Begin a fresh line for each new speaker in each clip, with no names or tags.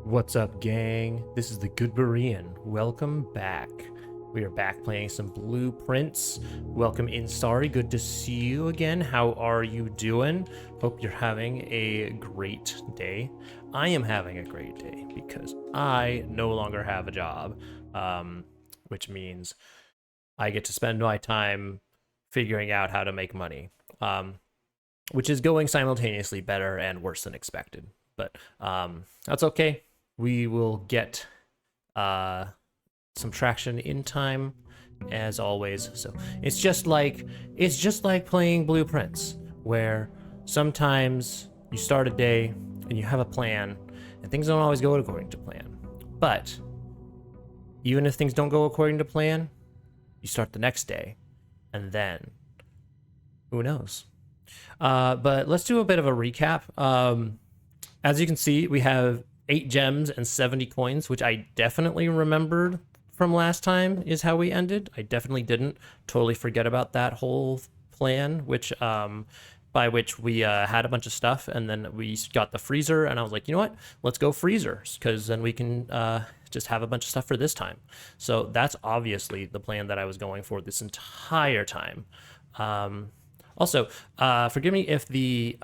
What's up, gang? This is the GoodBerean. Welcome back. We are back playing some Blueprints. Welcome in, Starry. Good to see you again. How are you doing? Hope you're having a great day. I am having a great day because I no longer have a job, which means I get to spend my time figuring out how to make money, which is going simultaneously better and worse than expected. But that's okay. We will get some traction in time, as always. So it's just like playing Blueprints, where sometimes you start a day and you have a plan, and things don't always go according to plan. But even if things don't go according to plan, you start the next day, and then who knows? But let's do a bit of a recap. As you can see, we have 8 gems and 70 coins, which I definitely remembered from last time is how we ended. I definitely didn't totally forget about that whole plan, which by which we had a bunch of stuff, and then we got the freezer, and I was like, you know what? Let's go freezers, because then we can just have a bunch of stuff for this time. So that's obviously the plan that I was going for this entire time. Also, forgive me if the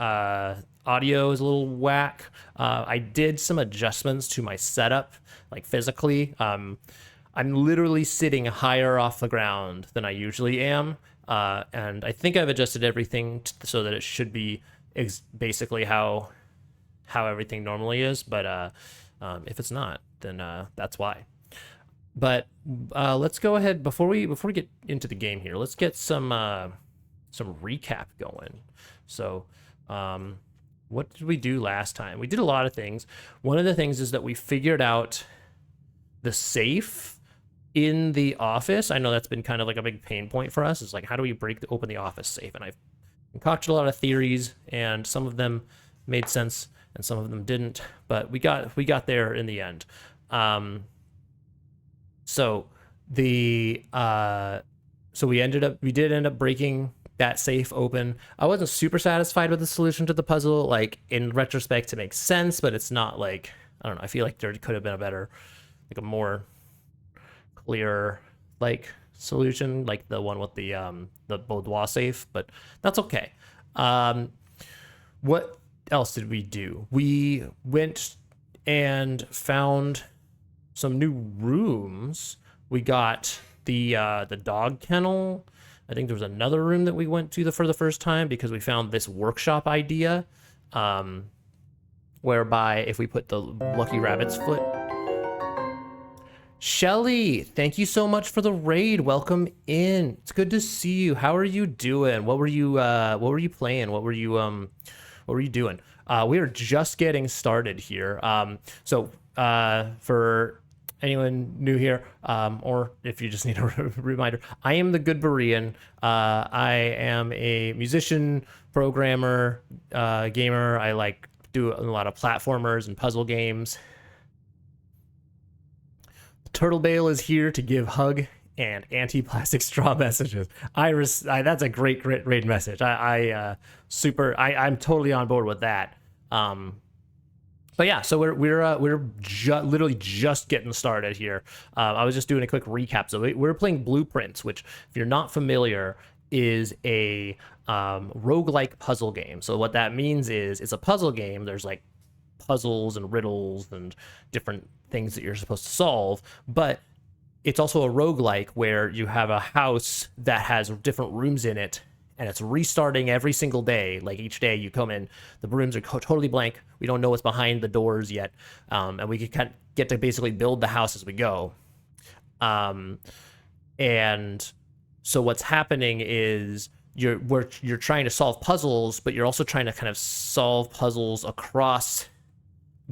audio is a little whack. I did some adjustments to my setup, like physically. I'm literally sitting higher off the ground than I usually am, and I think I've adjusted everything so that it should be basically how everything normally is. But if it's not, then that's why. But let's go ahead before we get into the game here. Let's get some recap going. So what did we do last time? We did a lot of things. One of the things is that we figured out the safe in the office. I know that's been kind of like a big pain point for us. It's like, how do we open the office safe? And I've concocted a lot of theories, and some of them made sense and some of them didn't, but we got there in the end. So we did end up breaking that safe open. I wasn't super satisfied with the solution to the puzzle. Like, in retrospect, it makes sense, but it's not like, I don't know, I feel like there could have been a better, like a more clear like solution, like the one with the boudoir safe, but that's okay. What else did we do? We went and found some new rooms. We got the dog kennel. I think there was another room that we went to for the first time because we found this workshop idea, whereby if we put the lucky rabbit's foot. Shelly, thank you so much for the raid. Welcome in. It's good to see you. How are you doing? What were you playing? What were you doing? We are just getting started here. So for anyone new here, or if you just need a reminder, I am the GoodBerean. I am a musician, programmer, gamer. I like do a lot of platformers and puzzle games. Turtle Bale is here to give hug and anti-plastic straw messages. That's a great raid message. I'm totally on board with that. But yeah, so we're literally just getting started here. I was just doing a quick recap. So we're playing Blueprints, which, if you're not familiar, is a roguelike puzzle game. So what that means is it's a puzzle game. There's like puzzles and riddles and different things that you're supposed to solve, but it's also a roguelike where you have a house that has different rooms in it, and it's restarting every single day. Like, each day you come in, the rooms are totally blank. We don't know what's behind the doors yet, and we can get to basically build the house as we go. And so what's happening is you're trying to solve puzzles, but you're also trying to kind of solve puzzles across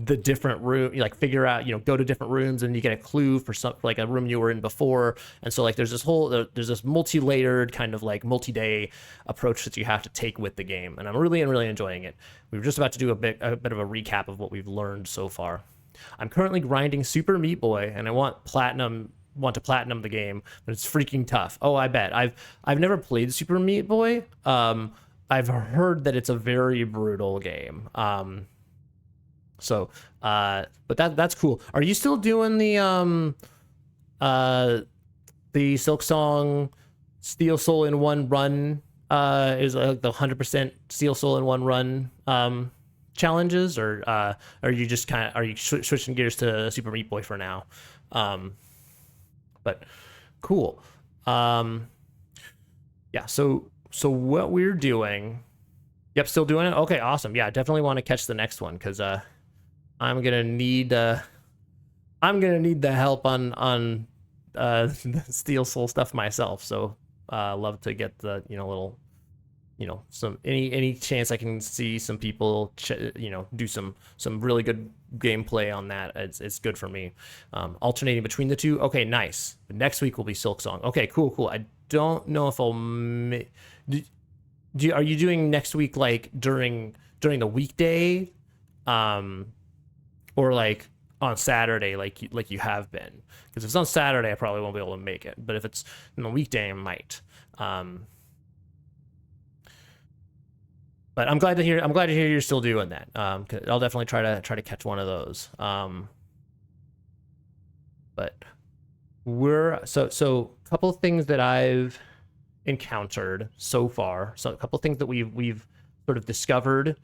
the different room, like figure out, go to different rooms, and you get a clue for like a room you were in before. And so like there's this multi-layered kind of like multi-day approach that you have to take with the game, and I'm really enjoying it. We were just about to do a bit of a recap of what we've learned so far. I'm currently grinding Super Meat Boy, and I want to platinum the game, but it's freaking tough. Oh, I bet. I've never played Super Meat Boy. I've heard that it's a very brutal game. So, but that's cool. Are you still doing the Silk Song Steel Soul in one run? Is like the 100% Steel Soul in one run challenges, or are you just are you switching gears to Super Meat Boy for now? But cool. Yeah. So what we're doing. Yep, still doing it. Okay, awesome. Yeah, definitely want to catch the next one because I'm gonna need the help on the Steel Soul stuff myself. So love to get the little some any chance I can see some people do some really good gameplay on that. It's good for me. Alternating between the two. Okay, nice. But next week will be Silk Song. Okay, cool. I don't know if I'll. Are you doing next week like during the weekday, or like on Saturday like you have been? Because if it's on Saturday, I probably won't be able to make it. But if it's on a weekday, I might. But I'm glad to hear you're still doing that. I'll definitely try to catch one of those. But we're so a couple of things that I've encountered so far. So a couple of things that we've sort of discovered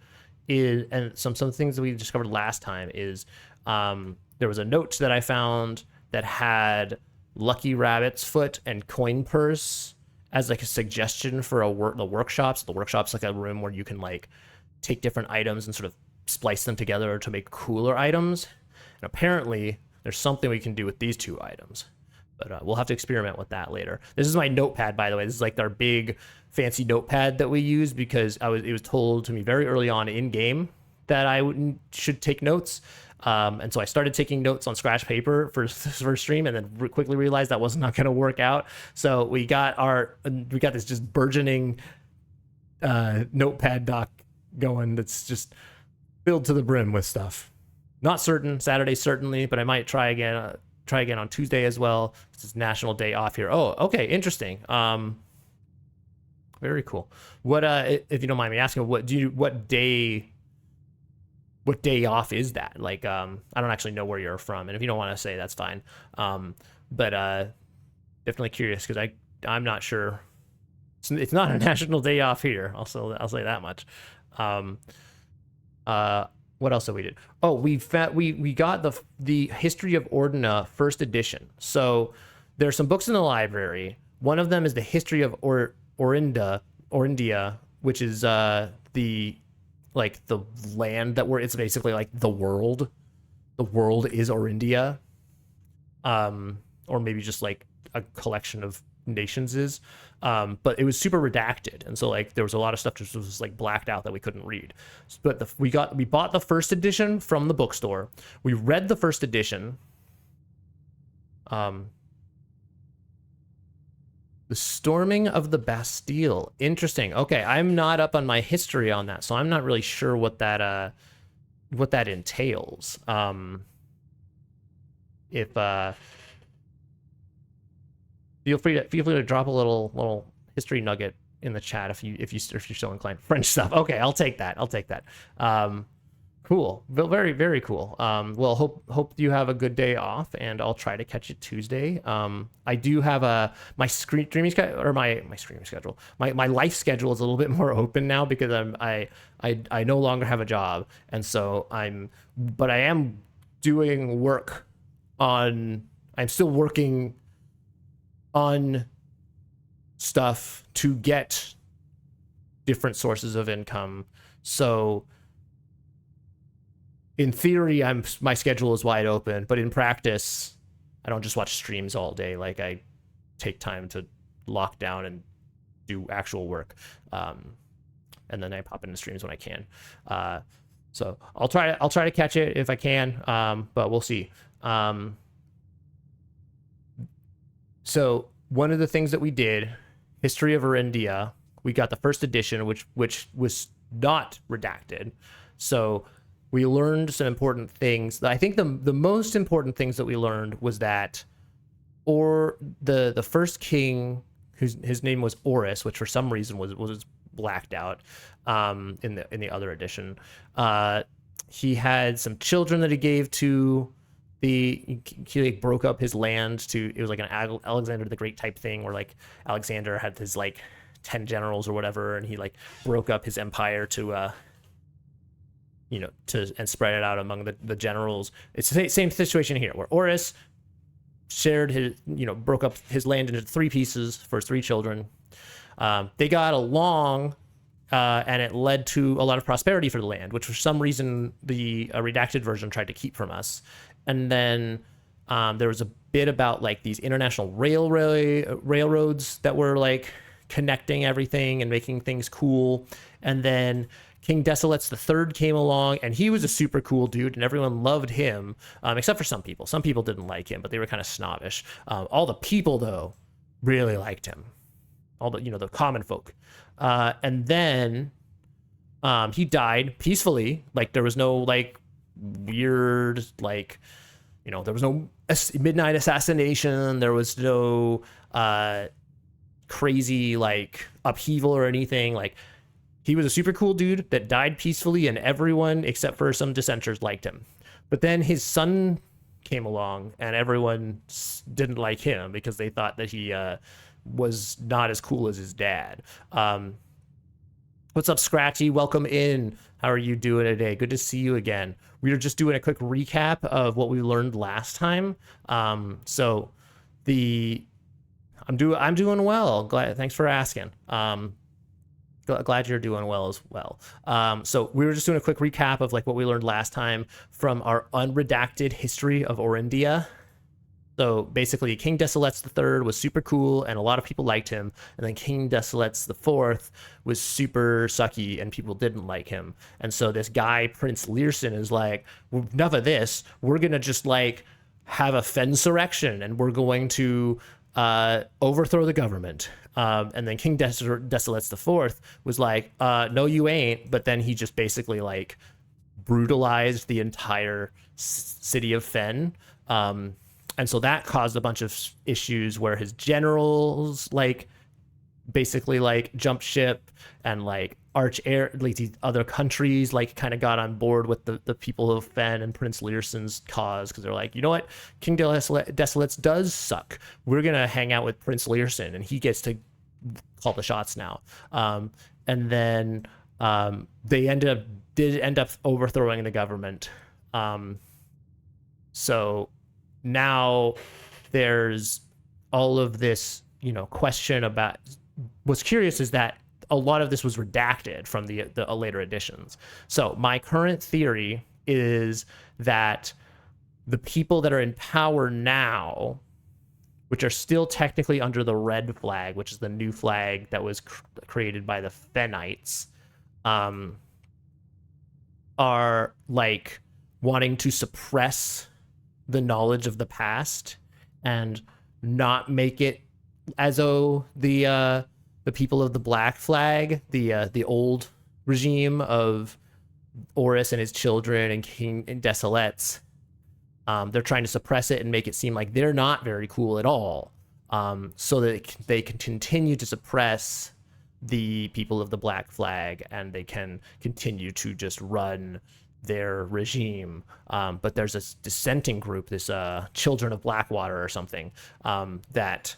is, and some things that we discovered last time is, there was a note that I found that had Lucky Rabbit's Foot and Coin Purse as like a suggestion for the workshops. The workshop's like a room where you can like take different items and sort of splice them together to make cooler items. And apparently there's something we can do with these two items. But we'll have to experiment with that later. This is my notepad, by the way. This is like our big fancy notepad that we use because it was told to me very early on in game that I should take notes. And so I started taking notes on scratch paper for stream, and then quickly realized that was not going to work out. So we got this just burgeoning notepad doc going that's just filled to the brim with stuff. Not certain. Saturday certainly, but I might try again on Tuesday as well. It's National Day off here. Oh, okay, interesting. Very cool. What if you don't mind me asking, what day off is that? Like, I don't actually know where you're from, and if you don't want to say, that's fine. But definitely curious because I'm not sure. It's not a national day off here. Also, I'll say that much. What else did we do? Oh, we got the History of Ordina first edition. So there's some books in the library. One of them is the History of Orindia, which is the land that it's basically like the world. The world is Orindia, or maybe just like a collection of nations is. But it was super redacted, and so like there was a lot of stuff just was like blacked out that we couldn't read. But we bought the first edition from the bookstore. We read the first edition. The storming of the Bastille. Interesting. Okay, I'm not up on my history on that, so I'm not really sure what that entails. If feel free to drop a little history nugget in the chat if you're so inclined. French stuff. Okay, I'll take that. Cool. Very, very cool. Well, hope you have a good day off, and I'll try to catch you Tuesday. I do have my streaming schedule, or my streaming schedule. My life schedule is a little bit more open now because I no longer have a job, and so but I am doing work on. I'm still working on stuff to get different sources of income. So in theory, my schedule is wide open, but in practice, I don't just watch streams all day. Like I take time to lock down and do actual work, and then I pop into streams when I can. So I'll try to catch it if I can, but we'll see. So one of the things that we did, History of Orindia, we got the first edition, which was not redacted. So we learned some important things. I think the most important things that we learned was that, the first king, his name was Oris, which for some reason was blacked out in the other edition. he had some children that he gave to he like broke up his land to, it was like an Alexander the Great type thing where like Alexander had his like 10 generals or whatever, and he like broke up his empire to and spread it out among the generals. It's the same situation here where Horus shared his, broke up his land into 3 pieces for his 3 children. They got along, and it led to a lot of prosperity for the land, which for some reason the redacted version tried to keep from us. And then there was a bit about like these international railroads that were like connecting everything and making things cool. And then King Desolates III came along, and he was a super cool dude, and everyone loved him, except for some people. Some people didn't like him, but they were kind of snobbish. All the people, though, really liked him. All the, the common folk. And then he died peacefully. Like, there was no, like, weird, like, there was no midnight assassination. There was no crazy, like, upheaval or anything. Like, he was a super cool dude that died peacefully, and everyone except for some dissenters liked him. But then his son came along, and everyone didn't like him because they thought that he was not as cool as his dad. What's up, Scratchy? Welcome in. How are you doing today? Good to see you again. We were just doing a quick recap of what we learned last time. I'm doing well. Thanks for asking. Glad you're doing well as well. So we were just doing a quick recap of like what we learned last time from our unredacted history of Orindia. So basically, King Desolates III was super cool, and a lot of people liked him. And then King Desolates IV was super sucky, and people didn't like him. And so this guy, Prince Learson, is like, well, enough of this. We're going to just like have a fensurrection, and we're going to overthrow the government. And then King Desolates IV was like, no, you ain't. But then he just basically like brutalized the entire city of Fen. And so that caused a bunch of issues where his generals like basically like jumped ship, and like like these other countries like kind of got on board with the people of Fen and Prince Learson's cause, because they're like, you know what, King Desolates does suck. We're gonna hang out with Prince Learson, and he gets to call the shots now. And then they did end up overthrowing the government. So now there's all of this, question about. What's curious is that a lot of this was redacted from the later editions. So my current theory is that the people that are in power now, which are still technically under the red flag, which is the new flag that was created by the Fenites, are like wanting to suppress the knowledge of the past and not make it as though the people of the black flag, the old regime of Horus and his children and King Desolates, they're trying to suppress it and make it seem like they're not very cool at all, so that they can continue to suppress the people of the black flag, and they can continue to just run their regime. But there's this dissenting group, this Children of Blackwater or something, that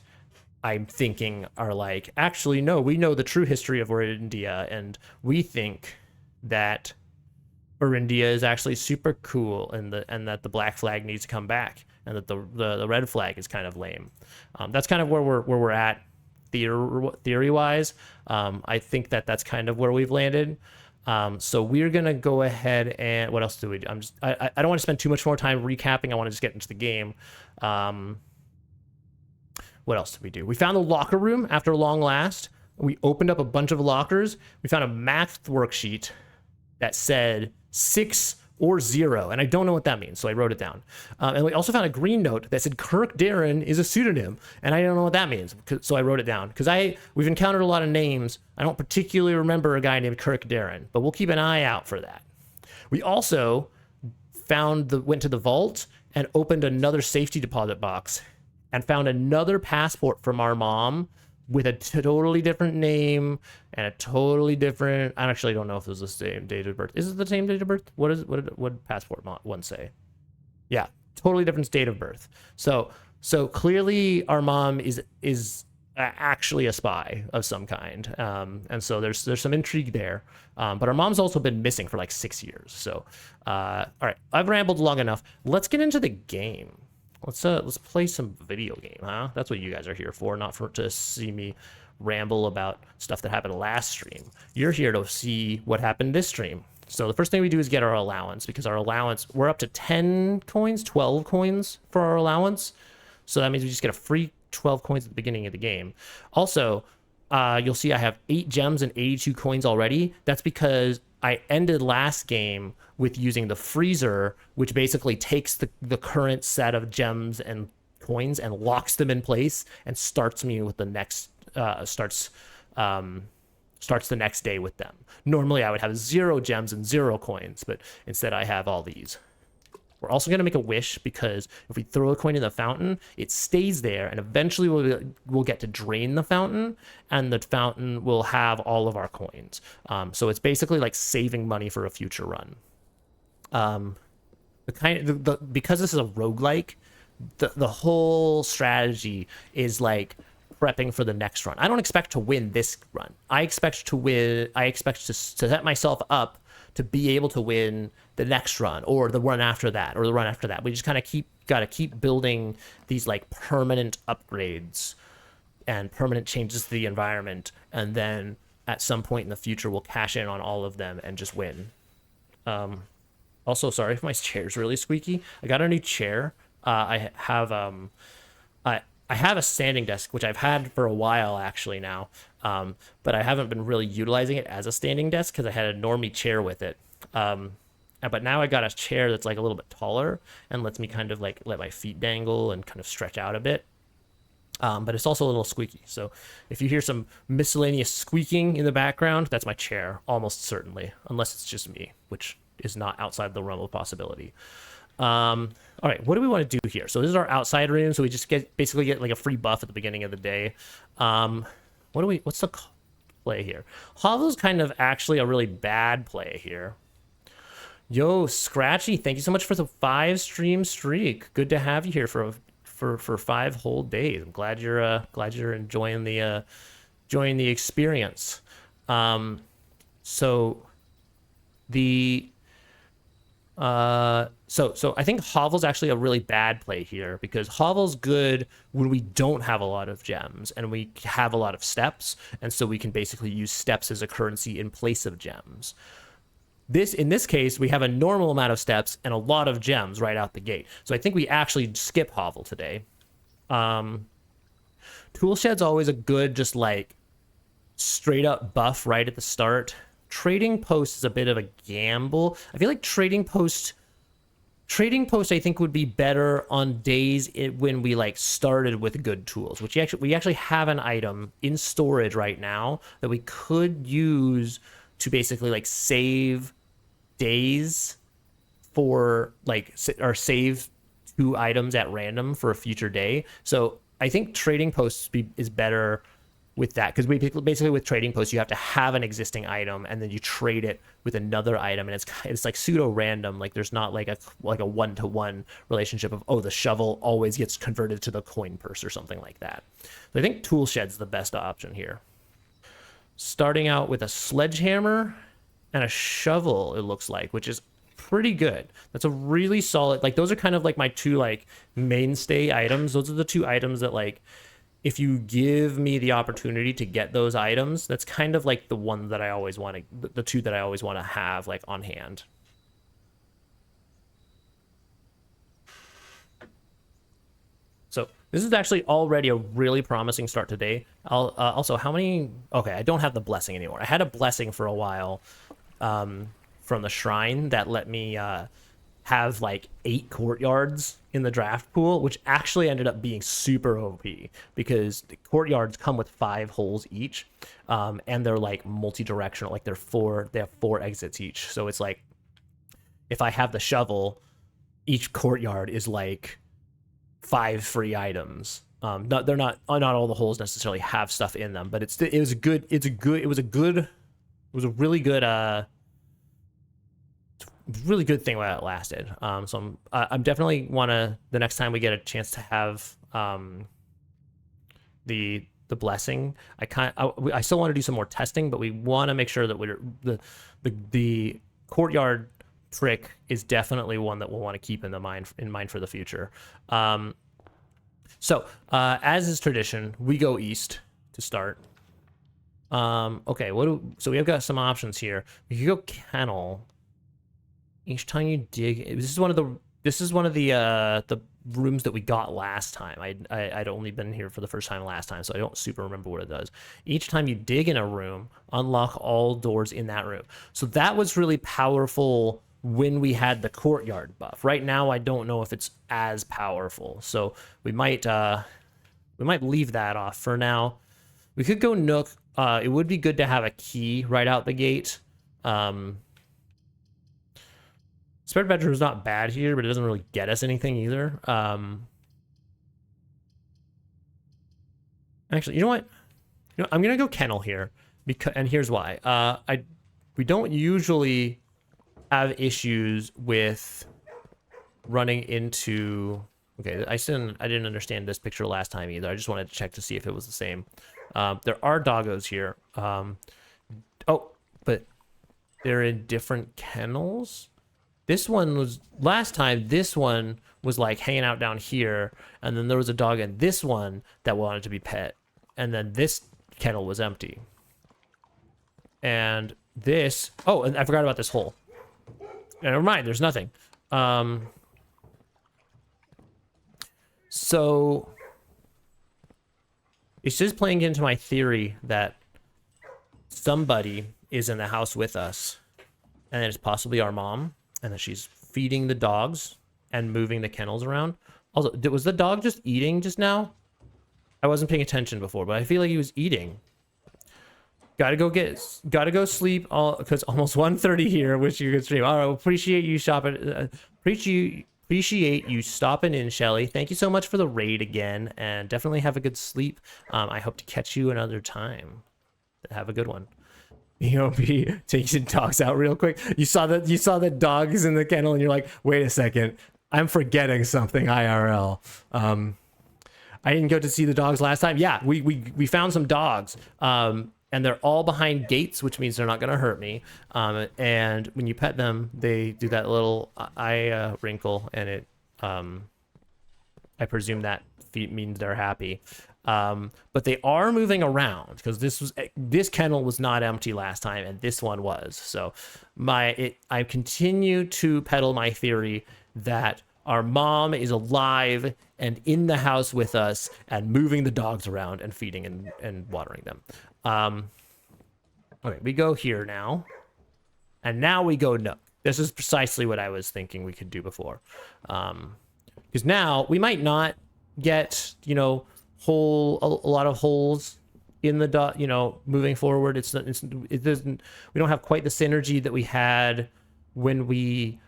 I'm thinking are like, actually, no, we know the true history of Orindia, and we think that Orindia is actually super cool, and that the black flag needs to come back, and that the red flag is kind of lame. That's kind of where we're at theory wise. I think that's kind of where we've landed. So we're gonna go ahead and what else do we do? I don't want to spend too much more time recapping. I want to just get into the game. What else did we do? We found the locker room after long last. We opened up a bunch of lockers. We found a math worksheet that said 6 or 0, and I don't know what that means, so I wrote it down. And we also found a green note that said GoodBerean is a pseudonym, and I don't know what that means, so I wrote it down. Because we've encountered a lot of names. I don't particularly remember a guy named GoodBerean, but we'll keep an eye out for that. We also went to the vault and opened another safety deposit box and found another passport from our mom with a totally different name and a totally different. I actually don't know if it was the same date of birth. Is it the same date of birth? What did passport one say? Yeah, totally different date of birth. So clearly our mom is actually a spy of some kind, and so there's some intrigue there. But our mom's also been missing for like 6 years. So all right, I've rambled long enough. Let's get into the game. Let's play some video game, huh? That's what you guys are here for, not for to see me ramble about stuff that happened last stream. You're here to see what happened this stream. So the first thing we do is get our allowance, because our allowance, we're up to 10 coins, 12 coins for our allowance. So that means we just get a free 12 coins at the beginning of the game. Also, you'll see I have 8 gems and 82 coins already. That's because I ended last game with using the freezer, which basically takes the current set of gems and coins and locks them in place and starts me with the next starts the next day with them. Normally I would have 0 gems and 0 coins, but instead I have all these. We're also going to make a wish, because if we throw a coin in the fountain, it stays there, and eventually we'll get to drain the fountain, and the fountain will have all of our coins. So it's basically like saving money for a future run. Because this is a roguelike, the whole strategy is like prepping for the next run. I don't expect to win this run. I expect to set myself up to be able to win the next run, or the run after that, or the run after that. We just kind of gotta keep building these like permanent upgrades and permanent changes to the environment, and then at some point in the future we'll cash in on all of them and just win. Also, sorry if my chair's really squeaky. I got a new chair. I have a standing desk, which I've had for a while actually now, but I haven't been really utilizing it as a standing desk because I had a normie chair with it. But now I got a chair that's like a little bit taller and lets me kind of like let my feet dangle and kind of stretch out a bit. But it's also a little squeaky. So if you hear some miscellaneous squeaking in the background, that's my chair, almost certainly, unless it's just me, which is not outside the realm of possibility. All right, what do we want to do here? So this is our outside room, so we just basically get like a free buff at the beginning of the day. What's the play here? Hovel's kind of actually a really bad play here. Yo, Scratchy, thank you so much for the 5 stream streak. Good to have you here for 5 whole days. I'm glad you're enjoying the experience. So I think Hovel's actually a really bad play here, because Hovel's good when we don't have a lot of gems and we have a lot of steps, and so we can basically use steps as a currency in place of gems. In this case, we have a normal amount of steps and a lot of gems right out the gate. So I think we actually skip Hovel today. Toolshed's always a good, just like straight up buff right at the start. Trading Post is a bit of a gamble. I feel like Trading Post I think would be better on days when we like started with good tools, which we actually have an item in storage right now that we could use to basically like save days for like, or save 2 items at random for a future day. So I think Trading Post is better with that, because basically with Trading Post you have to have an existing item and then you trade it with another item, and it's like pseudo random. Like there's not like a 1-to-1 relationship of, oh, the shovel always gets converted to the coin purse or something like that. So I think Toolshed's the best option here. Starting out with a sledgehammer and a shovel, it looks like, which is pretty good. That's a really solid, like those are kind of like my 2 like mainstay items. Those are the 2 items that, like, if you give me the opportunity to get those items, that's kind of like the one that I always want to, the 2 that I always want to have like on hand. So this is actually already a really promising start today. Also, how many? Okay, I don't have the blessing anymore. I had a blessing for a while from the shrine that let me have like 8 courtyards in the draft pool, which actually ended up being super OP, because the courtyards come with 5 holes each, and they're like multi-directional. Like they have 4 exits each. So it's like, if I have the shovel, each courtyard is like 5 free items, They're not all the holes necessarily have stuff in them, but it was a really good thing while it lasted. So I'm definitely the next time we get a chance to have the blessing, I still want to do some more testing, but we want to make sure that the courtyard trick is definitely one that we'll want to keep in mind for the future. So as is tradition, we go east to start. Okay, so we have got some options here. We could go kennel. Each time you dig, this is one of the rooms that we got last time. I'd only been here for the first time last time, so I don't super remember what it does. Each time you dig in a room, unlock all doors in that room. So that was really powerful when we had the courtyard buff. Right now, I don't know if it's as powerful, so we might leave that off for now. We could go Nook. It would be good to have a key right out the gate. Spare bedroom is not bad here, but it doesn't really get us anything either. Actually, you know what? I'm gonna go kennel here and here's why. We don't usually have issues with running into. Okay, I didn't understand this picture last time either. I just wanted to check to see if it was the same. There are doggos here. Oh, but they're in different kennels. This one was last time. This one was like hanging out down here, and then there was a dog in this one that wanted to be pet, and then this kennel was empty. And this, oh, and I forgot about this hole. Never mind, there's nothing. So it's just playing into my theory that somebody is in the house with us, and it's possibly our mom. And that she's feeding the dogs and moving the kennels around. Also, was the dog just eating just now? I wasn't paying attention before, but I feel like he was eating. Gotta go sleep. Because almost 1:30 here. Wish you could stream. All right, appreciate you shopping. Appreciate you stopping in, Shelly. Thank you so much for the raid again, and definitely have a good sleep. I hope to catch you another time. Have a good one. EOB takes your dogs out real quick. You saw the dogs in the kennel, and you're like, wait a second, I'm forgetting something. IRL. I didn't go to see the dogs last time. Yeah, we found some dogs. And they're all behind gates, which means they're not gonna hurt me. And when you pet them, they do that little eye wrinkle, and it I presume that means they're happy. But they are moving around because this kennel was not empty last time, and this one was. So I continue to peddle my theory that our mom is alive and in the house with us and moving the dogs around and feeding and watering them. Okay, we go here now, and now we go Nook. This is precisely what I was thinking we could do before, because now we might not get a lot of holes in the moving forward. It doesn't, we don't have quite the synergy that we had when we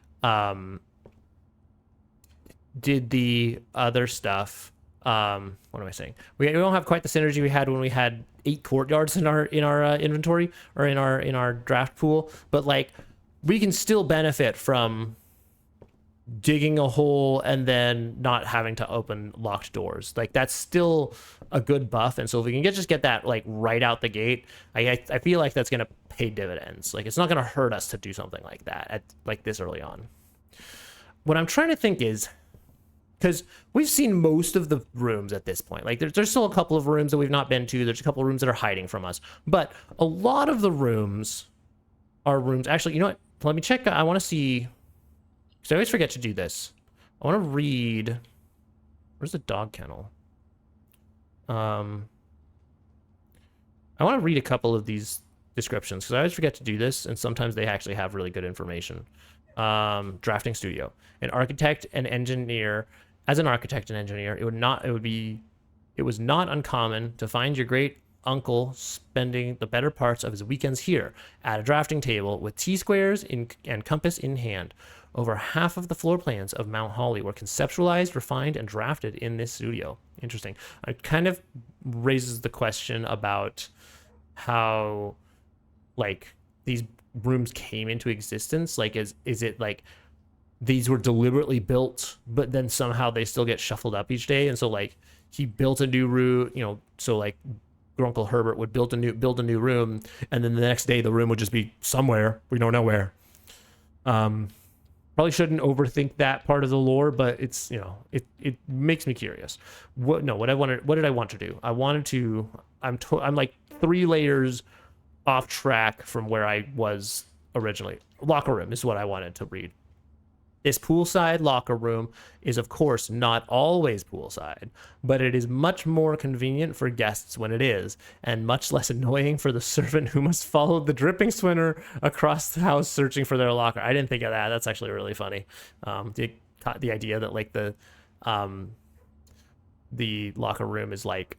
did the other stuff. What am I saying? We don't have quite the synergy we had when we had 8 courtyards in our inventory, or in our draft pool, but like we can still benefit from digging a hole and then not having to open locked doors. Like that's still a good buff, and so if we can just get that like right out the gate, I feel like that's gonna pay dividends. Like it's not gonna hurt us to do something like that at like this early on. What I'm trying to think is, because we've seen most of the rooms at this point. Like there's still a couple of rooms that we've not been to. There's a couple of rooms that are hiding from us, but a lot of the rooms are rooms. Actually, you know what? Let me check. I want to see. So I always forget to do this. I want to read. Where's the dog kennel? I want to read a couple of these descriptions because I always forget to do this, and sometimes they actually have really good information. Drafting studio. An architect and engineer. As an architect and engineer, it was not uncommon to find your great uncle spending the better parts of his weekends here at a drafting table with T-squares and compass in hand. Over half of the floor plans of Mount Holly were conceptualized, refined, and drafted in this studio. Interesting. It kind of raises the question about how, like, these rooms came into existence. Like, is it like these were deliberately built, but then somehow they still get shuffled up each day? And so, like, he built a new room, you know, so like Uncle Herbert would build a new room, and then the next day the room would just be somewhere, we don't know where. Probably shouldn't overthink that part of the lore, but it's, you know, it makes me curious. What did I want to do? I'm like 3 layers off track from where I was originally. Locker room is what I wanted to read. This poolside locker room is, of course, not always poolside, but it is much more convenient for guests when it is, and much less annoying for the servant who must follow the dripping swimmer across the house searching for their locker. I didn't think of that. That's actually really funny. The idea that, like, the locker room is, like,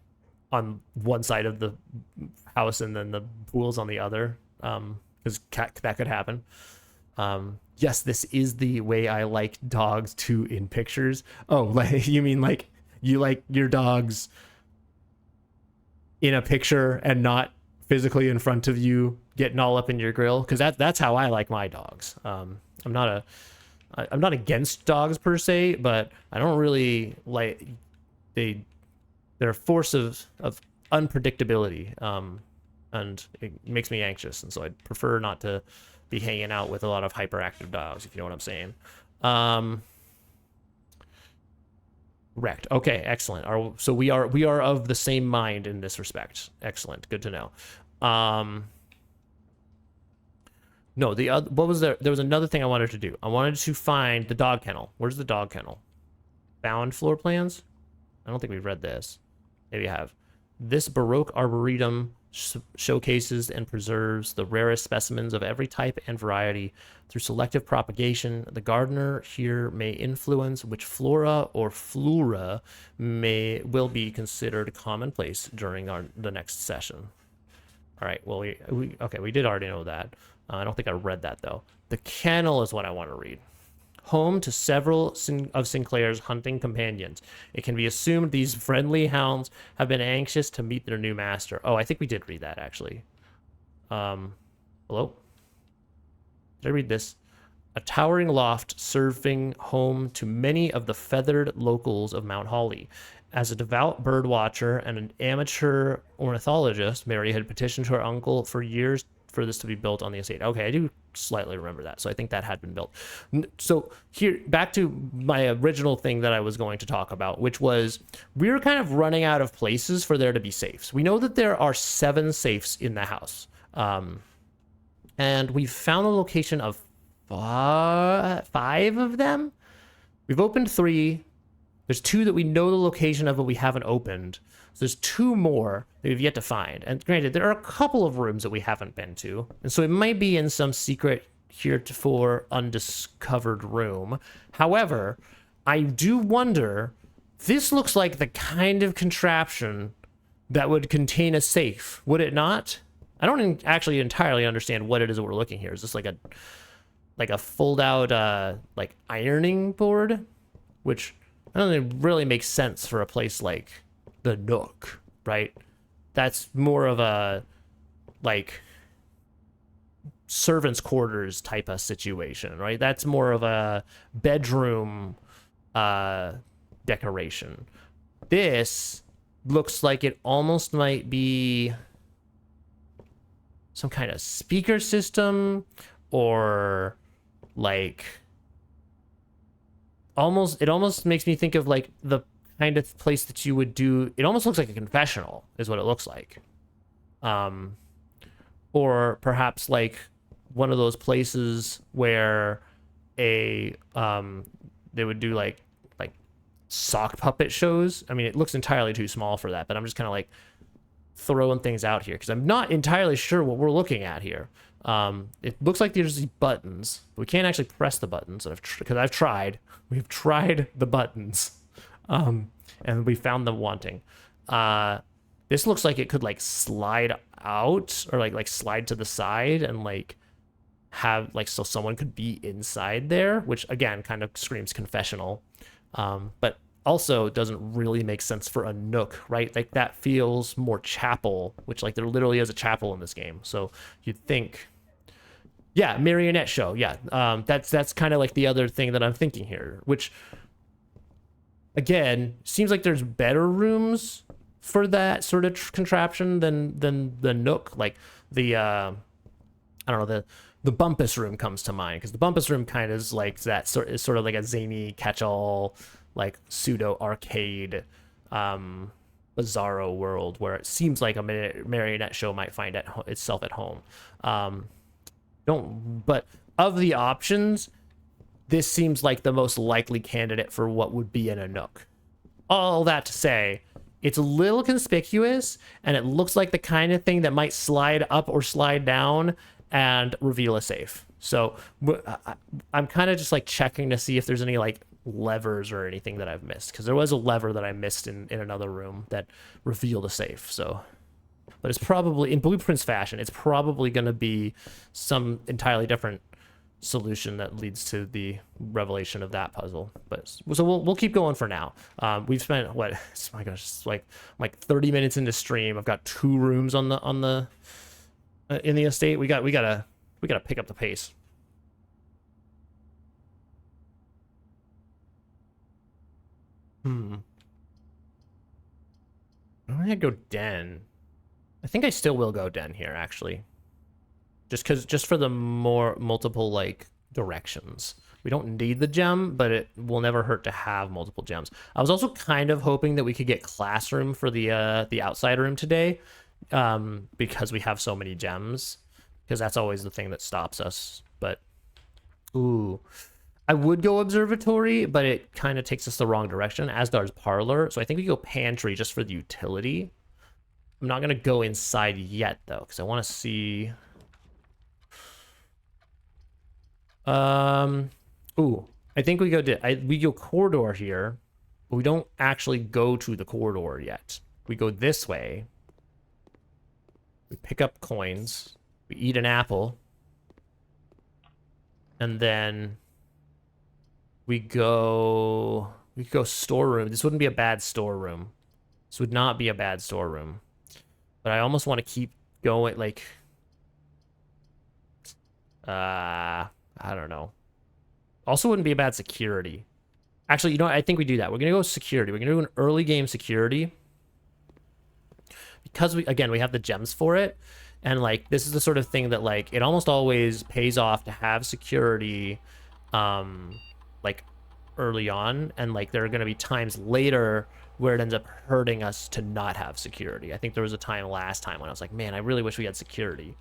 on one side of the house and then the pool's on the other, because that could happen. Yes, this is the way I like dogs too in pictures. Oh, like, you mean like you like your dogs in a picture and not physically in front of you getting all up in your grill? Because that's how I like my dogs. I'm not against dogs per se, but I don't really like they're a force of unpredictability, and it makes me anxious, and so I'd prefer not to be hanging out with a lot of hyperactive dogs, if you know what I'm saying. Wrecked. Okay, excellent. So we are of the same mind in this respect. Excellent. Good to know. No, what was there? There was another thing I wanted to do. I wanted to find the dog kennel. Where's the dog kennel? Bound floor plans? I don't think we've read this. Maybe I have. This Baroque arboretum showcases and preserves the rarest specimens of every type and variety through selective propagation. The gardener here may influence which flora or flora will be considered commonplace during the next session. All right, well, we did already know that. I don't think I read that, though. The kennel is what I want to read. Home to several of Sinclair's hunting companions. It can be assumed these friendly hounds have been anxious to meet their new master. Oh, I think we did read that, actually. Hello? Did I read this? A towering loft serving home to many of the feathered locals of Mount Holly. As a devout bird watcher and an amateur ornithologist, Mary had petitioned her uncle for years for this to be built on the estate. Okay, I do slightly remember that. So I think that had been built. So here, back to my original thing that I was going to talk about, which was we were kind of running out of places for there to be safes. We know that there are 7 safes in the house. And we've found the location of 5 of them. We've opened 3. There's 2 that we know the location of, but we haven't opened. So there's 2 more that we've yet to find. And granted, there are a couple of rooms that we haven't been to. And so it might be in some secret heretofore undiscovered room. However, I do wonder, this looks like the kind of contraption that would contain a safe, would it not? I don't actually entirely understand what it is that we're looking here. Is this like a fold out like ironing board? Which I don't think really makes sense for a place like the Nook, right? That's more of a, like, servants' quarters type of situation, right? That's more of a bedroom decoration. This looks like it almost might be some kind of speaker system, or like it almost makes me think of like the kind of place that you would do. It almost looks like a confessional is what it looks like. Or perhaps like one of those places where they would do like sock puppet shows. I mean, it looks entirely too small for that, but I'm just kind of like throwing things out here because I'm not entirely sure what we're looking at here. It looks like there's these buttons, but we can't actually press the buttons because I've tried. We've tried the buttons, and we found them wanting. This looks like it could like slide out or like slide to the side and like have like, so someone could be inside there, which again kind of screams confessional, but also doesn't really make sense for a nook, right? Like that feels more chapel, which like there literally is a chapel in this game. So you'd think, yeah, marionette show. Yeah, that's kind of like the other thing that I'm thinking here, which again seems like there's better rooms for that sort of contraption than the nook. Like the I don't know, the bumpus room comes to mind, because the bumpus room kind of is like that sort of like a zany catch-all, like pseudo arcade bizarro world where it seems like a marionette show might find itself at home. But of the options, this seems like the most likely candidate for what would be in a nook. All that to say, it's a little conspicuous, and it looks like the kind of thing that might slide up or slide down and reveal a safe. So I'm kind of just like checking to see if there's any like levers or anything that I've missed, because there was a lever that I missed in another room that revealed a safe. So, but it's probably, in Blueprints fashion, it's probably going to be some entirely different solution that leads to the revelation of that puzzle. But so we'll keep going for now. We've spent what, oh my gosh, it's like 30 minutes into stream. I've got 2 rooms on the in the estate. We gotta pick up the pace. I'm gonna go den. I think I still will go den here, actually. Just for the multiple like directions. We don't need the gem, but it will never hurt to have multiple gems. I was also kind of hoping that we could get classroom for the outside room today, because we have so many gems, because that's always the thing that stops us. But ooh, I would go observatory, but it kind of takes us the wrong direction, as does parlor. So I think we go pantry just for the utility. I'm not gonna go inside yet though, because I want to see. Ooh, I think we go corridor here, but we don't actually go to the corridor yet. We go this way. We pick up coins. We eat an apple. And then we go storeroom. This wouldn't be a bad storeroom. This would not be a bad storeroom. But I almost want to keep going, like, I don't know. Also wouldn't be a bad security. Actually, you know what? I think we do that. We're going to go security. We're going to do an early game security. Because we have the gems for it. And like, this is the sort of thing that like, it almost always pays off to have security, like early on. And like, there are going to be times later where it ends up hurting us to not have security. I think there was a time last time when I was like, man, I really wish we had security.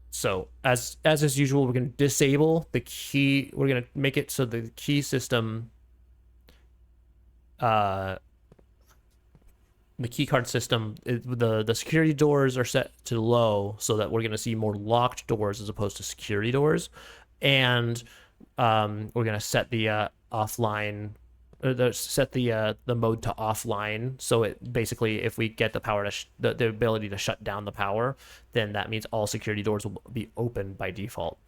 So as is usual, we're going to disable the key. We're going to make it so the key system, the key card system, the security doors are set to low, so that we're going to see more locked doors as opposed to security doors. And we're going to set the offline, set the mode to offline, so it basically, if we get the power to the ability to shut down the power, then that means all security doors will be open by default.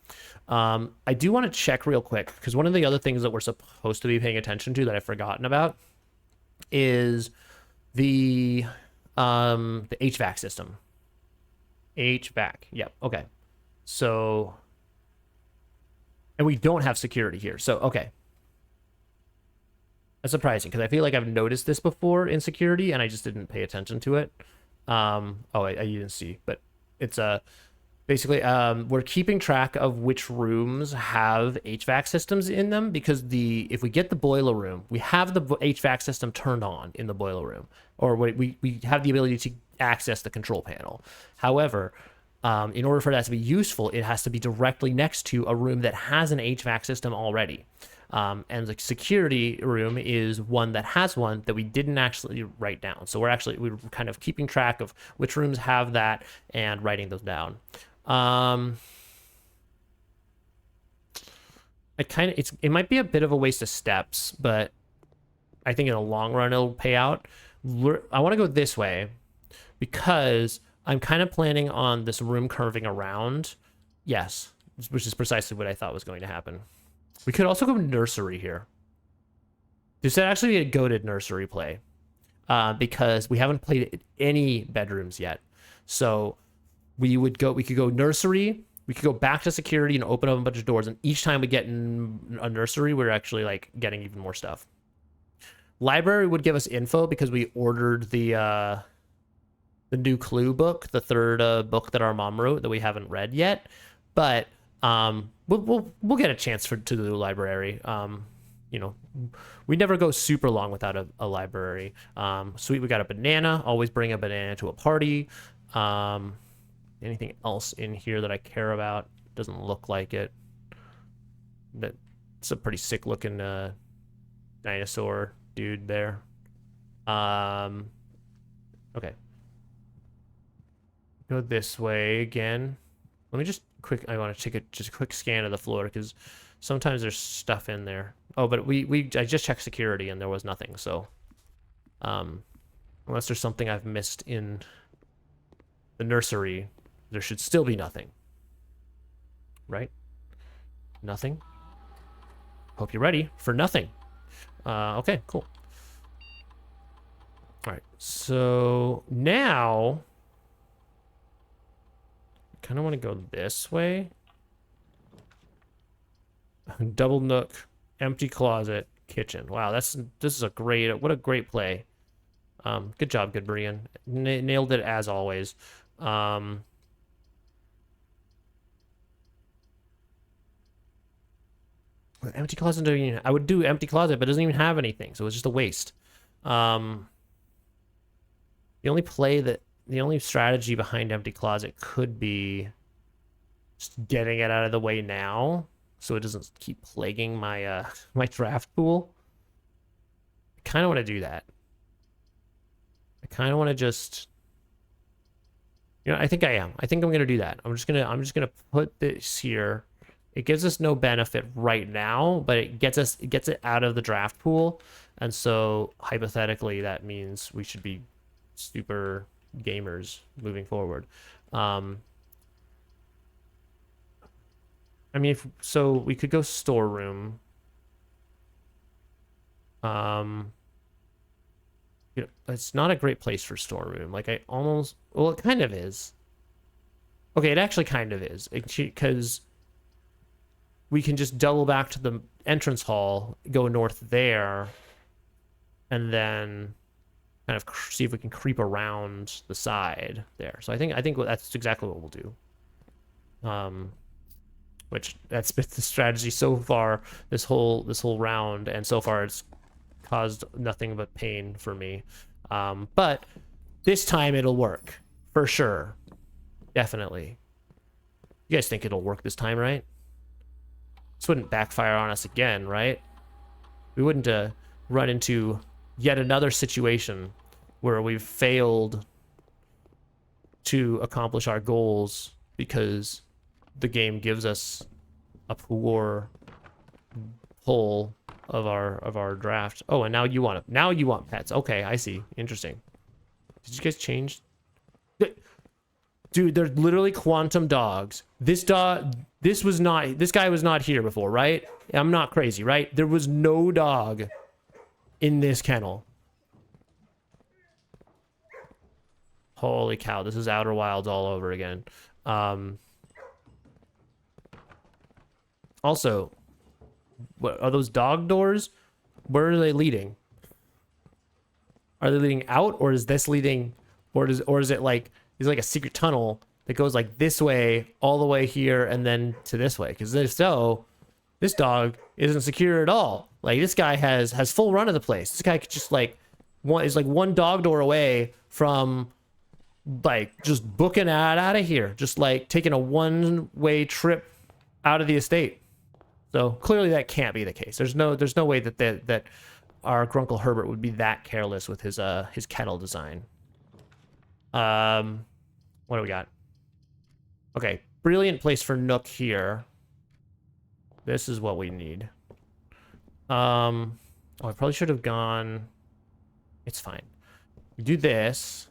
I do want to check real quick, because one of the other things that we're supposed to be paying attention to that I've forgotten about is the HVAC system. HVAC, yep, okay. So, and we don't have security here, so okay. That's surprising, because I feel like I've noticed this before in security, and I just didn't pay attention to it. I didn't see, but it's basically we're keeping track of which rooms have HVAC systems in them, because if we get the boiler room, we have the HVAC system turned on in the boiler room, or we have the ability to access the control panel. However, in order for that to be useful, it has to be directly next to a room that has an HVAC system already. And the security room is one that has one that we didn't actually write down. So we're kind of keeping track of which rooms have that and writing those down. It might be a bit of a waste of steps, but I think in the long run it'll pay out. I want to go this way because I'm kind of planning on this room curving around. Yes, which is precisely what I thought was going to happen. We could also go nursery here. This would actually be a goated nursery play. Because we haven't played any bedrooms yet. So we could go nursery, we could go back to security and open up a bunch of doors, and each time we get in a nursery, we're actually like getting even more stuff. Library would give us info because we ordered the new Clue book, the third book that our mom wrote that we haven't read yet. But we'll get a chance to do the library. You know, we never go super long without a library. Sweet, we got a banana. Always bring a banana to a party. Anything else in here that I care about? Doesn't look like it. That's a pretty sick looking dinosaur dude there. Okay. Go this way again. Let me just I want to take just a quick scan of the floor because sometimes there's stuff in there. Oh, but I just checked security and there was nothing. So, unless there's something I've missed in the nursery, there should still be nothing. Right? Nothing. Hope you're ready for nothing. Okay, cool. All right. So now, I kind of want to go this way. Double nook, empty closet, kitchen. Wow, this is a great, what a great play. Good job, GoodBerean. Nailed it as always. Empty closet, I would do empty closet, but it doesn't even have anything, so it's just a waste. The only strategy behind empty closet could be just getting it out of the way now, so it doesn't keep plaguing my my draft pool. I kind of want to do that. I kind of want to just, I think I am. I think I'm gonna do that. I'm just gonna put this here. It gives us no benefit right now, but it gets it out of the draft pool, and so hypothetically that means we should be super gamers moving forward. I mean, so we could go storeroom. It's not a great place for storeroom. Like it kind of is. Okay, it actually kind of is, because we can just double back to the entrance hall, go north there, and then kind of see if we can creep around the side there. So I think that's exactly what we'll do. Which that's been the strategy so far this whole round, and so far it's caused nothing but pain for me. But this time it'll work for sure, definitely. You guys think it'll work this time, right? This wouldn't backfire on us again, right? We wouldn't run into yet another situation where we've failed to accomplish our goals because the game gives us a poor pull of our draft. Oh, and now you want pets. Okay, I see. Interesting. Did you guys change? Dude, they're literally quantum dogs. This guy was not here before, right? I'm not crazy, right? There was no dog in this kennel. Holy cow, this is Outer Wilds all over again. Also, what are those dog doors? Where are they leading? Are they leading out, or is this leading, or is it like a secret tunnel that goes like this way all the way here and then to this way? Because if so, this dog isn't secure at all. Like this guy has full run of the place. This guy could just is one dog door away from like just booking out of here, just like taking a one-way trip out of the estate. So clearly that can't be the case. There's no way that our Grunkle Herbert would be that careless with his kennel design. What do we got? Okay, brilliant place for Nook here. This is what we need. I probably should have gone. It's fine. We do this.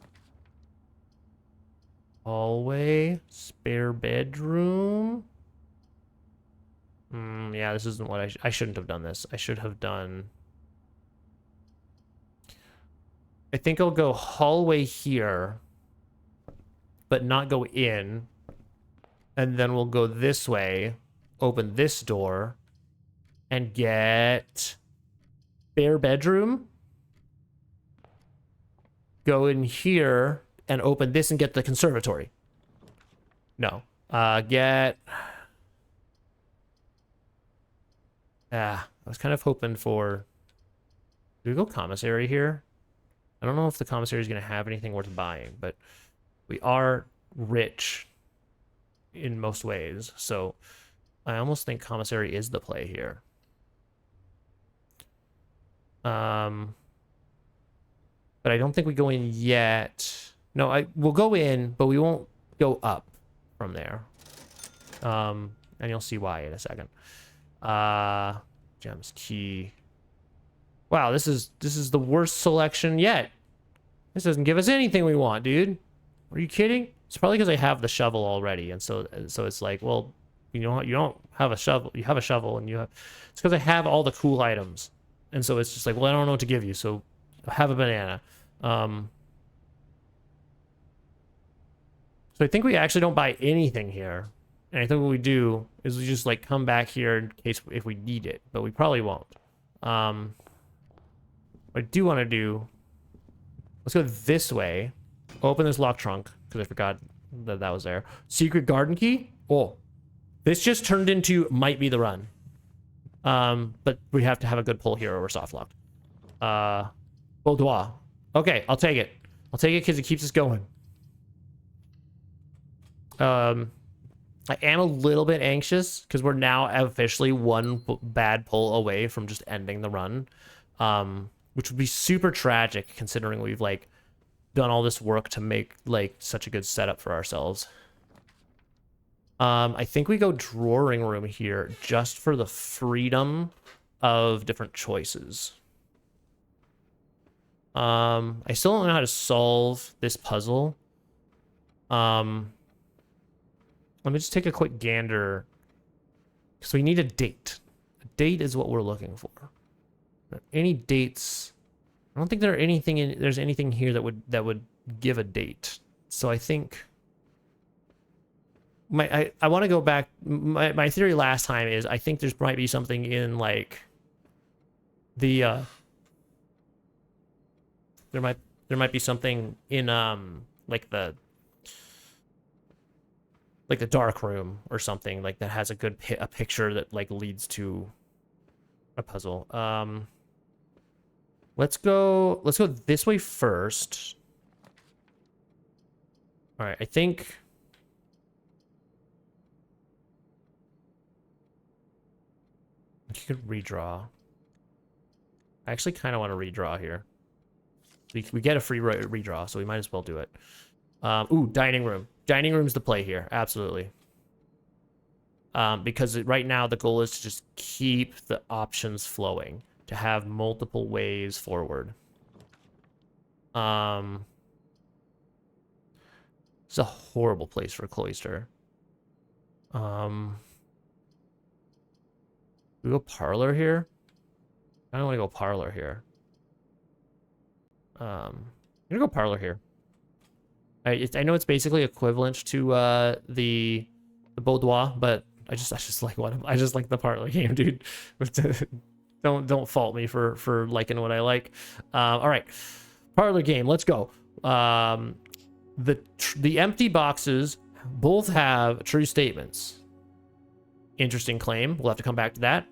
Hallway, spare bedroom. Yeah, this isn't what I shouldn't have done this. I should have done... I think I'll go hallway here, but not go in. And then we'll go this way, open this door, and get spare bedroom. Go in here and open this and get the conservatory. No. Get... I was kind of hoping for... Do we go commissary here? I don't know if the commissary is going to have anything worth buying, but we are rich in most ways, so I almost think commissary is the play here. But I don't think we go in yet. No, we'll go in, but we won't go up from there. And you'll see why in a second. Gems, key. Wow, this is the worst selection yet. This doesn't give us anything we want, dude. Are you kidding? It's probably because I have the shovel already, and so it's like, well, you know what? You don't have a shovel. You have a shovel, and you have. It's because I have all the cool items, and so it's just like, well, I don't know what to give you, so have a banana. So I think we actually don't buy anything here. And I think what we do is we just like come back here in case if we need it, but we probably won't. What I do want to do, let's go this way. Open this lock trunk because I forgot that was there. Secret garden key. Oh, this just turned into might be the run. But we have to have a good pull here or we're soft locked. Boudoir. Okay, I'll take it. I'll take it because it keeps us going. I am a little bit anxious because we're now officially one bad pull away from just ending the run, which would be super tragic considering we've like done all this work to make like such a good setup for ourselves. I think we go drawing room here just for the freedom of different choices. I still don't know how to solve this puzzle. Let me just take a quick gander. Because we need a date. A date is what we're looking for. Any dates? I don't think there's anything here that would give a date. So I think I want to go back. My theory last time is I think there's might be something in like the there might be something in like the dark room or something like that has a good a picture that like leads to a puzzle. Let's go this way first. All right, I think you could redraw. I actually kind of want to redraw here. We get a free redraw, so we might as well do it. Ooh, dining room. Dining room's the play here, absolutely. Because right now the goal is to just keep the options flowing, to have multiple ways forward. It's a horrible place for a cloister. We go parlor here. I don't want to go parlor here. I'm gonna go parlor here. I know it's basically equivalent to the boudoir, but I just like I just like the parlor game, dude. Don't fault me for liking what I like. All right, parlor game. Let's go. The empty boxes both have true statements. Interesting claim. We'll have to come back to that.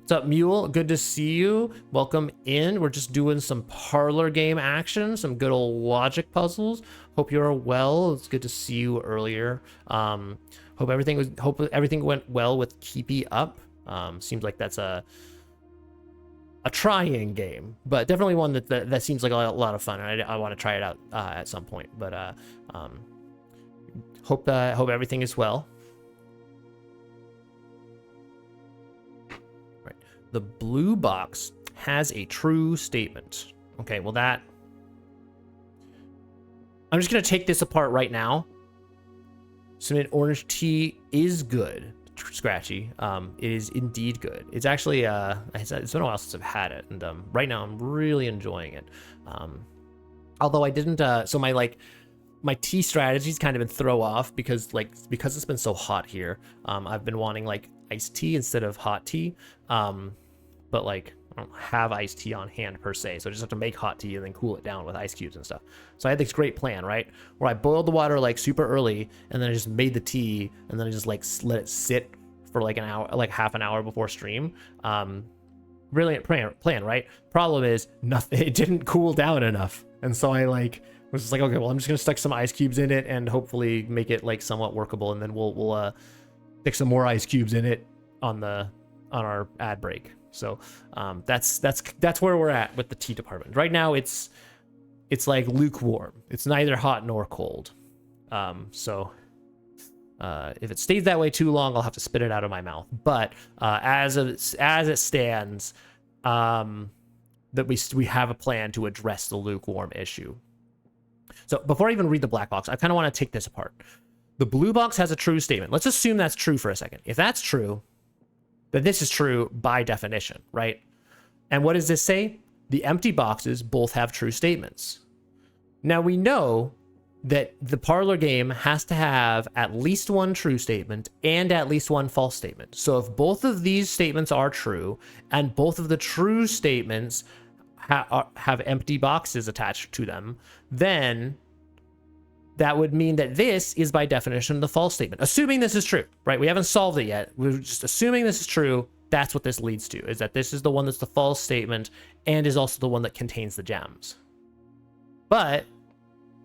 What's up, Mule? Good to see you. Welcome in. We're just doing some parlor game action, some good old logic puzzles. Hope you're well. It's good to see you earlier. Hope everything went well with Keepy Up. Seems like that's a trying game, but definitely one that seems like a lot of fun. I want to try it out at some point. But hope everything is well. The blue box has a true statement. Okay, well I'm just going to take this apart right now. Cinnamon orange tea is good. Scratchy. It is indeed good. It's actually, it's been a while since I've had it. And right now I'm really enjoying it. Although I didn't, so my tea strategy's kind of been throw off because it's been so hot here. I've been wanting like iced tea instead of hot tea. But like, I don't have iced tea on hand per se, so I just have to make hot tea and then cool it down with ice cubes and stuff. So I had this great plan, right? Where I boiled the water like super early, and then I just made the tea, and then I just like let it sit for like an hour, like half an hour before stream. Brilliant plan, right? Problem is, nothing. It didn't cool down enough, and so I like was just like, okay, well, I'm just gonna stick some ice cubes in it and hopefully make it like somewhat workable, and then we'll stick some more ice cubes in it on our ad break. So that's where we're at with the tea department right now. It's like lukewarm. It's neither hot nor cold. So if it stays that way too long, I'll have to spit it out of my mouth. But as it stands, that we have a plan to address the lukewarm issue. So before I even read the black box, I kind of want to take this apart. The blue box has a true statement. Let's assume that's true for a second. If that's true, then this is true by definition, right? And what does this say? The empty boxes both have true statements. Now we know that the parlor game has to have at least one true statement and at least one false statement. So if both of these statements are true and both of the true statements have empty boxes attached to them, then that would mean that this is by definition the false statement. Assuming this is true, right? We haven't solved it yet. We're just assuming this is true. That's what this leads to, is that this is the one that's the false statement and is also the one that contains the gems. But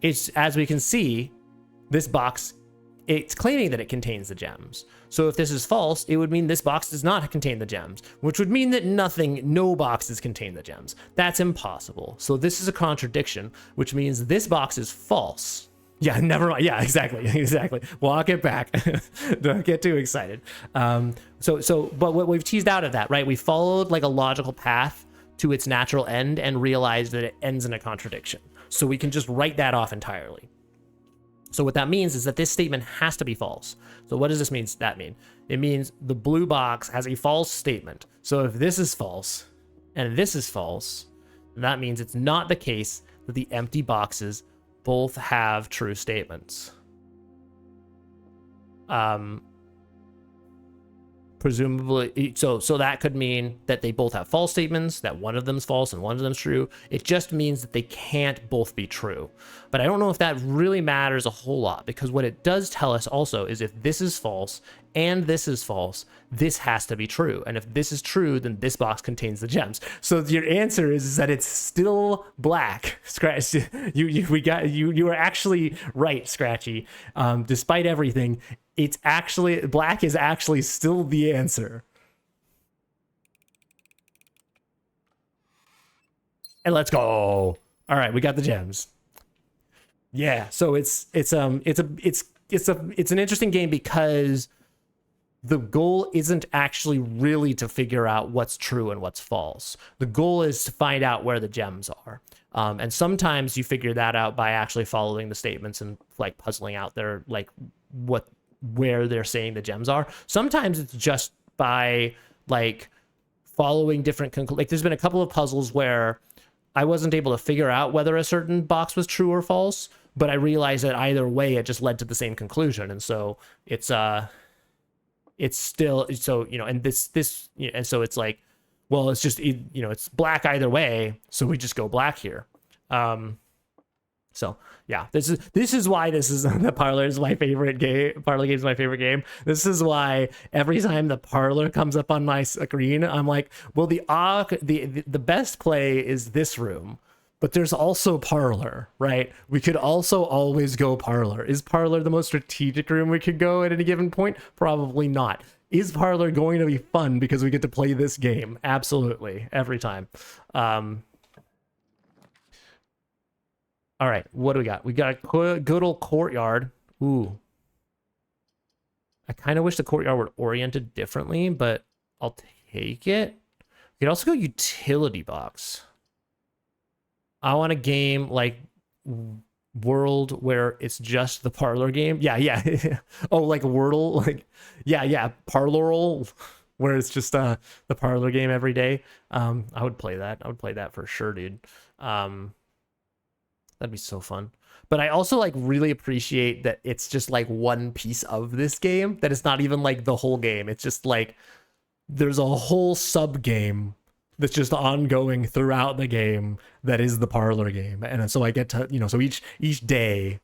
it's, as we can see, this box, it's claiming that it contains the gems. So if this is false, it would mean this box does not contain the gems, which would mean that no boxes contain the gems. That's impossible. So this is a contradiction, which means this box is false. Yeah, never mind. Yeah, exactly. Walk it back. Don't get too excited. But what we've teased out of that, right? We followed like a logical path to its natural end and realized that it ends in a contradiction. So we can just write that off entirely. So what that means is that this statement has to be false. So what does this mean? It means the blue box has a false statement. So if this is false and this is false, that means it's not the case that the empty boxes both have true statements. Presumably, so that could mean that they both have false statements, that one of them's false and one of them's true. It just means that they can't both be true. But I don't know if that really matters a whole lot, because what it does tell us also is if this is false and this is false, this has to be true. And if this is true, then this box contains the gems. So your answer is that it's still black. Scratch. You were actually right, Scratchy. Despite everything, it's actually black is actually still the answer. And let's go. All right, we got the gems. Yeah, so it's an interesting game because the goal isn't actually really to figure out what's true and what's false. The goal is to find out where the gems are. And sometimes you figure that out by actually following the statements and like puzzling out their like where they're saying the gems are. Sometimes it's just by like following different like there's been a couple of puzzles where I wasn't able to figure out whether a certain box was true or false, but I realized that either way it just led to the same conclusion. And so it's still, so, you know, and this, you know, and so it's like, well, it's just, you know, it's black either way, so we just go black here. So yeah, this is why this is the parlor is my favorite game. Parlor game is my favorite game. This is why every time the parlor comes up on my screen, I'm like, well, the best play is this room, but there's also parlor, right? We could also always go parlor. Is parlor the most strategic room we could go at any given point? Probably not. Is parlor going to be fun because we get to play this game? Absolutely, every time. All right, what do we got? We got a good old courtyard. Ooh. I kind of wish the courtyard were oriented differently, but I'll take it. We could also go utility box. I want a game like world where it's just the parlor game. Yeah. Oh, like Wordle, like yeah, Parloral, where it's just the parlor game every day. I would play that. I would play that for sure, dude. That'd be so fun. But I also like really appreciate that it's just like one piece of this game, that it's not even like the whole game. It's just like there's a whole sub game that's just ongoing throughout the game that is the parlor game. And so I get to, you know, so each day,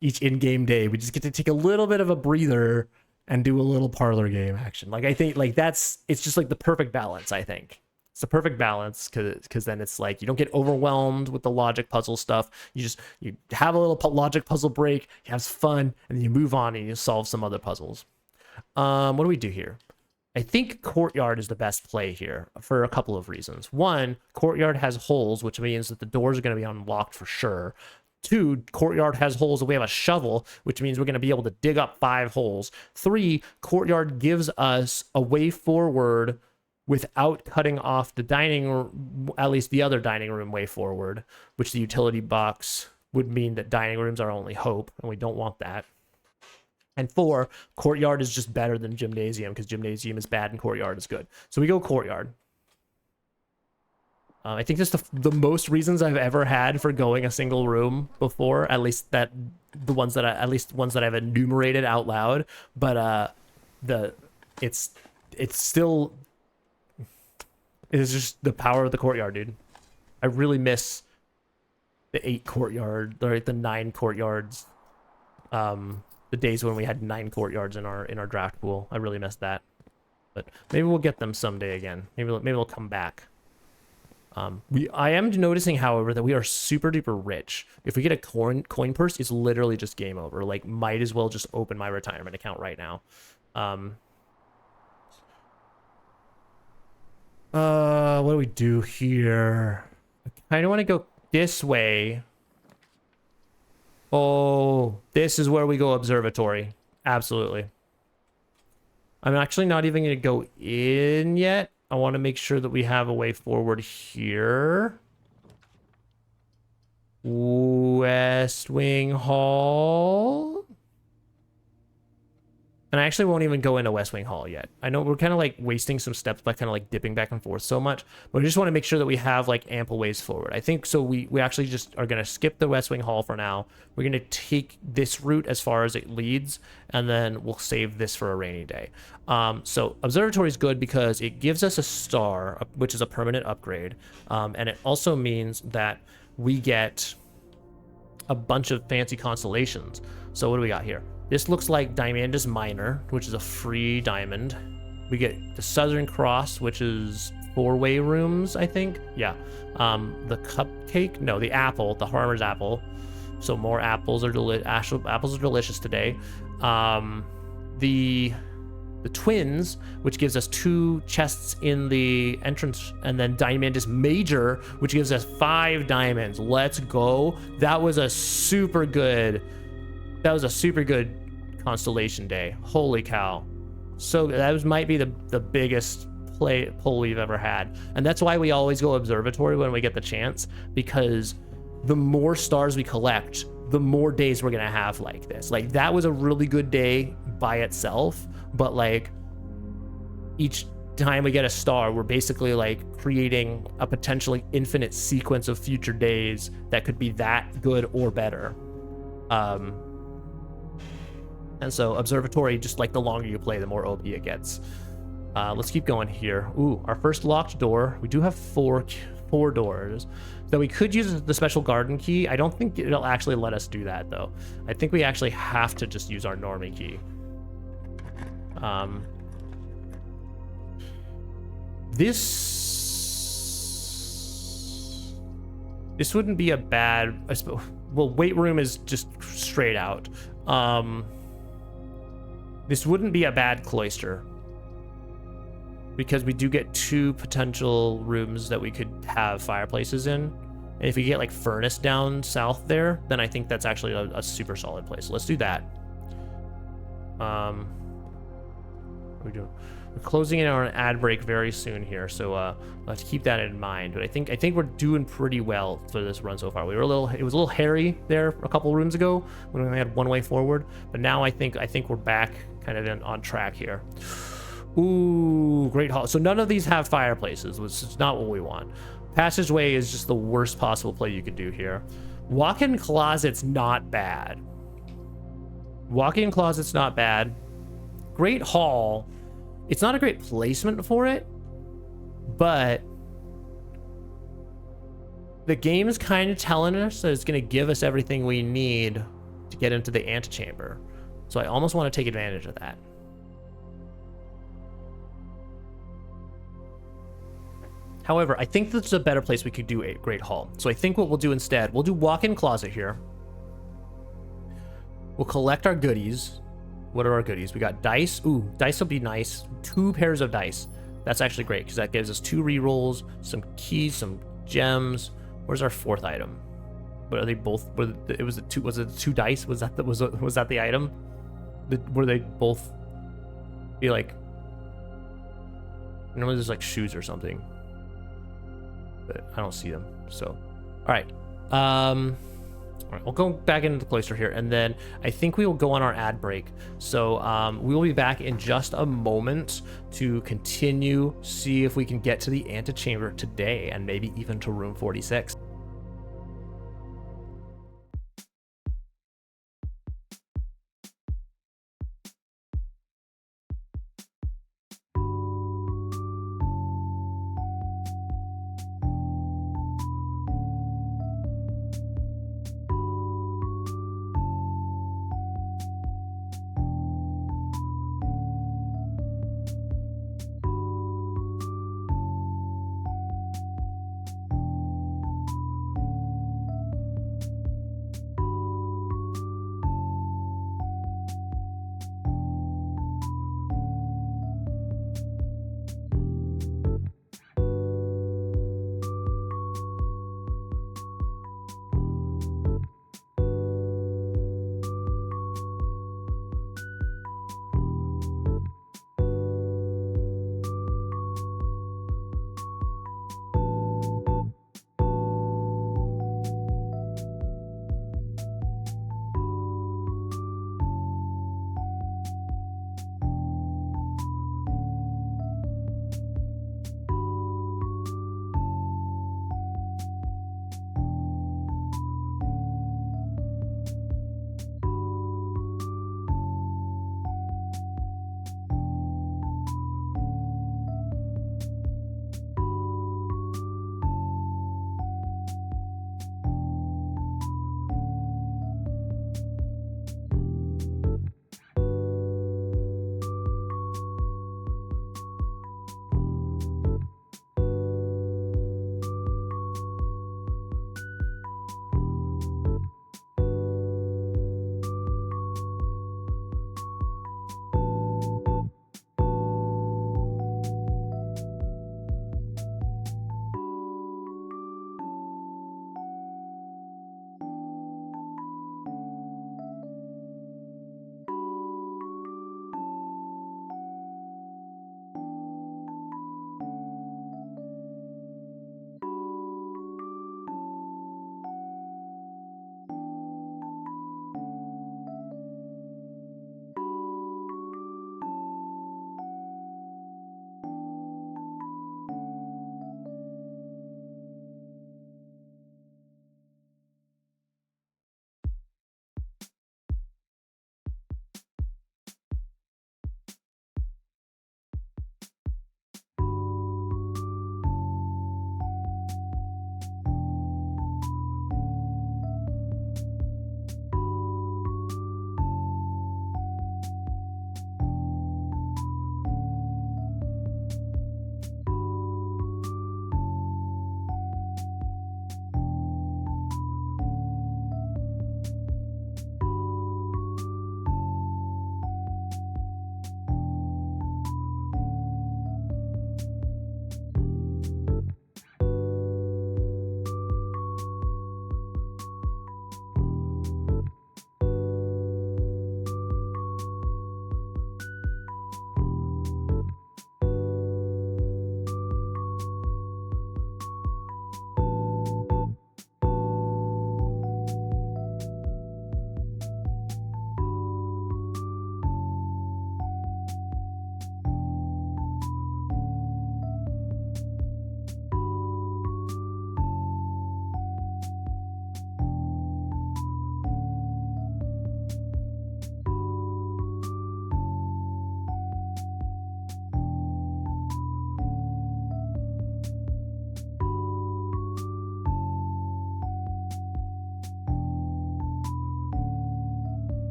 each in-game day, we just get to take a little bit of a breather and do a little parlor game action. Like I think like it's just like the perfect balance, I think. It's the perfect balance because then it's like you don't get overwhelmed with the logic puzzle stuff. You have a little logic puzzle break, you have fun, and then you move on and you solve some other puzzles. What do we do here? I think Courtyard is the best play here for a couple of reasons. One, Courtyard has holes, which means that the doors are going to be unlocked for sure. Two, Courtyard has holes and we have a shovel, which means we're going to be able to dig up 5 holes. 3, Courtyard gives us a way forward without cutting off the dining room, at least the other dining room way forward, which the utility box would mean that dining rooms are only hope, and we don't want that. And 4, Courtyard is just better than Gymnasium because Gymnasium is bad and Courtyard is good. So we go Courtyard. I think that's the most reasons I've ever had for going a single room before, at least ones that I've enumerated out loud. But it's still just the power of the Courtyard, dude. I really miss the 8 courtyard, or the 9 courtyards. The days when we had 9 courtyards in our draft pool. I really missed that. But maybe we'll get them someday again. Maybe they'll come back. I am noticing, however, that we are super duper rich. If we get a coin purse, it's literally just game over. Like, might as well just open my retirement account right now. What do we do here? I kind of want to go this way. Oh, this is where we go observatory. Absolutely. I'm actually not even going to go in yet. I want to make sure that we have a way forward here. West Wing Hall. And I actually won't even go into West Wing Hall yet. I know we're kind of like wasting some steps by kind of like dipping back and forth so much, but we just want to make sure that we have like ample ways forward. I think so. We actually just are going to skip the West Wing Hall for now. We're going to take this route as far as it leads, and then we'll save this for a rainy day. So Observatory is good because it gives us a star, which is a permanent upgrade. And it also means that we get a bunch of fancy constellations. So what do we got here? This looks like Diamandus Minor, which is a free diamond. We get the Southern Cross, which is 4-way rooms, I think. Yeah. The cupcake? No, the apple, the farmer's apple. So more apples are apples are delicious today. The twins, which gives us 2 chests in the entrance, and then Diamandus Major, which gives us 5 diamonds. Let's go. That was a super good constellation day. Holy cow. So that might be the biggest pull we've ever had. And that's why we always go observatory when we get the chance, because the more stars we collect, the more days we're gonna have like this. Like, that was a really good day by itself, but like each time we get a star, we're basically like creating a potentially infinite sequence of future days that could be that good or better. And so observatory, just like the longer you play, the more OP it gets. Let's keep going here. Ooh, our first locked door. We do have four doors. So we could use the special garden key. I don't think it'll actually let us do that, though. I think we actually have to just use our normie key. This wouldn't be a bad... I suppose, well, weight room is just straight out. This wouldn't be a bad cloister, because we do get 2 potential rooms that we could have fireplaces in. And if we get like furnace down south there, then I think that's actually a super solid place. So let's do that. What are we doing? We're closing in on an ad break very soon here, so let's keep that in mind. But I think we're doing pretty well for this run so far. It was a little hairy there a couple rooms ago when we only had one way forward, but now I think we're back kind of on track here. Ooh, great hall. So none of these have fireplaces, which is not what we want. Passageway is just the worst possible play you could do here. Walk-in closet's not bad. Walk-in closet's not bad. Great hall. It's not a great placement for it, but the game is kind of telling us that it's going to give us everything we need to get into the antechamber. So I almost want to take advantage of that. However, I think this is a better place we could do a great hall. So I think what we'll do instead, we'll do walk-in closet here. We'll collect our goodies. What are our goodies? We got dice. Ooh, dice will be nice. 2 pairs of dice. That's actually great because that gives us 2 rerolls, some keys, some gems. Where's our 4th item? But are they both? Was it 2 dice? Was that the item? Were they both be like? Normally there's like shoes or something, but I don't see them. So, all right. All right, we'll go back into the cloister here, and then I think we will go on our ad break. So we will be back in just a moment to continue, see if we can get to the antechamber today, and maybe even to room 46.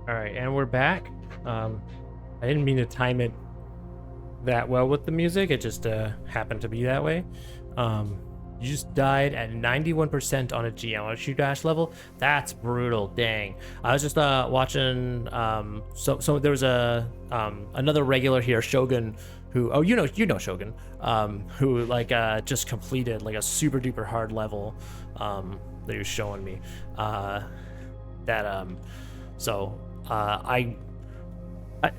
All right, and we're back. I didn't mean to time it that well with the music. It just happened to be that way. You just died at 91% on a geometry dash level. That's brutal. Dang. I was just watching. So there was a another regular here, Shogun, who you know Shogun, who like just completed like a super duper hard level that he was showing me.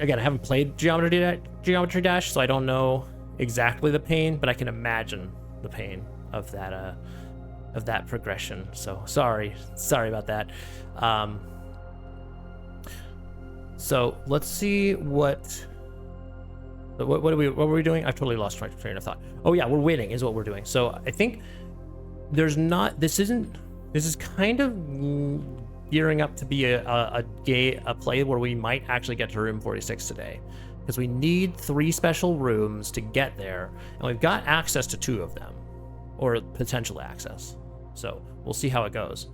Again, I haven't played Geometry Dash, so I don't know exactly the pain, but I can imagine the pain of that progression. So sorry about that. So let's see what were we doing? I've totally lost my train of thought. Oh yeah, we're winning is what we're doing. So I think this is kind of gearing up to be a play where we might actually get to room 46 today, because we need 3 special rooms to get there, and we've got access to 2 of them, or potential access. So we'll see how it goes.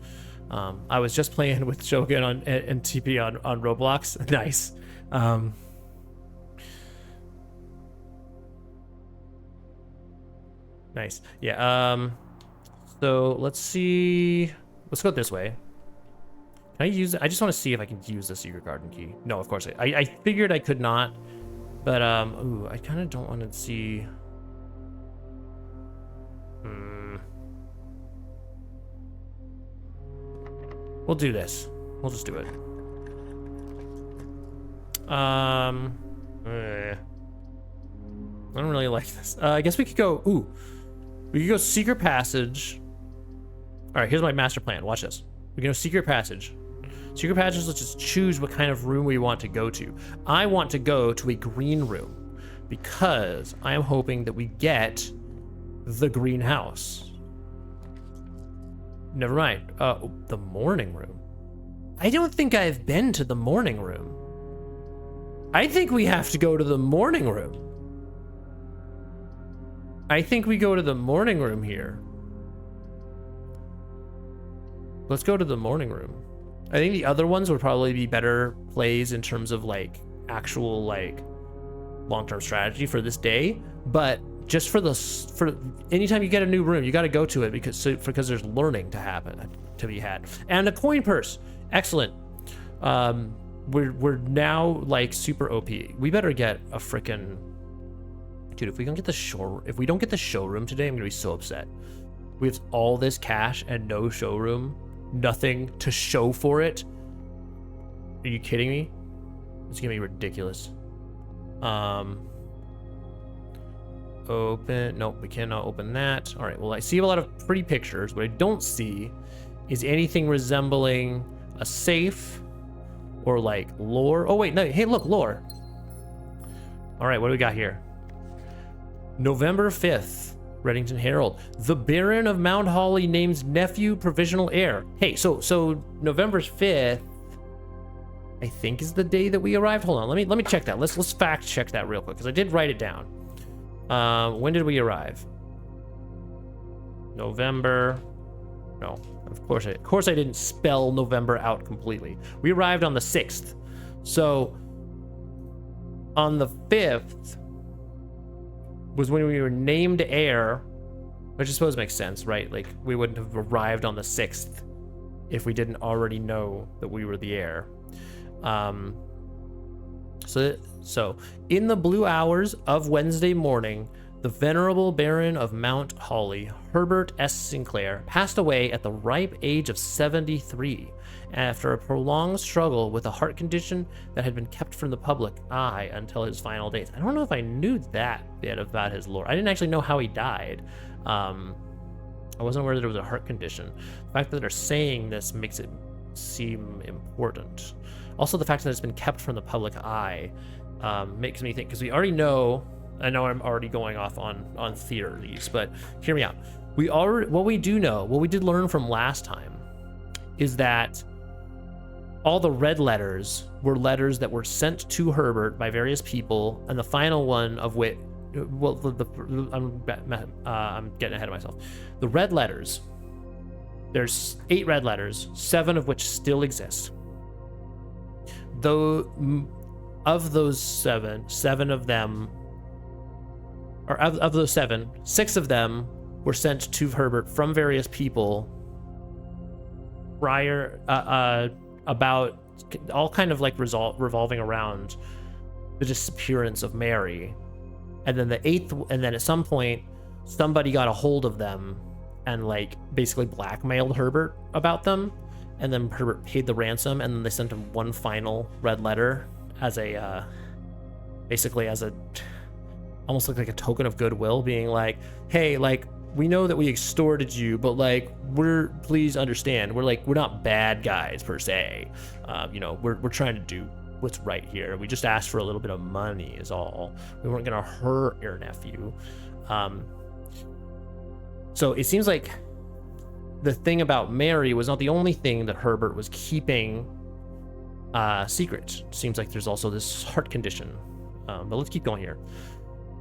I was just playing with Shogun and TP on Roblox. Nice. Nice. Yeah. So let's see. Let's go this way. Can I use it? I just want to see if I can use the secret garden key. No, of course I figured I could not, but ooh, I kind of don't want to see. We'll do this. We'll just do it. I don't really like this. I guess we could go. Ooh, we could go secret passage. All right, here's my master plan. Watch this. We can go secret passage. Secret passage, let's just choose what kind of room we want to go to. I want to go to a green room because I am hoping that we get the greenhouse. Never mind. The morning room. I don't think I've been to the morning room. I think we have to go to the morning room. I think we go to the morning room here. Let's go to the morning room. I think the other ones would probably be better plays in terms of like actual like long-term strategy for this day, but just for anytime you get a new room, you got to go to it because there's learning to be had, and a coin purse. Excellent. We're now like super OP. We better get a freaking dude. If we don't get the showroom today, I'm gonna be so upset. We have all this cash and no showroom. Nothing to show for it. Are you kidding me? It's gonna be ridiculous. Open. Nope, we cannot open that. All right, well, I see a lot of pretty pictures. What I don't see is anything resembling a safe or like lore. Oh wait, no, hey, look, lore. All right, what do we got here? November 5th. Reddington Herald. The Baron of Mount Holly names nephew provisional heir. Hey, so November 5th, I think, is the day that we arrived. Hold on, let me check that. Let's fact check that real quick because I did write it down. When did we arrive? November. No, of course I didn't spell November out completely. We arrived on the 6th. So on the 5th was when we were named heir, which I suppose makes sense, right? Like, we wouldn't have arrived on the 6th if we didn't already know that we were the heir. So in the blue hours of Wednesday morning, the venerable Baron of Mount Holly, Herbert S. Sinclair, passed away at the ripe age of 73 after a prolonged struggle with a heart condition that had been kept from the public eye until his final days. I don't know if I knew that bit about his lore. I didn't actually know how he died. I wasn't aware that it was a heart condition. The fact that they're saying this makes it seem important. Also, the fact that it's been kept from the public eye makes me think, because we already know, I know I'm already going off on theories, but hear me out. What we did learn from last time is that all the red letters were letters that were sent to Herbert by various people, and the final one of which, well, I'm getting ahead of myself. The red letters, there's 8 red letters, 7 of which still exist. though of those seven of them, or of those seven, 6 of them were sent to Herbert from various people prior, about all kind of like revolving around the disappearance of Mary. And then the 8th, and then at some point, somebody got a hold of them and like basically blackmailed Herbert about them. And then Herbert paid the ransom, and then they sent him one final red letter as a, basically as a, almost like a token of goodwill, being like, hey, like, we know that we extorted you, but like, please understand, we're not bad guys per se. You know, we're trying to do what's right here. We just asked for a little bit of money is all. We weren't gonna hurt your nephew. So it seems like the thing about Mary was not the only thing that Herbert was keeping secret. It seems like there's also this heart condition. But let's keep going here.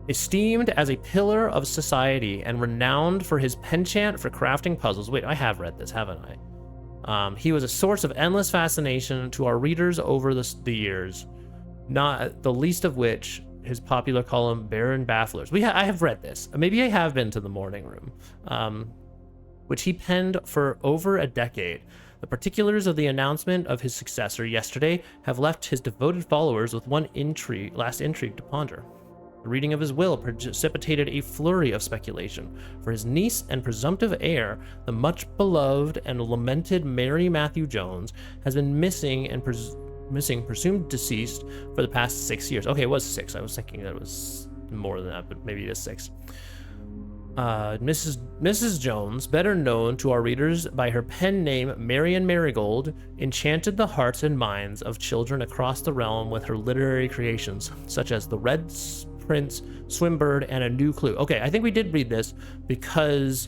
Esteemed as a pillar of society and renowned for his penchant for crafting puzzles. Wait, I have read this, haven't I? He was a source of endless fascination to our readers over the years, not the least of which his popular column, Baron Bafflers. I have read this. Maybe I have been to the morning room, which he penned for over a decade. The particulars of the announcement of his successor yesterday have left his devoted followers with one last intrigue to ponder. The reading of his will precipitated a flurry of speculation. For his niece and presumptive heir, the much beloved and lamented Mary Matthew Jones, has been missing and presumed deceased for the past 6 years. Okay, it was 6. I was thinking that it was more than that, but maybe it is 6. Mrs. Jones, better known to our readers by her pen name Marian Marigold, enchanted the hearts and minds of children across the realm with her literary creations, such as The Red Prince, Swimbird, and A New Clue. Okay, I think we did read this because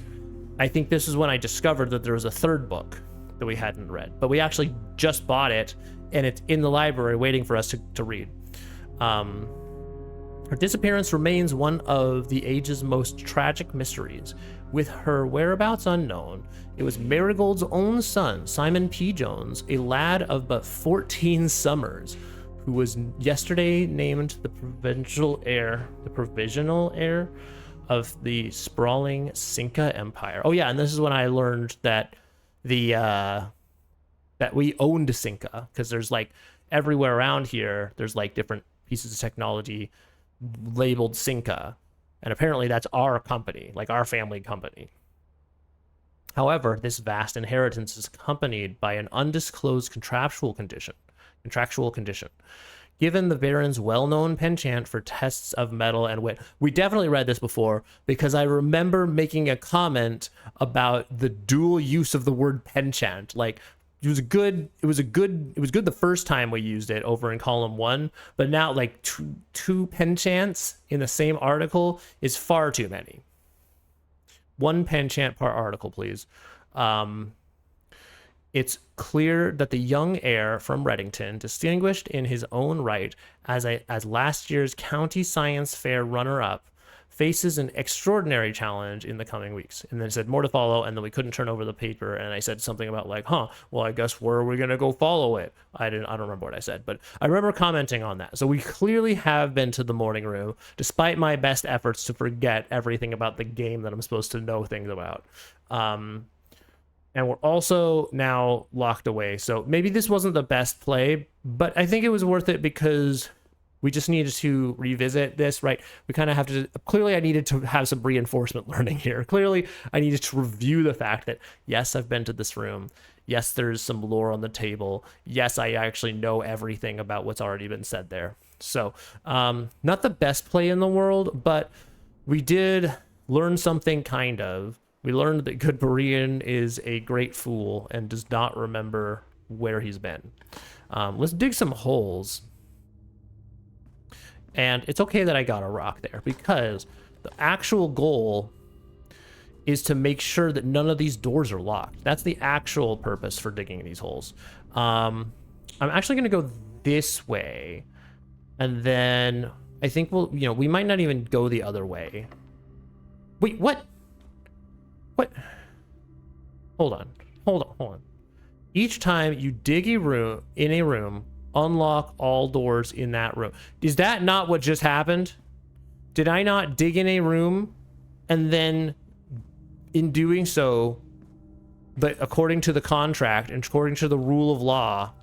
I think this is when I discovered that there was a 3rd book that we hadn't read, but we actually just bought it and it's in the library waiting for us to read. Her disappearance remains one of the age's most tragic mysteries. With her whereabouts unknown, it was Marigold's own son, Simon P. Jones, a lad of but 14 summers, who was yesterday named the provisional heir of the sprawling Cinca Empire. Oh yeah, and this is when I learned that that we owned Cinca, because there's like everywhere around here, there's like different pieces of technology labeled Cinca, and apparently that's our company, like our family company. However, this vast inheritance is accompanied by an undisclosed contractual condition. Given the Baron's well-known penchant for tests of metal and wit. We definitely read this before because I remember making a comment about the dual use of the word penchant. Like, it was good the first time we used it over in column 1, but now like two penchants in the same article is far too many. 1 penchant per article, please. It's clear that the young heir from Reddington, distinguished in his own right as last year's County Science Fair runner-up, faces an extraordinary challenge in the coming weeks. And then it said more to follow, and then we couldn't turn over the paper, and I said something about like, well, I guess where are we gonna go follow it? I don't remember what I said, but I remember commenting on that. So we clearly have been to the morning room, despite my best efforts to forget everything about the game that I'm supposed to know things about. And we're also now locked away. So maybe this wasn't the best play, but I think it was worth it because we just needed to revisit this, right? We kind of have to, clearly I needed to have some reinforcement learning here. Clearly I needed to review the fact that, yes, I've been to this room. Yes, there's some lore on the table. Yes, I actually know everything about what's already been said there. So not the best play in the world, but we did learn something kind of. We learned that GoodBerean is a great fool and does not remember where he's been. Let's dig some holes. And it's okay that I got a rock there because the actual goal is to make sure that none of these doors are locked. That's the actual purpose for digging these holes. I'm actually going to go this way. And then I think we might not even go the other way. Wait, what? What? Hold on. Each time you dig a room Unlock all doors in that room. Is that not what just happened? Did I not dig in a room and then in doing so, but according to the contract and according to the rule of law,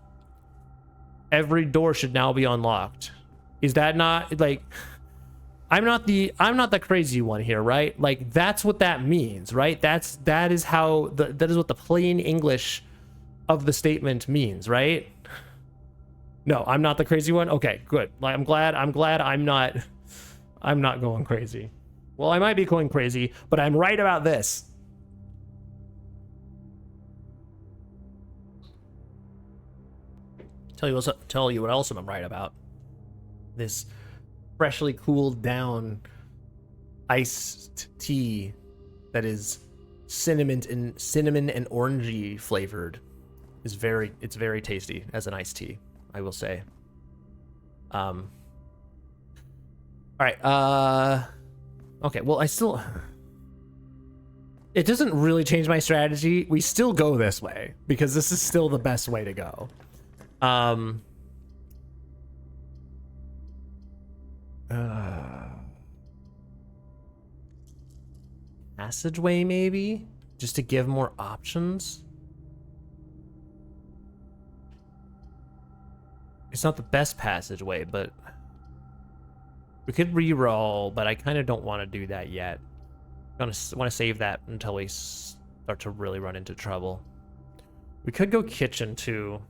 every door should now be unlocked? Is that not like, I'm not the crazy one here, right? Like that's what that means, right? that is what the plain English of the statement means, right? No, I'm not the crazy one. Okay, good. Like, I'm glad I'm not going crazy. Well, I might be going crazy, but I'm right about this. Tell you what else I'm right about. This freshly cooled down iced tea that is cinnamon and orangey flavored is it's very tasty as an iced tea, I will say. All right. Okay. Well, it doesn't really change my strategy. We still go this way because this is still the best way to go. Passageway maybe, just to give more options. It's not the best passageway, but we could re-roll, but I kind of don't want to do that yet. I want to save that until we start to really run into trouble. We could go kitchen too.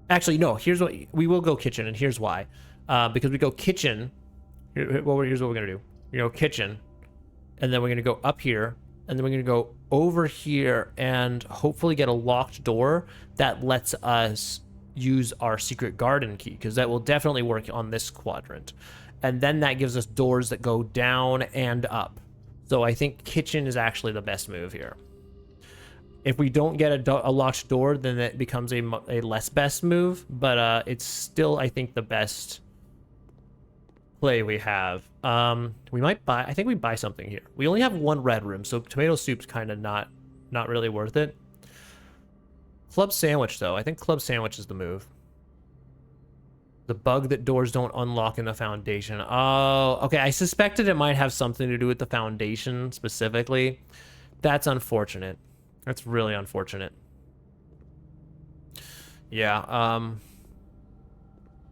Actually, no, we will go kitchen, and here's why. Because we go kitchen. Here's what we're gonna do. We go kitchen, and then we're gonna go up here, and then we're gonna go over here, and hopefully get a locked door that lets us use our secret garden key, because that will definitely work on this quadrant. And then that gives us doors that go down and up. So I think kitchen is actually the best move here. If we don't get a locked door, then it becomes a less best move, but it's still, I think, the best play we have. We might buy, I think we buy something here. We only have one red room, so tomato soup's kind of not really worth it. Club sandwich, though. I think club sandwich is the move. The bug that doors don't unlock in the foundation. Oh, okay. I suspected it might have something to do with the foundation specifically. That's unfortunate. That's really unfortunate. Yeah,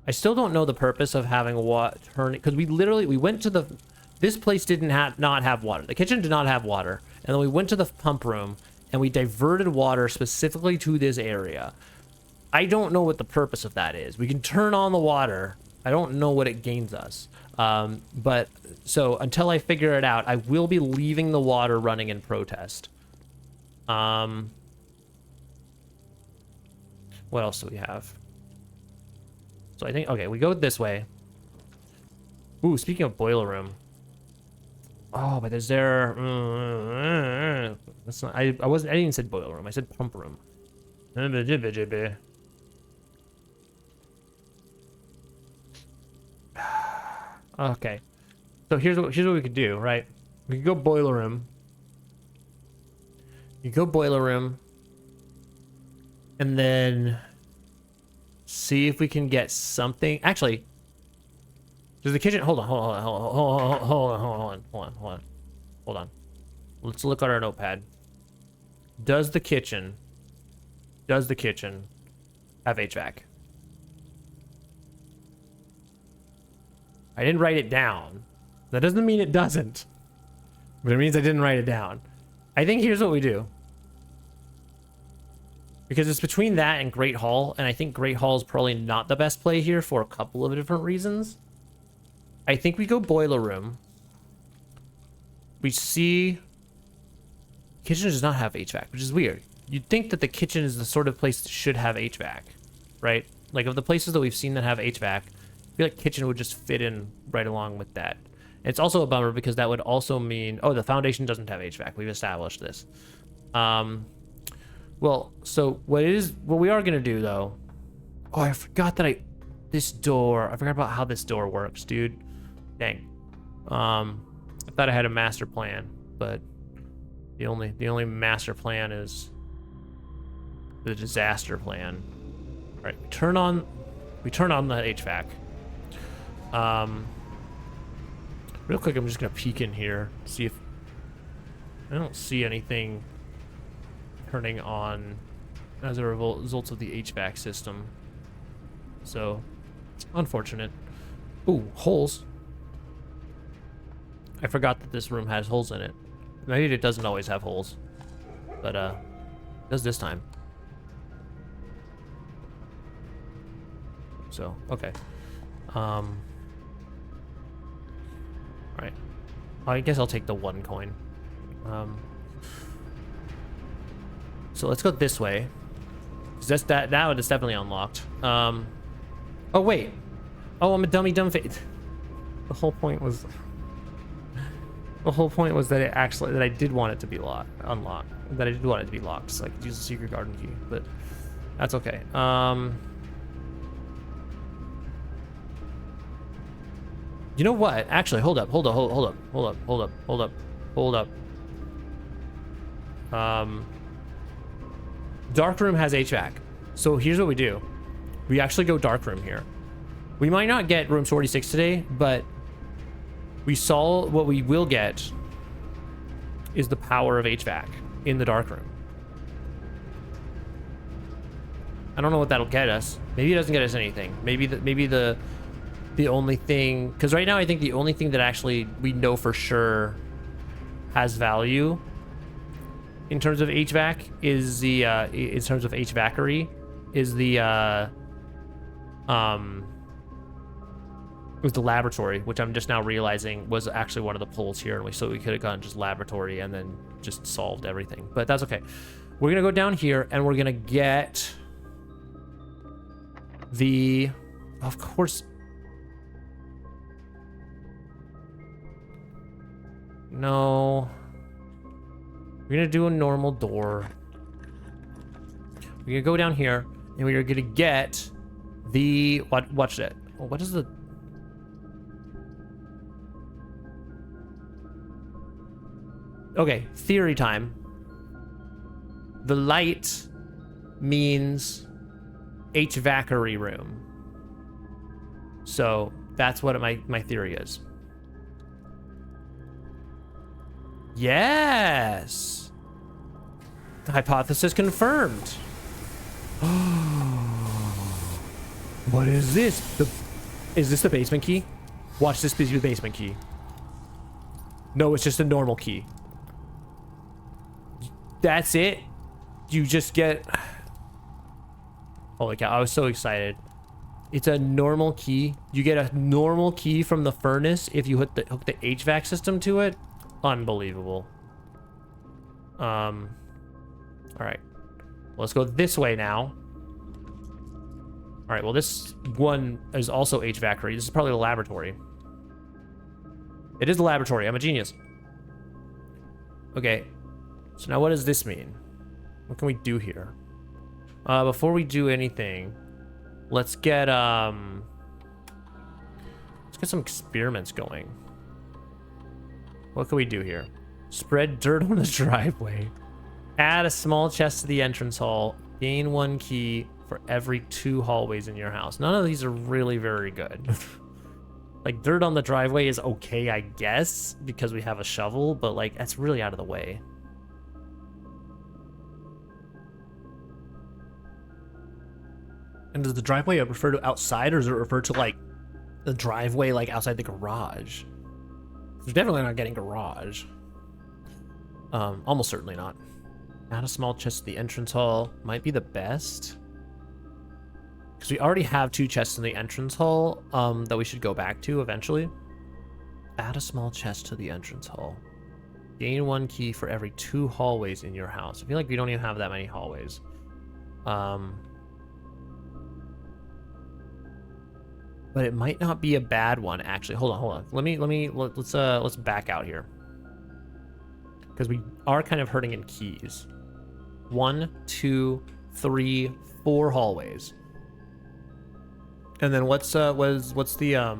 I still don't know the purpose of having what turning, because we went to this place didn't not have water. The kitchen did not have water. And then we went to the pump room and we diverted water specifically to this area. I don't know what the purpose of that is. We can turn on the water. I don't know what it gains us. But so until I figure it out, I will be leaving the water running in protest. What else do we have? So I think, okay, we go this way. Ooh, speaking of boiler room. Oh, but is there... that's not, I didn't even say boiler room. I said pump room. Okay. So here's what we could do, right? We could go boiler room. You go boiler room. And then see if we can get something. Actually, does the kitchen, hold on. Let's look at our notepad. Does the kitchen have HVAC? I didn't write it down. That doesn't mean it doesn't, but it means I didn't write it down. I think here's what we do. Because it's between that and Great Hall, and I think Great Hall is probably not the best play here for a couple of different reasons. I think we go boiler room. We see... Kitchen does not have HVAC, which is weird. You'd think that the kitchen is the sort of place that should have HVAC, right? Like, of the places that we've seen that have HVAC, I feel like kitchen would just fit in right along with that. And it's also a bummer because that would also mean... Oh, the foundation doesn't have HVAC. We've established this. Well, so what we are gonna do though. Oh, I forgot that I forgot about how this door works, dude. Dang. I thought I had a master plan, but the only master plan is the disaster plan. right, we turn on the HVAC. Real quick, I'm just gonna peek in here, see if I don't see anything turning on as a result of the HVAC system. So, unfortunate. Ooh, holes. I forgot that this room has holes in it. Maybe it doesn't always have holes, but it does this time. So, okay. All right. I guess I'll take the 1 coin. So let's go this way. That's that. Now it is definitely unlocked. Oh wait. Oh, I'm a dumb face. The whole point was. The whole point was that that I did want it to be unlocked. That I did want it to be locked, so I could use the secret garden key. But that's okay. You know what? Actually, hold up. Dark room has HVAC. So here's what we do. We actually go dark room here. We might not get room 46 today, but we saw what we will get is the power of HVAC in the dark room. I don't know what that'll get us. Maybe it doesn't get us anything. Maybe the only thing, because right now I think the only thing that actually we know for sure has value in terms of HVAC is the in terms of HVACery is the was the laboratory, which I'm just now realizing was actually one of the polls here, and so we could have gone just laboratory and then just solved everything, but that's okay. We're gonna go down here and we're gonna get the, of course. No. We're gonna do a normal door. We're gonna go down here and we're gonna get the watch that. What is the okay, theory time. The light means HVACery room. So that's what my theory is. Yes! The hypothesis confirmed. What is this? Is this the basement key? Watch this be the basement key. No, it's just a normal key. That's it? You just get... Holy cow, I was so excited. It's a normal key. You get a normal key from the furnace if you hook the HVAC system to it. Unbelievable. All right. Well, let's go this way now. All right, well, this one is also HVACery. This is probably the laboratory. It is the laboratory. I'm a genius. Okay. So now what does this mean? What can we do here? Before we do anything, let's get some experiments going. What can we do here? Spread dirt on the driveway. Add a small chest to the entrance hall. Gain 1 key for every 2 hallways in your house. None of these are really very good. Like, dirt on the driveway is okay, I guess, because we have a shovel, but, like, that's really out of the way. And does the driveway refer to outside, or does it refer to, like, the driveway, like, outside the garage? We're definitely not getting garage. Almost certainly not. Add a small chest to the entrance hall. Might be the best. Because we already have 2 chests in the entrance hall that we should go back to eventually. Add a small chest to the entrance hall. Gain 1 key for every 2 hallways in your house. I feel like we don't even have that many hallways. But it might not be a bad one, actually. Hold on. Let's back out here. Because we are kind of hurting in keys. 1, 2, 3, 4 hallways. And then what's the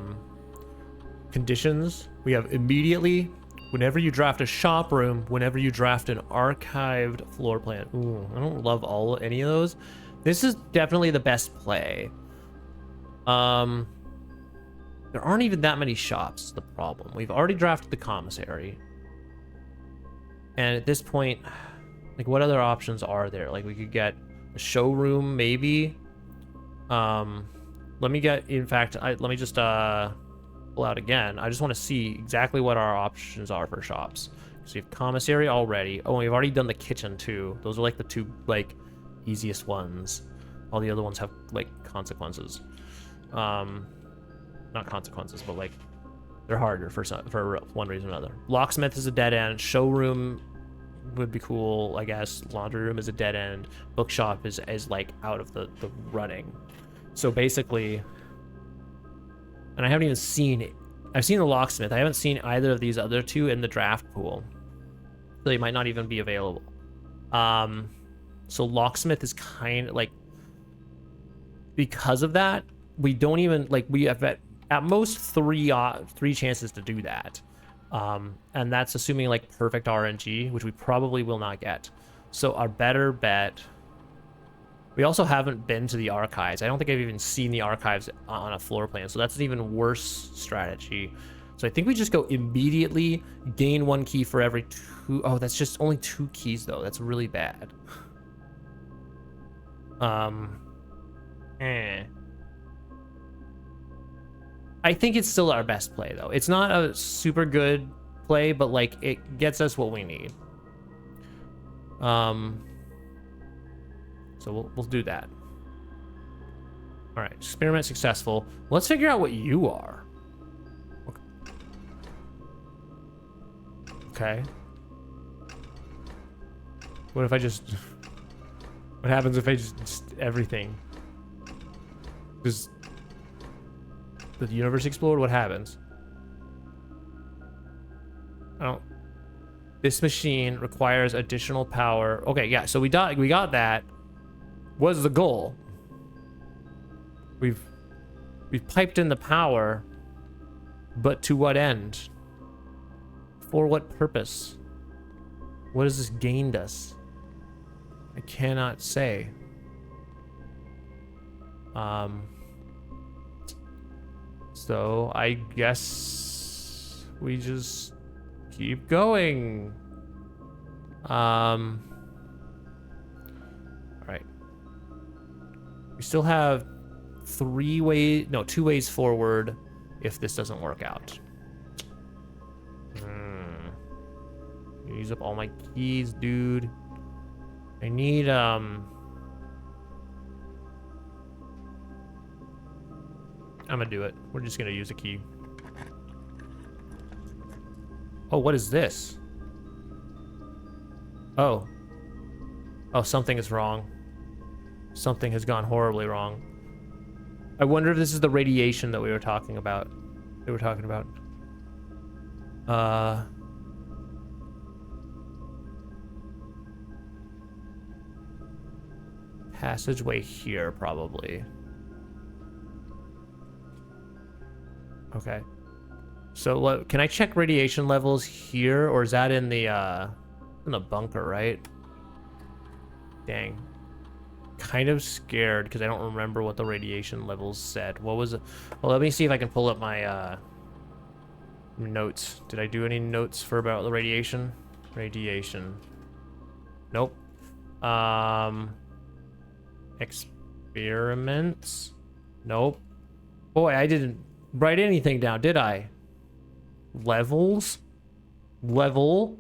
conditions? We have immediately, whenever you draft a shop room, whenever you draft an archived floor plan. Ooh, I don't love any of those. This is definitely the best play. There aren't even that many shops, is the problem. We've already drafted the commissary. And at this point, like, what other options are there? Like, we could get a showroom, maybe. Let me get, in fact, let me just, pull out again. I just want to see exactly what our options are for shops. So you have commissary already. Oh, we've already done the kitchen, too. Those are, like, the two, like, easiest ones. All the other ones have, like, consequences. Not consequences, but, like, they're harder for one reason or another. Locksmith is a dead end. Showroom would be cool, I guess. Laundry room is a dead end. Bookshop is like out of the running. So basically, and I haven't even seen it. I've seen the locksmith. I haven't seen either of these other two in the draft pool. So they might not even be available. So locksmith is kind of like, because of that, we don't even, like, we have at most three chances to do that. And that's assuming like perfect RNG, which we probably will not get. So our better bet, we also haven't been to the archives. I don't think I've even seen the archives on a floor plan. So that's an even worse strategy. So I think we just go immediately, gain 1 key for every 2. Oh, that's just only 2 keys though. That's really bad. I think it's still our best play, though. It's not a super good play, but, like, it gets us what we need. So we'll do that. All right, experiment successful. Let's figure out what you are. Okay. What if I just... What happens if I just everything? Just... The universe explode? What happens? Oh. This machine requires additional power. Okay, yeah, so we got that. What is the goal? We've piped in the power, but to what end? For what purpose? What has this gained us? I cannot say. So I guess we just keep going. All right. We still have 2 ways forward if this doesn't work out. Use up all my keys, dude. I need, I'm gonna do it. We're just gonna use a key. Oh, what is this? Oh. Oh, something is wrong. Something has gone horribly wrong. I wonder if this is the radiation that we were talking about. Passageway here, probably. Okay. So can I check radiation levels here, or is that in the bunker, right? Dang. Kind of scared because I don't remember what the radiation levels said. What was it? Well, let me see if I can pull up my notes. Did I do any notes for about the radiation? Radiation. Nope. Experiments. Nope. Boy, I didn't write anything down, did I? Levels. Level.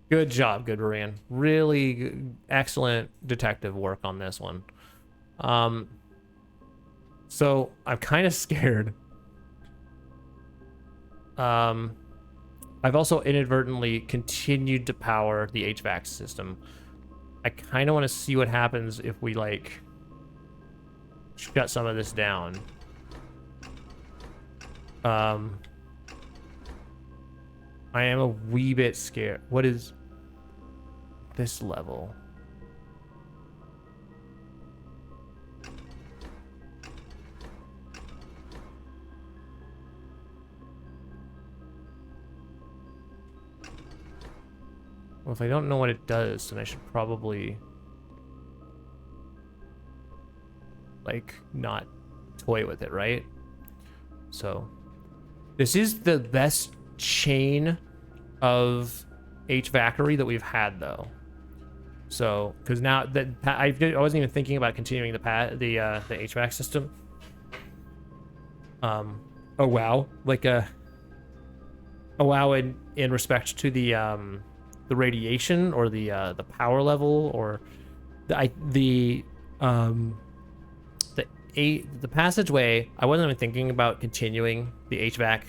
Good job, GoodBerean. Really excellent detective work on this one. So I'm kind of scared. I've also inadvertently continued to power the HVAC system. I kind of want to see what happens if we, like, shut some of this down. I am a wee bit scared. What is this level? Well, if I don't know what it does, then I should probably... like not toy with it, right? So this is the best chain of HVACery that we've had, though. So, because now that I wasn't even thinking about continuing the HVAC system. Oh wow, like oh wow, in respect to the radiation or the power level or the passageway. I wasn't even thinking about continuing the HVAC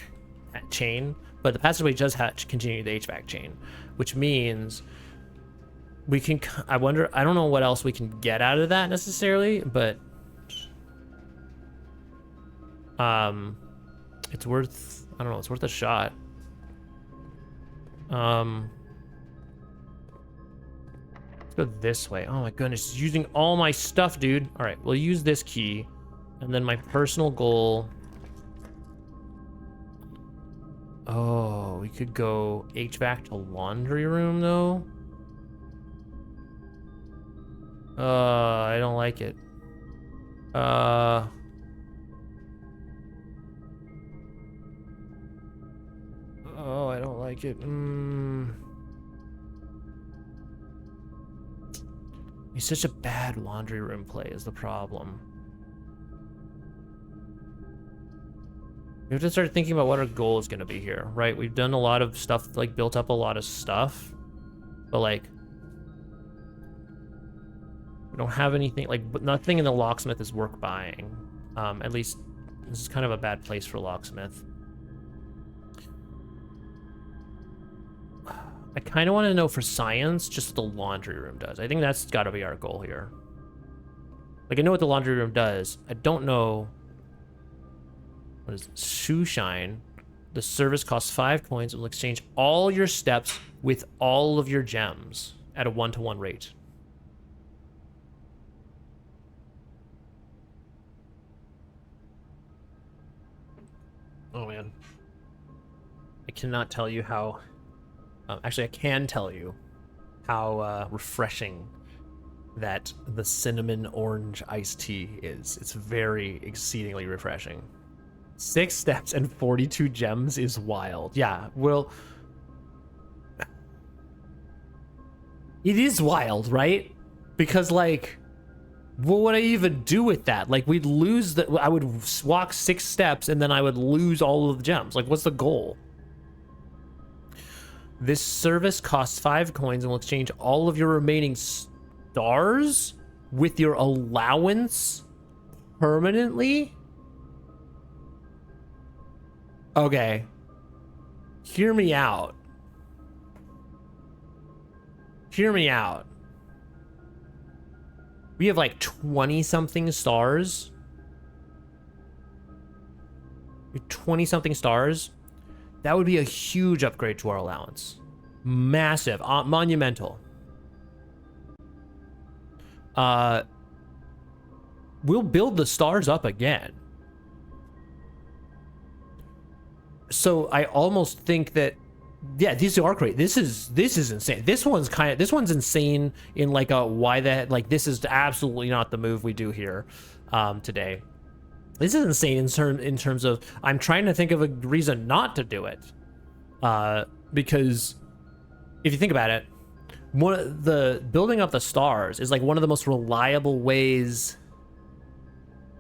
chain, but the passageway does have to continue the HVAC chain, which means we can. I don't know what else we can get out of that necessarily, but it's worth. I don't know. It's worth a shot. Let's go this way. Oh my goodness, using all my stuff, dude. All right, we'll use this key, and then my personal goal. Oh, we could go HVAC to laundry room though. I don't like it. Oh, I don't like it. It's such a bad laundry room play is the problem. We have to start thinking about what our goal is going to be here, right? We've done a lot of stuff, like built up a lot of stuff, but like we don't have anything, like nothing in the locksmith is worth buying. At least this is kind of a bad place for locksmith. I kind of want to know for science just what the laundry room does. I think that's got to be our goal here. Like I know what the laundry room does. I don't know. What is it? Shoe shine. The service costs 5 coins. It will exchange all your steps with all of your gems at a 1-to-1 rate. Oh man. I cannot tell you how... actually, I can tell you how refreshing that the cinnamon orange iced tea is. It's very exceedingly refreshing. 6 steps and 42 gems is wild. Yeah, well, it is wild, right? Because like, what would I even do with that? Like, we'd lose the. I would walk 6 steps and then I would lose all of the gems. Like, what's the goal? This service costs 5 coins and will exchange all of your remaining stars with your allowance permanently? Okay. Hear me out. Hear me out. We have like 20-something stars. 20-something stars. That would be a huge upgrade to our allowance. Massive. Monumental. We'll build the stars up again. So I almost think that, yeah, these are great. This is insane. This one's insane in like a why that, like, this is absolutely not the move we do here today. This is insane in terms of I'm trying to think of a reason not to do it, because if you think about it, the building up the stars is like one of the most reliable ways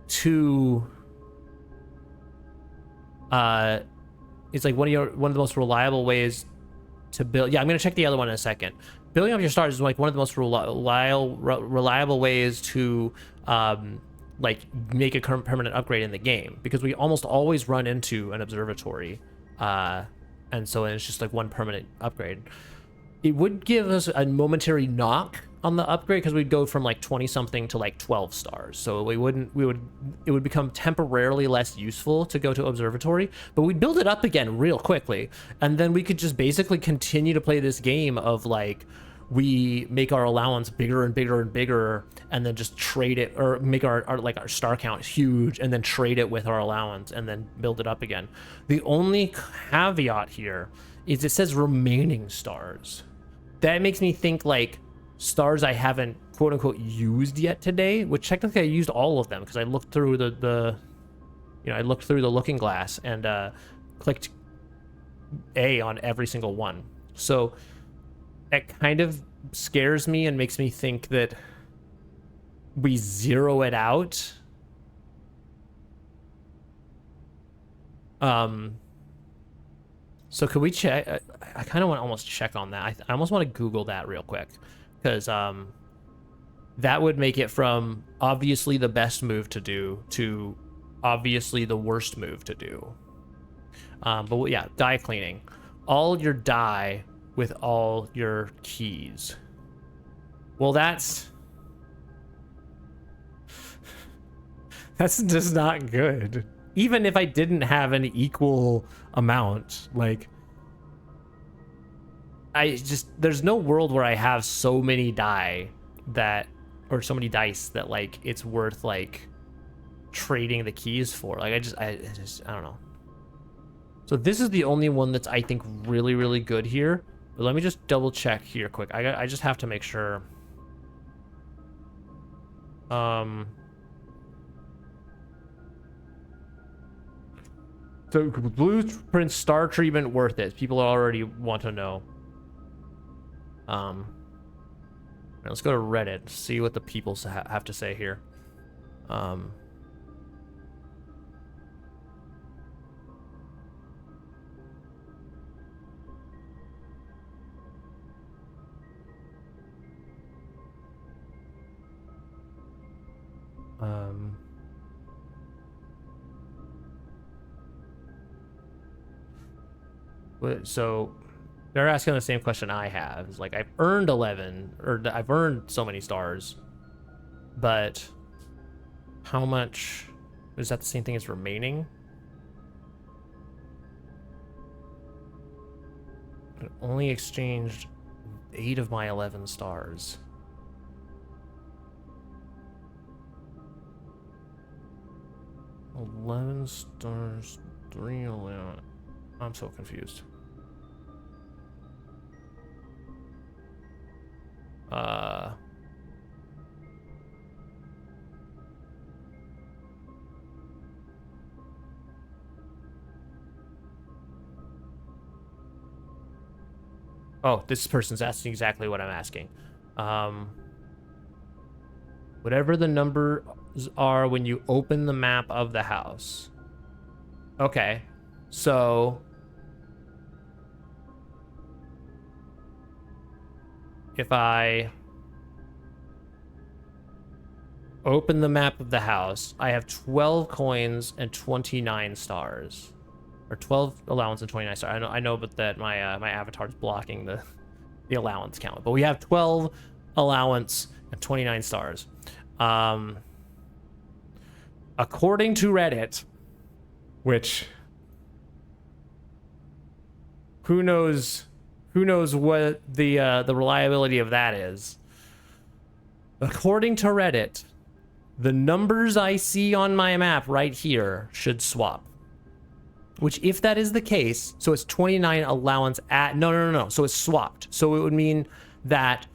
to it's like one of the most reliable ways to build. Yeah, I'm gonna check the other one in a second. Building up your stars is like one of the most reliable ways to like make a permanent upgrade in the game, because we almost always run into an observatory, and so it's just like one permanent upgrade. It would give us a momentary knock on the upgrade because we'd go from like 20-something to like 12 stars. So it would become temporarily less useful to go to observatory, but we'd build it up again real quickly, and then we could just basically continue to play this game of like, we make our allowance bigger and bigger and bigger, and then just trade it, or make our star count huge and then trade it with our allowance and then build it up again. The only caveat here is it says remaining stars. That makes me think like stars I haven't quote unquote used yet today, which technically I used all of them because I looked through I looked through the looking glass and clicked A on every single one. So it kind of scares me and makes me think that we zero it out. So could we check? I kind of want to almost check on that. I almost want to Google that real quick, because that would make it from obviously the best move to do to obviously the worst move to do. But yeah, die cleaning. All your die with all your keys. Well, that's just not good. Even if I didn't have an equal amount, like, there's no world where I have so many die that, or so many dice that, like, it's worth, like, trading the keys for. Like, I don't know. So this is the only one that's, I think, really, really good here. But let me just double check here quick. I just have to make sure. So Blueprint star treatment worth it. People already want to know. Let's go to Reddit, see what the people have to say here. So they're asking the same question I have. It's like, I've earned 11, or I've earned so many stars, but how much is that? The same thing as remaining? I only exchanged 8 of my 11 stars. $11 stars, 3 11. I'm so confused. Oh, this person's asking exactly what I'm asking. Whatever the numbers are when you open the map of the house. Okay, so if I open the map of the house, I have 12 coins and 29 stars. Or 12 allowance and 29 stars. I know, but that my my avatar is blocking the allowance count. But we have 12 allowance and 29 stars. According to Reddit, which who knows what the reliability of that is. According to Reddit, the numbers I see on my map right here should swap. Which, if that is the case, so it's 29 allowance at... No. So it's swapped. So it would mean that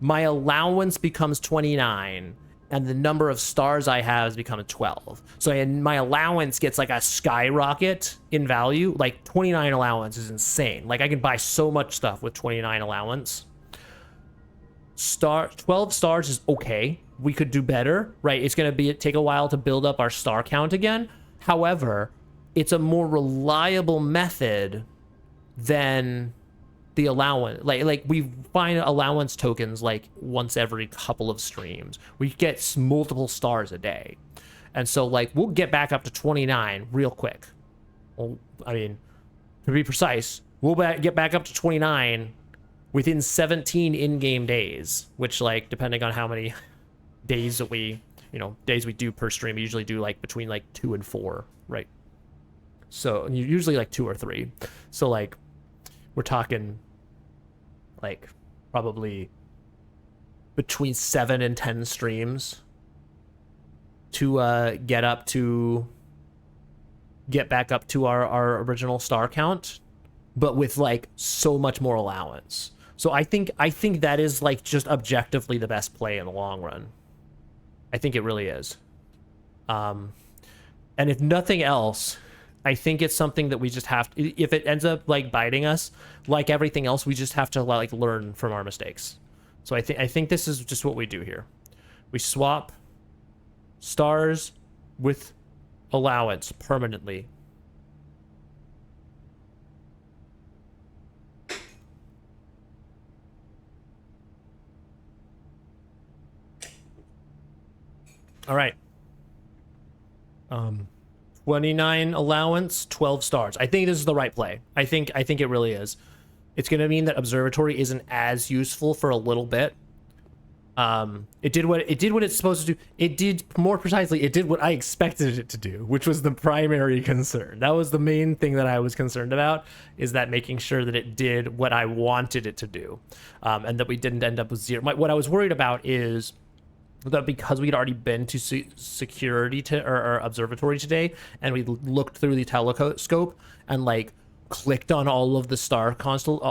my allowance becomes 29, and the number of stars I have has become 12. So my allowance gets like a skyrocket in value. Like 29 allowance is insane. Like I can buy so much stuff with 29 allowance. 12 stars is okay. We could do better, right? It's going to take a while to build up our star count again. However, it's a more reliable method than the allowance. Like we find allowance tokens like once every couple of streams. We get multiple stars a day. And so like we'll get back up to 29 real quick. Well, I mean, to be precise, we'll get back up to 29 within 17 in-game days, which, like, depending on how many days that we do per stream, we usually do like between like 2 and 4, right? So usually like 2 or 3. So like we're talking like probably between 7 and 10 streams to get back up to our original star count, but with like so much more allowance. So I think that is like just objectively the best play in the long run. I think it really is. And if nothing else, I think it's something that we just have to, if it ends up like biting us, like everything else, we just have to like learn from our mistakes. So I think this is just what we do here. We swap stars with allowance permanently. All right. 29 allowance, 12 stars. I think this is the right play. I think it really is. It's going to mean that observatory isn't as useful for a little bit. It did what it's supposed to do. It did, more precisely, it did what I expected it to do, which was the primary concern. That was the main thing that I was concerned about, is that making sure that it did what I wanted it to do, and that we didn't end up with zero. What I was worried about is that because we'd already been to security or observatory today, and we looked through the telescope and like clicked on all of the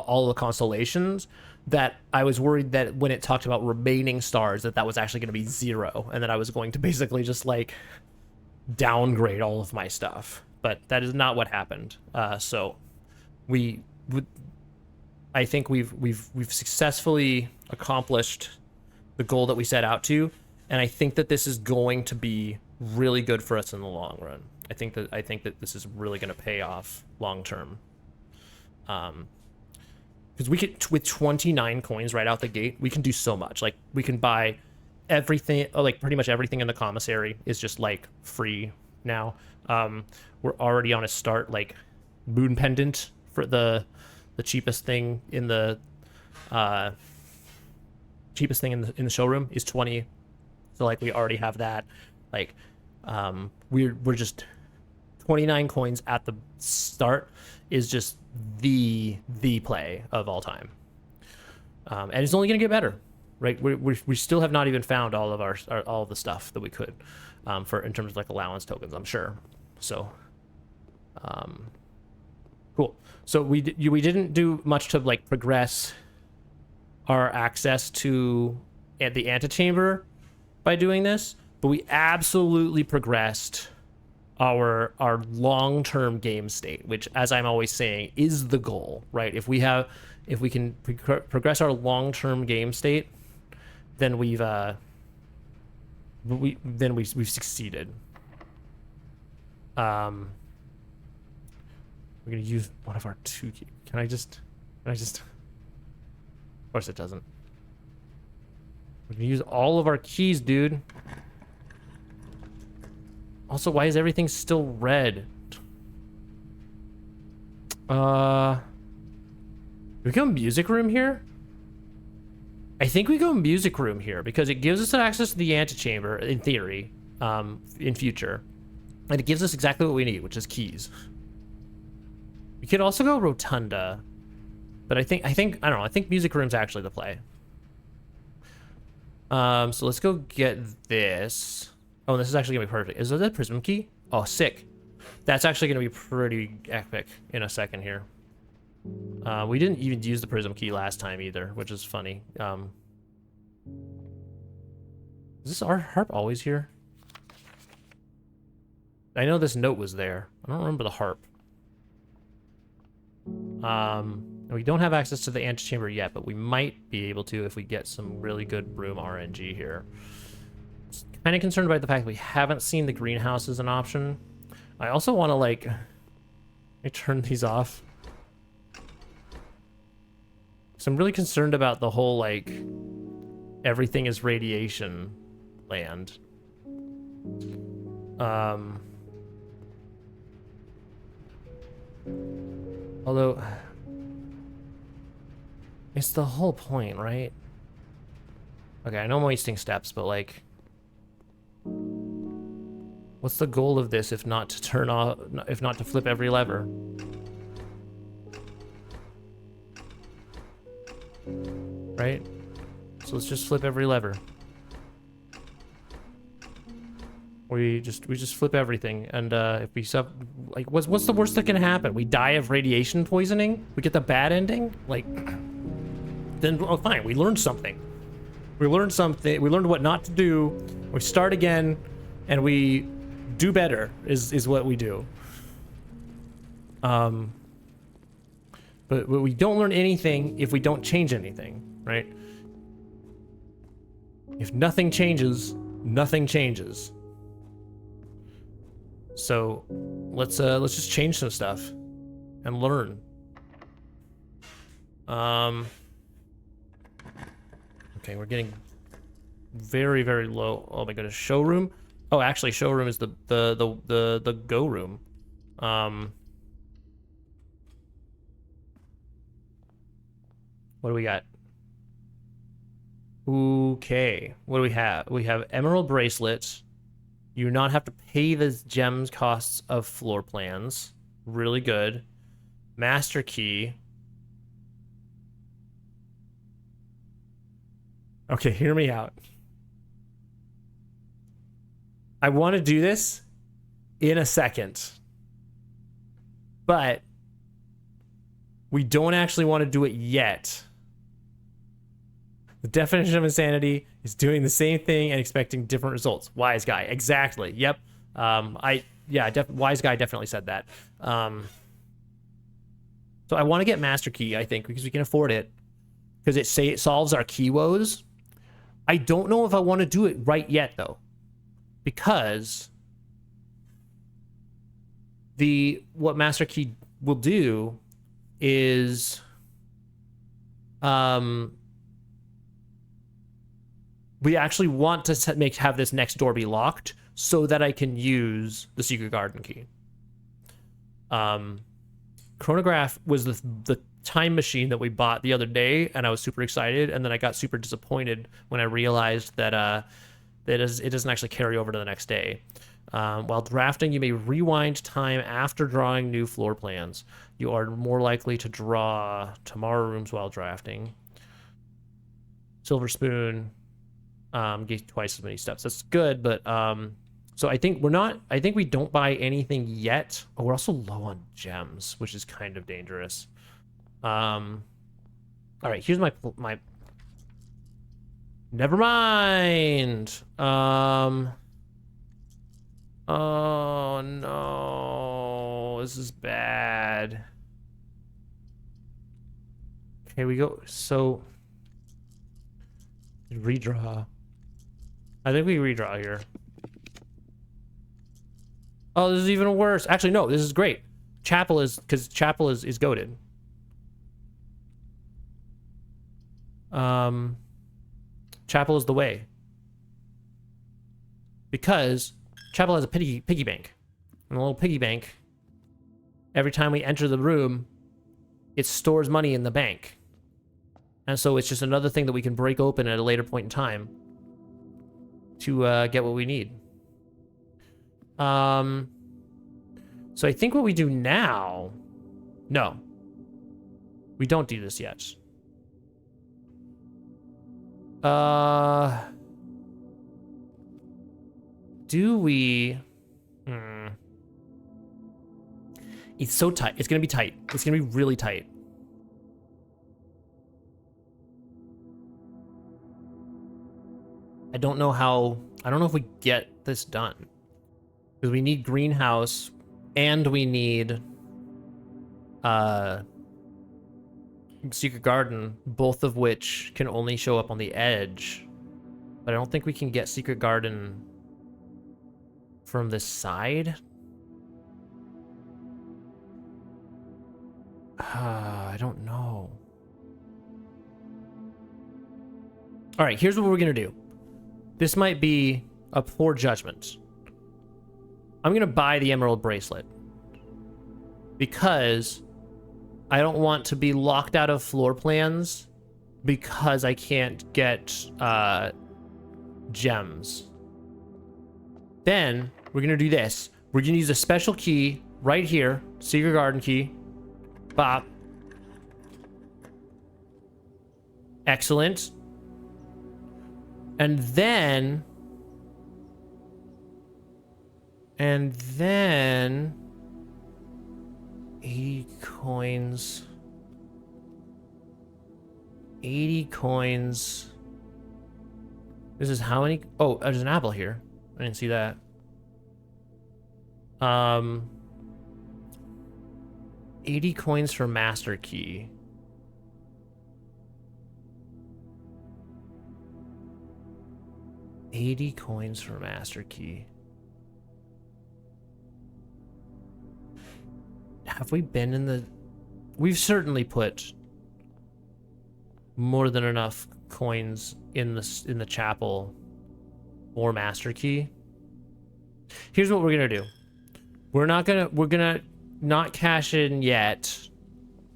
all the constellations, that I was worried that when it talked about remaining stars, that was actually going to be 0, and that I was going to basically just like downgrade all of my stuff. But that is not what happened. So I think we've successfully accomplished the goal that we set out to, and I think that this is going to be really good for us in the long run. I think that this is really going to pay off long term. Because we could, with 29 coins right out the gate, we can do so much. Like, we can buy everything, like pretty much everything in the commissary is just like free now. We're already on a start, like moon pendant for the cheapest thing in the showroom is 20. So like we already have that. Like we're just 29 coins at the start is just the play of all time. And it's only gonna get better, right? We still have not even found all of all of the stuff that we could for in terms of like allowance tokens, I'm sure. So cool. So we didn't do much to like progress our access to the antechamber by doing this, but we absolutely progressed our long-term game state, which, as I'm always saying, is the goal, right? If we can progress our long-term game state, then we've succeeded. We're gonna use one of our 2 keys. Can I just of course it doesn't. We're gonna use all of our keys, dude. Also, why is everything still red? Do we go music room here? I think we go music room here because it gives us access to the antechamber in theory, in future. And it gives us exactly what we need, which is keys. We could also go rotunda, but I think I don't know, I think music room's actually the play. So let's go get this. Oh, this is actually gonna be perfect. Is that a prism key? Oh, sick. That's actually gonna be pretty epic in a second here. We didn't even use the prism key last time either, which is funny. Is this our harp always here? I know this note was there. I don't remember the harp. We don't have access to the antechamber yet, but we might be able to if we get some really good room RNG here. Kind of concerned about the fact that we haven't seen the greenhouse as an option. I also want to like, let me turn these off. So I'm really concerned about the whole like, everything is radiation land. Although, it's the whole point, right? Okay, I know I'm wasting steps, but like, what's the goal of this if not to turn off, if not to flip every lever? Right? So let's just flip every lever. We just flip everything, and if we like, what's the worst that can happen? We die of radiation poisoning? We get the bad ending? Like, then oh, fine. We learned something. We learned something. We learned what not to do. We start again, and we do better. Is what we do. But we don't learn anything if we don't change anything, right? If nothing changes, nothing changes. So let's just change some stuff and learn. Okay, we're getting very, very low. Oh my goodness, showroom. Oh, actually, showroom is the go room. What do we got? Okay, what do we have? We have emerald bracelets. You do not have to pay the gems costs of floor plans. Really good. Master key. Okay, hear me out. I want to do this in a second. But we don't actually want to do it yet. The definition of insanity is doing the same thing and expecting different results. Wise guy, exactly. Yep. Wise guy definitely said that. So I want to get master key, I think, because we can afford it. Because it solves our key woes. I don't know if I want to do it right yet though, because what master key will do is we actually want to have this next door be locked so that I can use the secret garden key. Chronograph was the time machine that we bought the other day, and I was super excited, and then I got super disappointed when I realized that it doesn't actually carry over to the next day. While drafting, you may rewind time after drawing new floor plans. You are more likely to draw tomorrow rooms while drafting. Silver spoon gave twice as many steps. That's good, but so I think we don't buy anything yet. Oh, we're also low on gems, which is kind of dangerous. All right, here's my never mind. Oh no, this is bad. Okay, we go. So redraw. I think we redraw here. Oh, this is even worse. Actually, no, this is great. Chapel is goated. Chapel is the way. Because Chapel has a piggy bank. And a little piggy bank, every time we enter the room, it stores money in the bank. And so it's just another thing that we can break open at a later point in time to get what we need. So I think what we do now... No. We don't do this yet. Do we... It's so tight. It's gonna be tight. It's gonna be really tight. I don't know if we get this done. Because we need greenhouse and we need secret garden, both of which can only show up on the edge. But I don't think we can get secret garden from this side. I don't know. All right, here's what we're gonna do. This might be a poor judgment. I'm gonna buy the emerald bracelet because I don't want to be locked out of floor plans because I can't get gems. Then we're gonna do this. We're gonna use a special key right here, secret garden key. Bop. Excellent. And then 80 coins. 80 coins. This is how many? Oh, there's an apple here. I didn't see that. 80 coins for master key. $80 coins for master key. Have we been in the... We've certainly put more than enough coins in the chapel for master key. Here's what we're gonna do. We're gonna not cash in yet.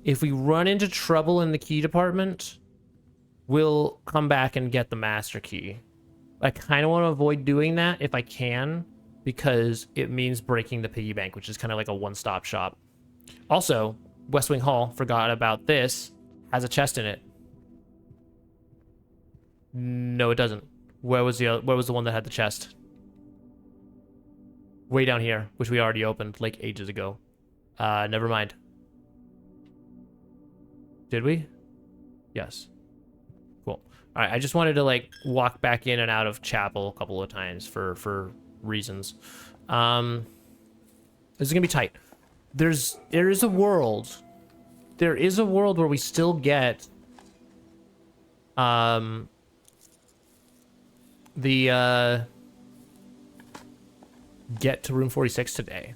If we run into trouble in the key department, we'll come back and get the master key. I kind of want to avoid doing that if I can, because it means breaking the piggy bank, which is kind of like a one-stop shop. Also, West Wing Hall, forgot about this, has a chest in it. No, it doesn't. Where was the one that had the chest? Way down here, which we already opened like ages ago. Never mind. Did we? Yes. Cool. All right, I just wanted to like walk back in and out of chapel a couple of times for reasons. This is gonna be tight. There is a world where we still get get to room 46 today.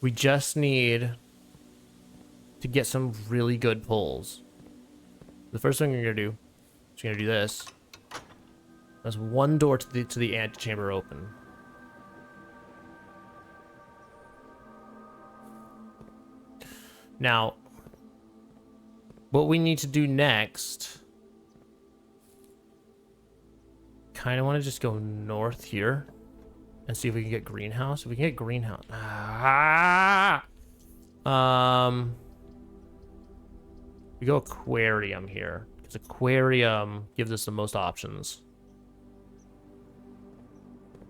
We just need to get some really good pulls. The first thing we're gonna do is gonna do this. There's one door to the antechamber open. Now, what we need to do next, kind of want to just go north here and see if we can get greenhouse. If we can get greenhouse. We go aquarium here, because aquarium gives us the most options.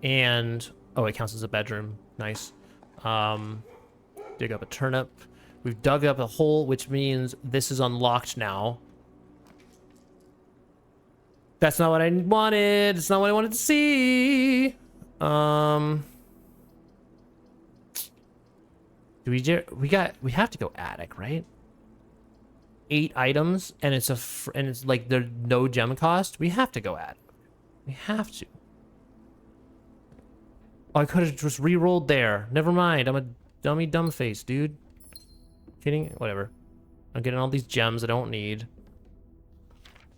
And, oh, it counts as a bedroom. Nice. Dig up a turnip. We've dug up a hole, which means this is unlocked now. That's not what I wanted. It's not what I wanted to see. Do we have to go attic, right? 8 items, and it's like there's no gem cost. We have to go attic. We have to. Oh, I could have just re-rolled there. Never mind. I'm a dummy dumb face, dude. Kidding? Whatever. I'm getting all these gems I don't need.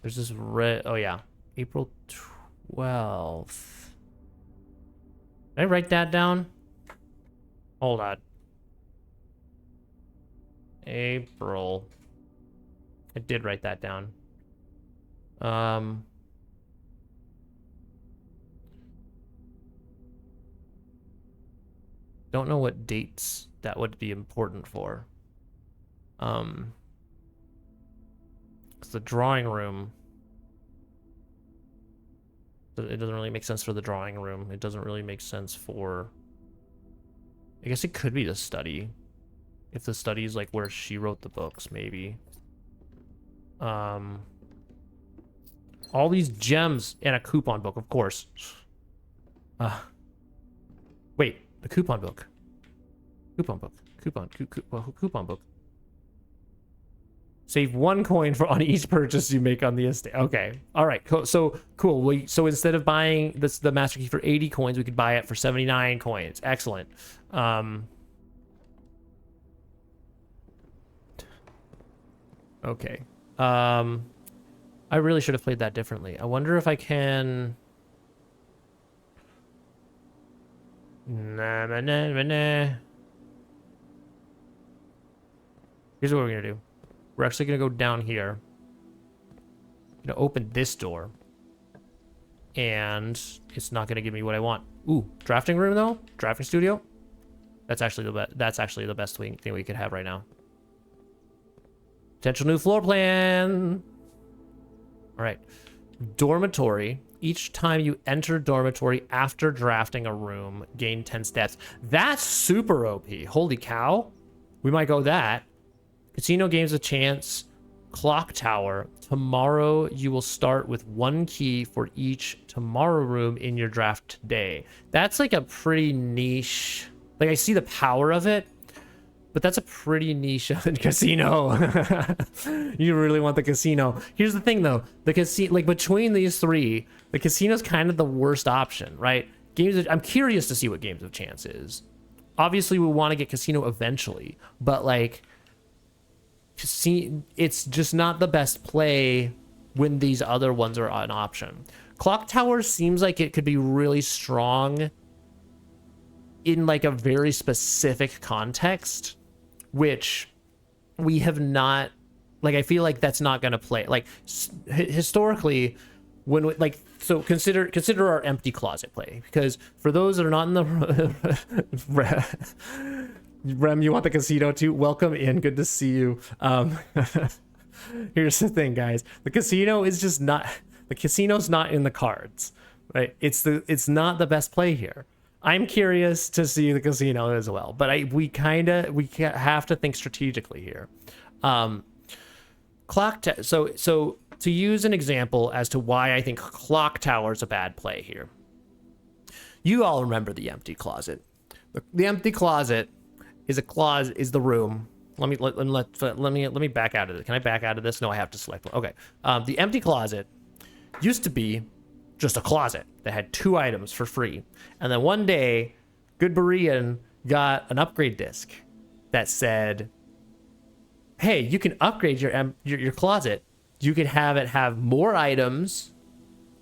There's this red... Oh, yeah. April 12th. Did I write that down? Hold on. April. I did write that down. Don't know what dates that would be important for. It's the drawing room. It doesn't really make sense for the drawing room. It doesn't really make sense for... I guess it could be the study. If the study is like where she wrote the books, maybe. All these gems and a coupon book, of course. Wait, the coupon book. Coupon book. Coupon book. Save 1 coin on each purchase you make on the estate. Okay. All right. So cool. So instead of buying the master key for 80 coins, we could buy it for 79 coins. Excellent. Okay. I really should have played that differently. I wonder if I can... Nah. Here's what we're gonna do. We're actually gonna go down here. Gonna open this door. And it's not gonna give me what I want. Ooh, drafting room though? Drafting studio? That's actually the best thing we could have right now. Potential new floor plan. All right. Dormitory. Each time you enter dormitory after drafting a room, gain 10 steps. That's super OP. Holy cow. We might go that. Casino gains a chance clock tower. Tomorrow you will start with 1 key for each tomorrow room in your draft today. That's like a pretty niche, like I see the power of it, but that's a pretty niche casino. You really want the casino. Here's the thing though, the casino, like between these three, the casino's kind of the worst option, right? I'm curious to see what Games of Chance is. Obviously we want to get casino eventually, but like, it's just not the best play when these other ones are an option. Clock tower seems like it could be really strong in like a very specific context, which we have not, like I feel like that's not going to play. Like historically, when we, like, so consider our empty closet play, because for those that are not in the Rem, you want the casino too? Welcome in, good to see you. Here's the thing, guys, the casino is just not, the casino's not in the cards, right? It's not the best play here. I'm curious to see the casino as well, but we have to think strategically here. So to use an example as to why I think clock tower is a bad play here. You all remember the empty closet. The empty closet is the room. Let me back out of it. Can I back out of this? No, I have to select one. Okay. The empty closet used to be just a closet that had 2 items for free. And then one day, GoodBerean got an upgrade disc that said, hey, you can upgrade your closet. You could have it have more items,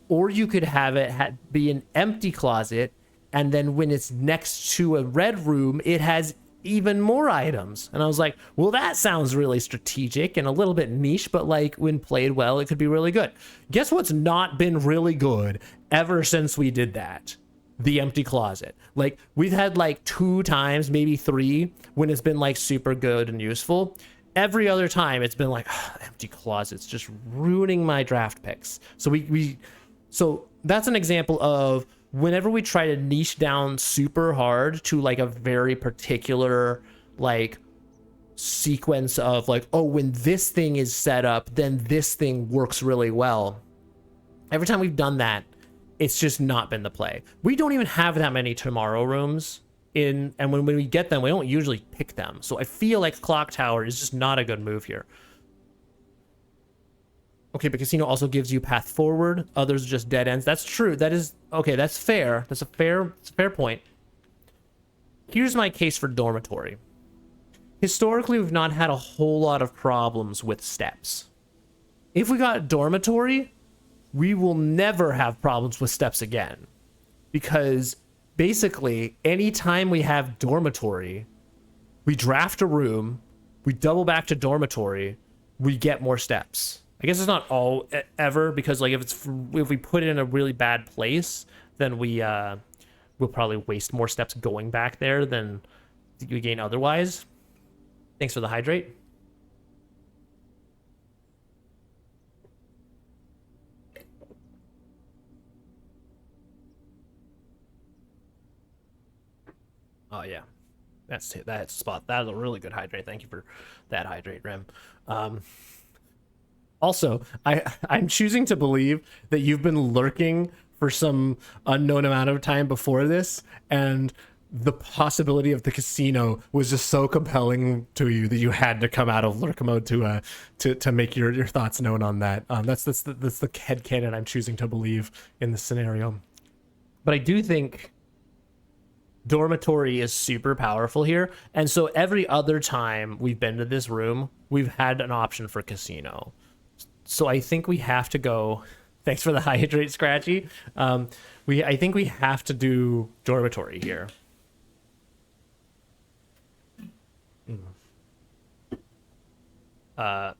or you could have it be an empty closet, and then when it's next to a red room, it has even more items. And I was like, well, that sounds really strategic and a little bit niche, but like when played well, it could be really good. Guess what's not been really good ever since we did that? The empty closet. Like we've had like 2 times, maybe 3, when it's been like super good and useful. Every other time it's been like, oh, empty closet's just ruining my draft picks. So so that's an example of whenever we try to niche down super hard to like a very particular like sequence of like, oh, when this thing is set up, then this thing works really well. Every time we've done that, it's just not been the play. We don't even have that many tomorrow rooms in, and when we get them, we don't usually pick them. So I feel like clock tower is just not a good move here. Okay, but casino also gives you path forward. Others are just dead ends. That's true. That is okay. That's fair. That's a fair point. Here's my case for dormitory. Historically, we've not had a whole lot of problems with steps. If we got dormitory, we will never have problems with steps again, because basically anytime we have dormitory, we draft a room, we double back to dormitory, we get more steps. I guess it's not all ever, because like if we put it in a really bad place, then we'll probably waste more steps going back there than we gain otherwise. Thanks for the hydrate. Oh yeah, that's spot. That is a really good hydrate. Thank you for that hydrate, Rem. Also, I'm choosing to believe that you've been lurking for some unknown amount of time before this, and the possibility of the casino was just so compelling to you that you had to come out of lurk mode to make your thoughts known on that. That's the headcanon I'm choosing to believe in this scenario. But I do think dormitory is super powerful here, and so every other time we've been to this room, we've had an option for casino. So I think we have to go. Thanks for the hydrate, Scratchy. I think we have to do dormitory here. I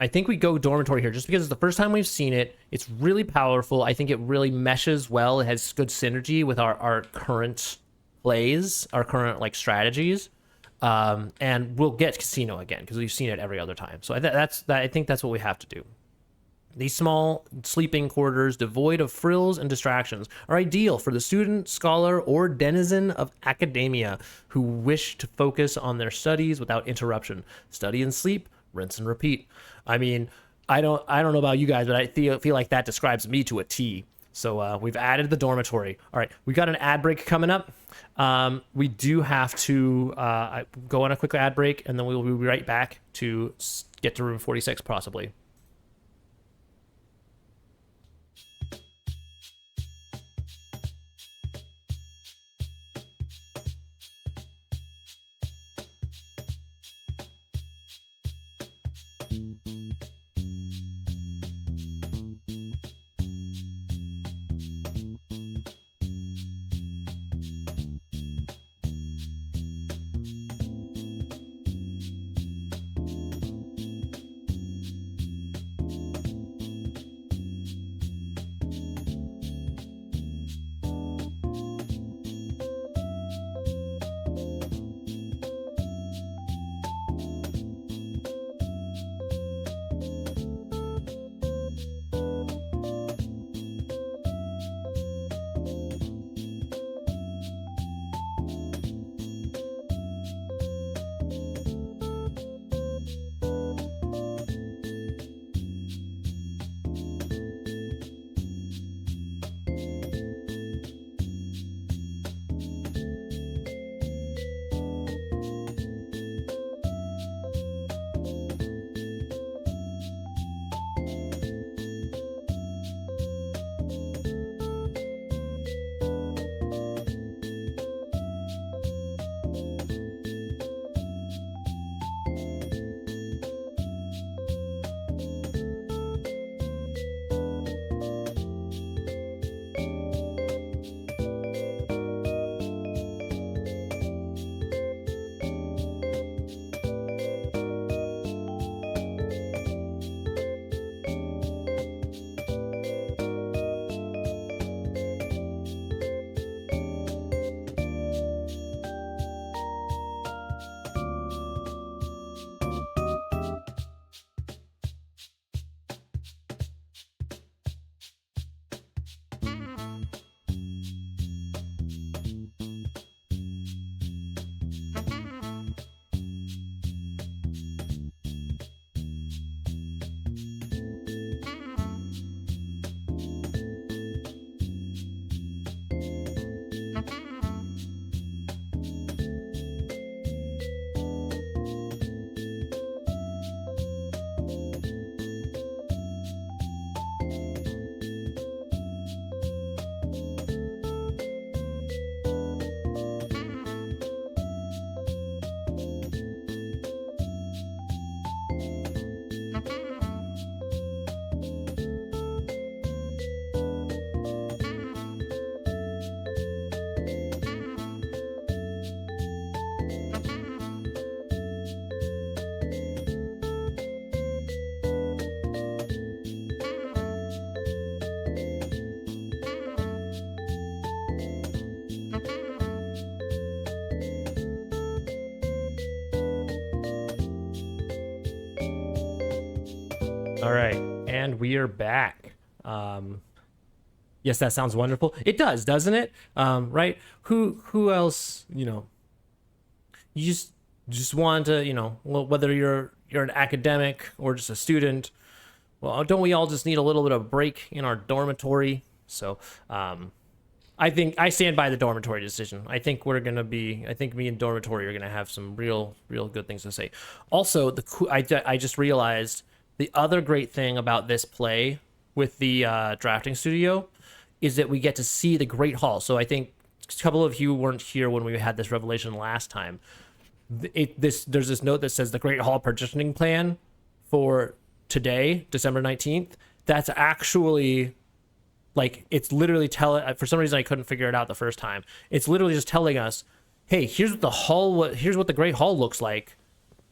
think we go dormitory here just because it's the first time we've seen it. It's really powerful. I think it really meshes well. It has good synergy with our current plays, our current like strategies. And we'll get casino again because we've seen it every other time. So I think that's what we have to do. These small sleeping quarters, devoid of frills and distractions, are ideal for the student, scholar, or denizen of academia who wish to focus on their studies without interruption. Study and sleep rinse and repeat. I mean, I don't know about you guys, but I feel like that describes me to a T. So we've added the dormitory. All right, we got an ad break coming up. We do have to go on a quick ad break, and then we'll be right back to get to room 46 possibly. All right, and we are back. Yes, that sounds wonderful. It does, doesn't it? Right? Who else? You just want to, well, whether you're an academic or just a student. Well, don't we all just need a little bit of a break in our dormitory? So, I think I stand by the dormitory decision. I think me and dormitory are gonna have some real good things to say. Also, I just realized the other great thing about this play with the drafting studio is that we get to see the Great Hall. So I think a couple of you weren't here when we had this revelation last time. There's this note that says the Great Hall partitioning plan for today, December 19th. That's actually, like, it's literally for some reason I couldn't figure it out the first time. It's literally just telling us, hey, here's what the Great Hall looks like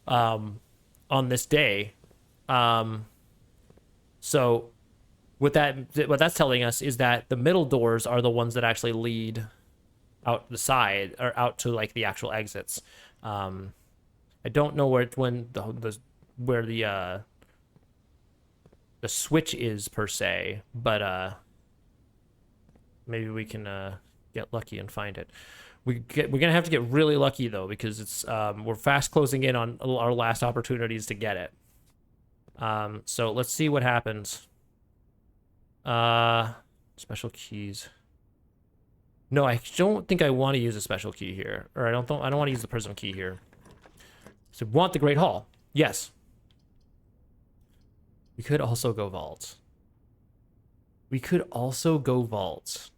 on this day. So what that's telling us is that the middle doors are the ones that actually lead out the side or out to like the actual exits. I don't know where the switch is per se, but maybe we can get lucky and find it. We're gonna have to get really lucky though, because it's we're fast closing in on our last opportunities to get it. So let's see what happens. Special keys. No, I don't think I want to use a special key here. Or I don't want to use the prism key here. So want the Great Hall. Yes. We could also go vault. We could also go vault.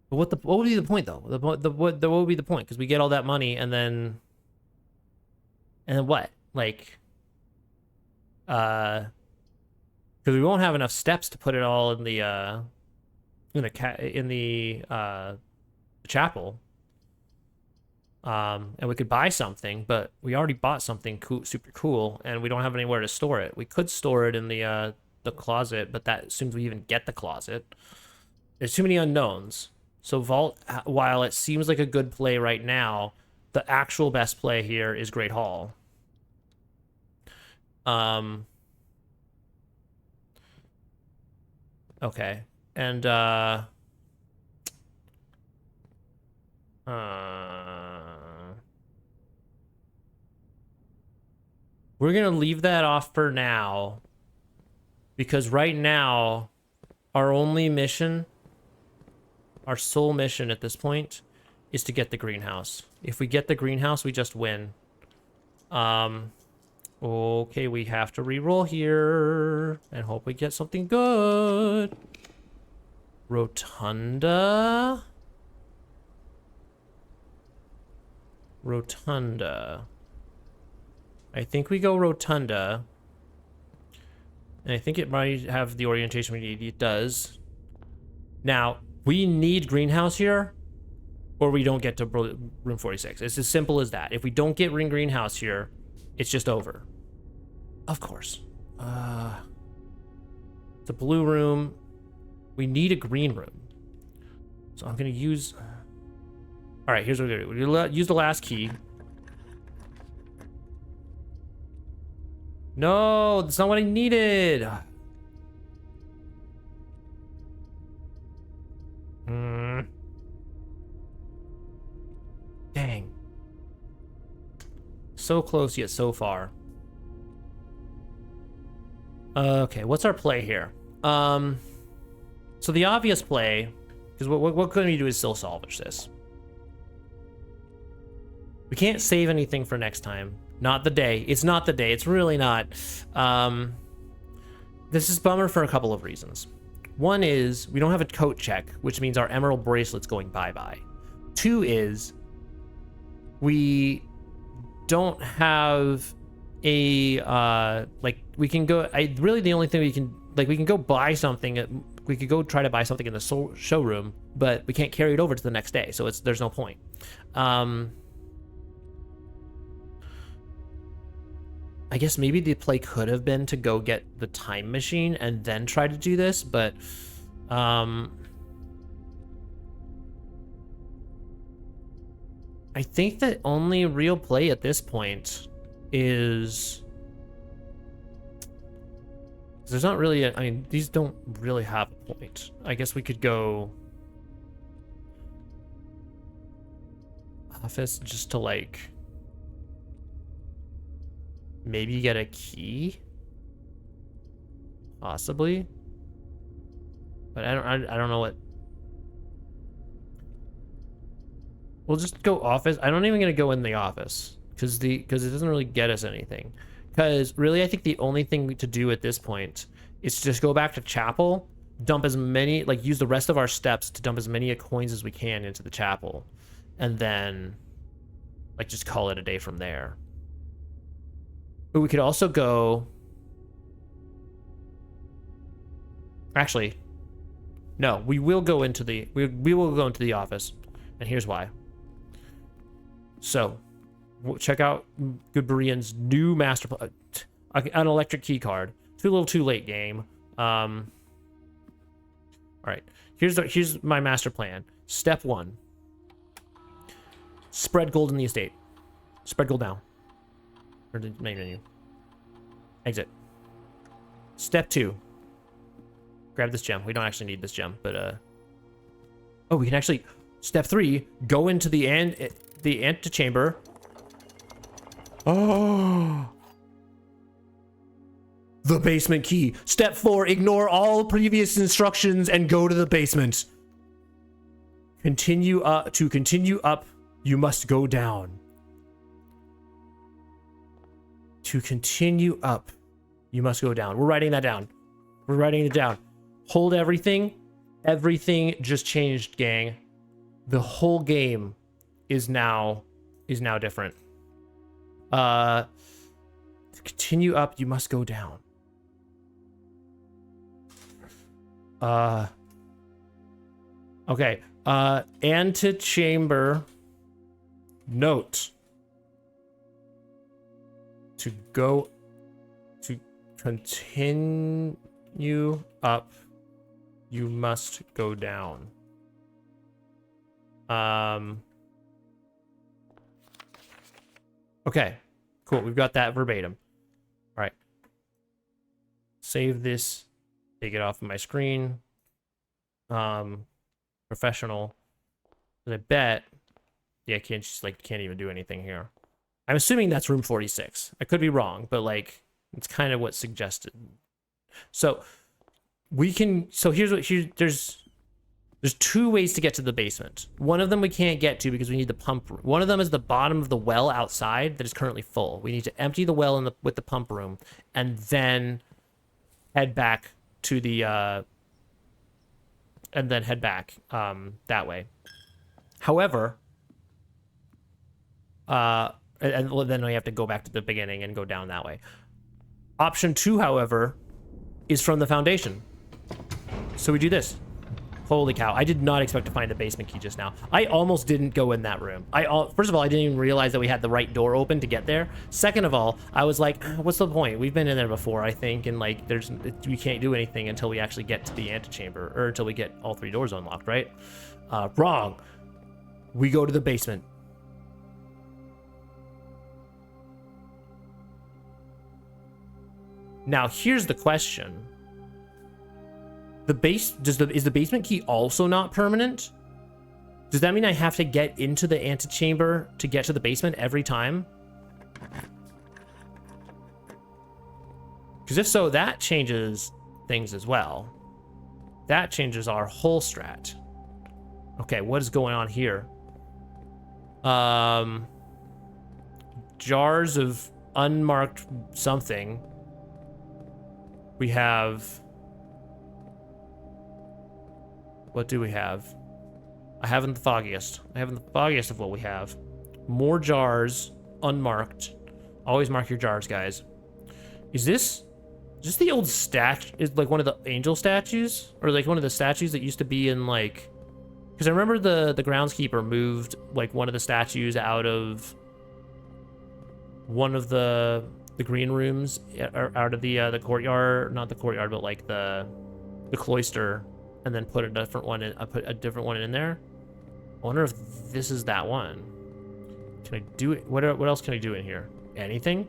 But what would be the point though? What would be the point? Because we get all that money and then what? Like because we won't have enough steps to put it all in the chapel. And we could buy something, but we already bought something super cool, and we don't have anywhere to store it. We could store it in the closet, but that assumes we even get the closet. There's too many unknowns. So vault, while it seems like a good play right now, the actual best play here is Great Hall. Okay, and we're gonna leave that off for now, because right now our only mission, our sole mission at this point, is to get the greenhouse. If we get the greenhouse, we just win. Okay, we have to re-roll here and hope we get something good. Rotunda. Rotunda. I think we go Rotunda. And I think it might have the orientation we need. It does. Now, we need greenhouse here, or we don't get to room 46. It's as simple as that. If we don't get greenhouse here, it's just over. Of course. The blue room. We need a green room. So I'm going to use... All right, here's what we're going to do. We're going to use the last key. No, that's not what I needed. Dang. So close yet so far. Okay, what's our play here? So the obvious play, because what can we do is still salvage this. We can't save anything for next time. Not the day. It's not the day. It's really not. This is bummer for a couple of reasons. One is we don't have a coat check, which means our emerald bracelet's going bye-bye. Two is we don't have a like we can go. Really the only thing we can we can go buy something. We could go try to buy something in the showroom, but we can't carry it over to the next day, so there's no point. I guess maybe the play could have been to go get the time machine and then try to do this, but I think the only real play at this point is... There's not really I mean, these don't really have a point. I guess we could go... office just to, like... maybe get a key? Possibly? But I don't know what... We'll just go office. I don't even gonna go in the office because it doesn't really get us anything. Because really, I think the only thing to do at this point is to just go back to chapel, dump as many, like use the rest of our steps to dump as many coins as we can into the chapel, and then like just call it a day from there. But we could also go... Actually, no, we will go into the we will go into the office, and here's why. So, check out GoodBerean's new master plan, an electric key card. Too little, too late, game. All right, here's my master plan. Step 1: spread gold in the estate. Spread gold down. Or the main menu. Exit. Step 2: grab this gem. We don't actually need this gem, but oh, we can actually. Step 3: go into the antechamber. Oh. the basement key. Step 4, ignore all previous instructions and go to the basement. Continue up. To continue up, you must go down. To continue up, you must go down. We're writing that down. We're writing it down. Hold everything. Everything just changed, gang. The whole game is now different. To continue up, you must go down. Okay. Antechamber note. To go to continue up, you must go down. Okay, cool. We've got that verbatim. All right. Save this. Take it off of my screen. Professional. I bet. Yeah, can't even do anything here. I'm assuming that's room 46. I could be wrong, but like it's kind of what's suggested. So we can. So there's two ways to get to the basement. One of them we can't get to because we need the pump room. One of them is the bottom of the well outside that is currently full. We need to empty the well with the pump room and then head back to the that way. However, and then we have to go back to the beginning and go down that way. Option 2, however, is from the foundation. So we do this. Holy cow. I did not expect to find the basement key just now. I almost didn't go in that room. First of all, I didn't even realize that we had the right door open to get there. Second of all, I was like, what's the point? We've been in there before, I think, and like we can't do anything until we actually get to the antechamber, or until we get all 3 doors unlocked, right? Wrong. We go to the basement. Now, here's the question. Is the basement key also not permanent? Does that mean I have to get into the antechamber to get to the basement every time? Because if so, that changes things as well. That changes our whole strat. Okay, what is going on here? Jars of unmarked something. We have... What do we have? I haven't the foggiest. I haven't the foggiest of what we have. More jars, unmarked. Always mark your jars, guys. Is this the old statue? Is like one of the angel statues? Or like one of the statues that used to be in like... Because I remember the groundskeeper moved like one of the statues out of one of the green rooms, out of the courtyard, not the courtyard, but like the cloister, and then put a different one in. I put a different one in there. I wonder if this is that one. Can I do it? What else can I do in here? Anything?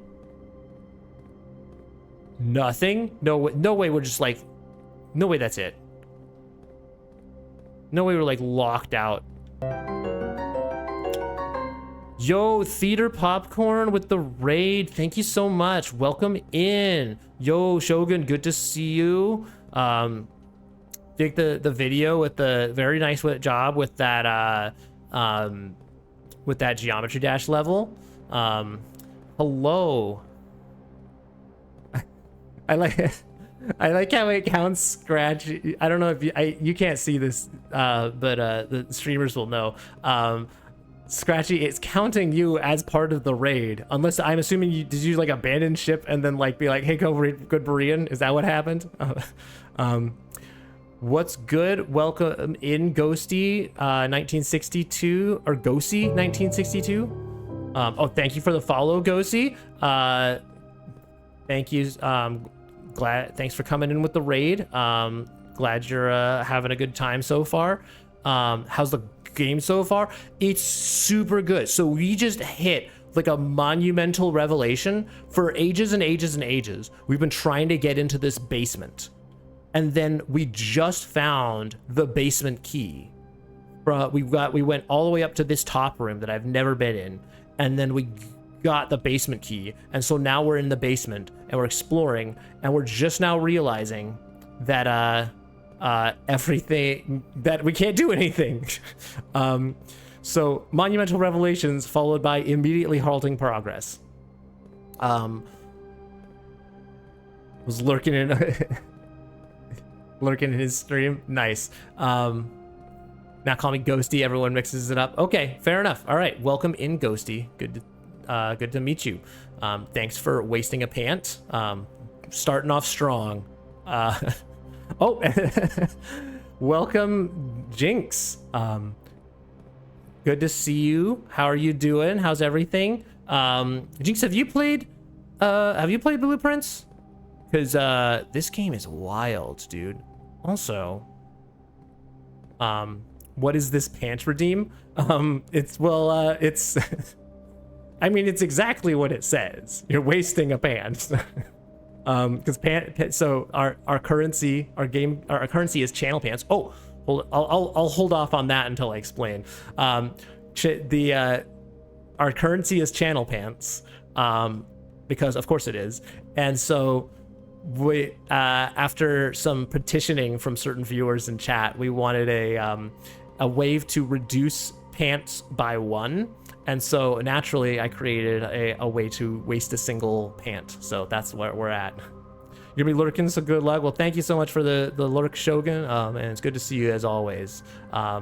Nothing? No way. We're just like, no way. That's it. No way. We're like locked out. Yo, Theater Popcorn with the raid. Thank you so much. Welcome in. Yo, Shogun, good to see you. Dig the video with the very nice job with that Geometry Dash level. Hello. I like how it counts scratch. I don't know if you can't see this, but the streamers will know. Scratchy, it's counting you as part of the raid. Unless, I'm assuming did you like abandon ship and then like be like, hey, GoodBerean? Is that what happened? What's good? Welcome in, Ghosty 1962, or Ghosty 1962. Oh, thank you for the follow, Ghosty. Thank you. Thanks for coming in with the raid. Glad you're having a good time so far. How's the game so far? It's super good. So we just hit like a monumental revelation. For ages and ages and ages, we've been trying to get into this basement, and then we just found the basement key. We went all the way up to this top room that I've never been in, and then we got the basement key, and so now we're in the basement and we're exploring, and we're just now realizing that everything, that we can't do anything. So monumental revelations followed by immediately halting progress. Was lurking in lurking in his stream. Nice. Now call me Ghosty. Everyone mixes it up. Okay, fair enough. All right, welcome in, Ghosty. Good to meet you. Thanks for wasting a pant. Starting off strong. Oh, welcome, Jinx. Good to see you. How are you doing? How's everything? Jinx, have you played Blueprints? Because this game is wild, dude. Also, what is this pant redeem? It's I mean, it's exactly what it says. You're wasting a pant. Because so our currency is channel pants. Oh, I'll hold off on that until I explain. Our currency is channel pants, because of course it is, and so we after some petitioning from certain viewers in chat, we wanted a way to reduce pants by 1. And so naturally I created a way to waste a single pant. So that's where we're at. You're gonna be lurking, so good luck. Well, thank you so much for the lurk, Shogun. And it's good to see you as always. I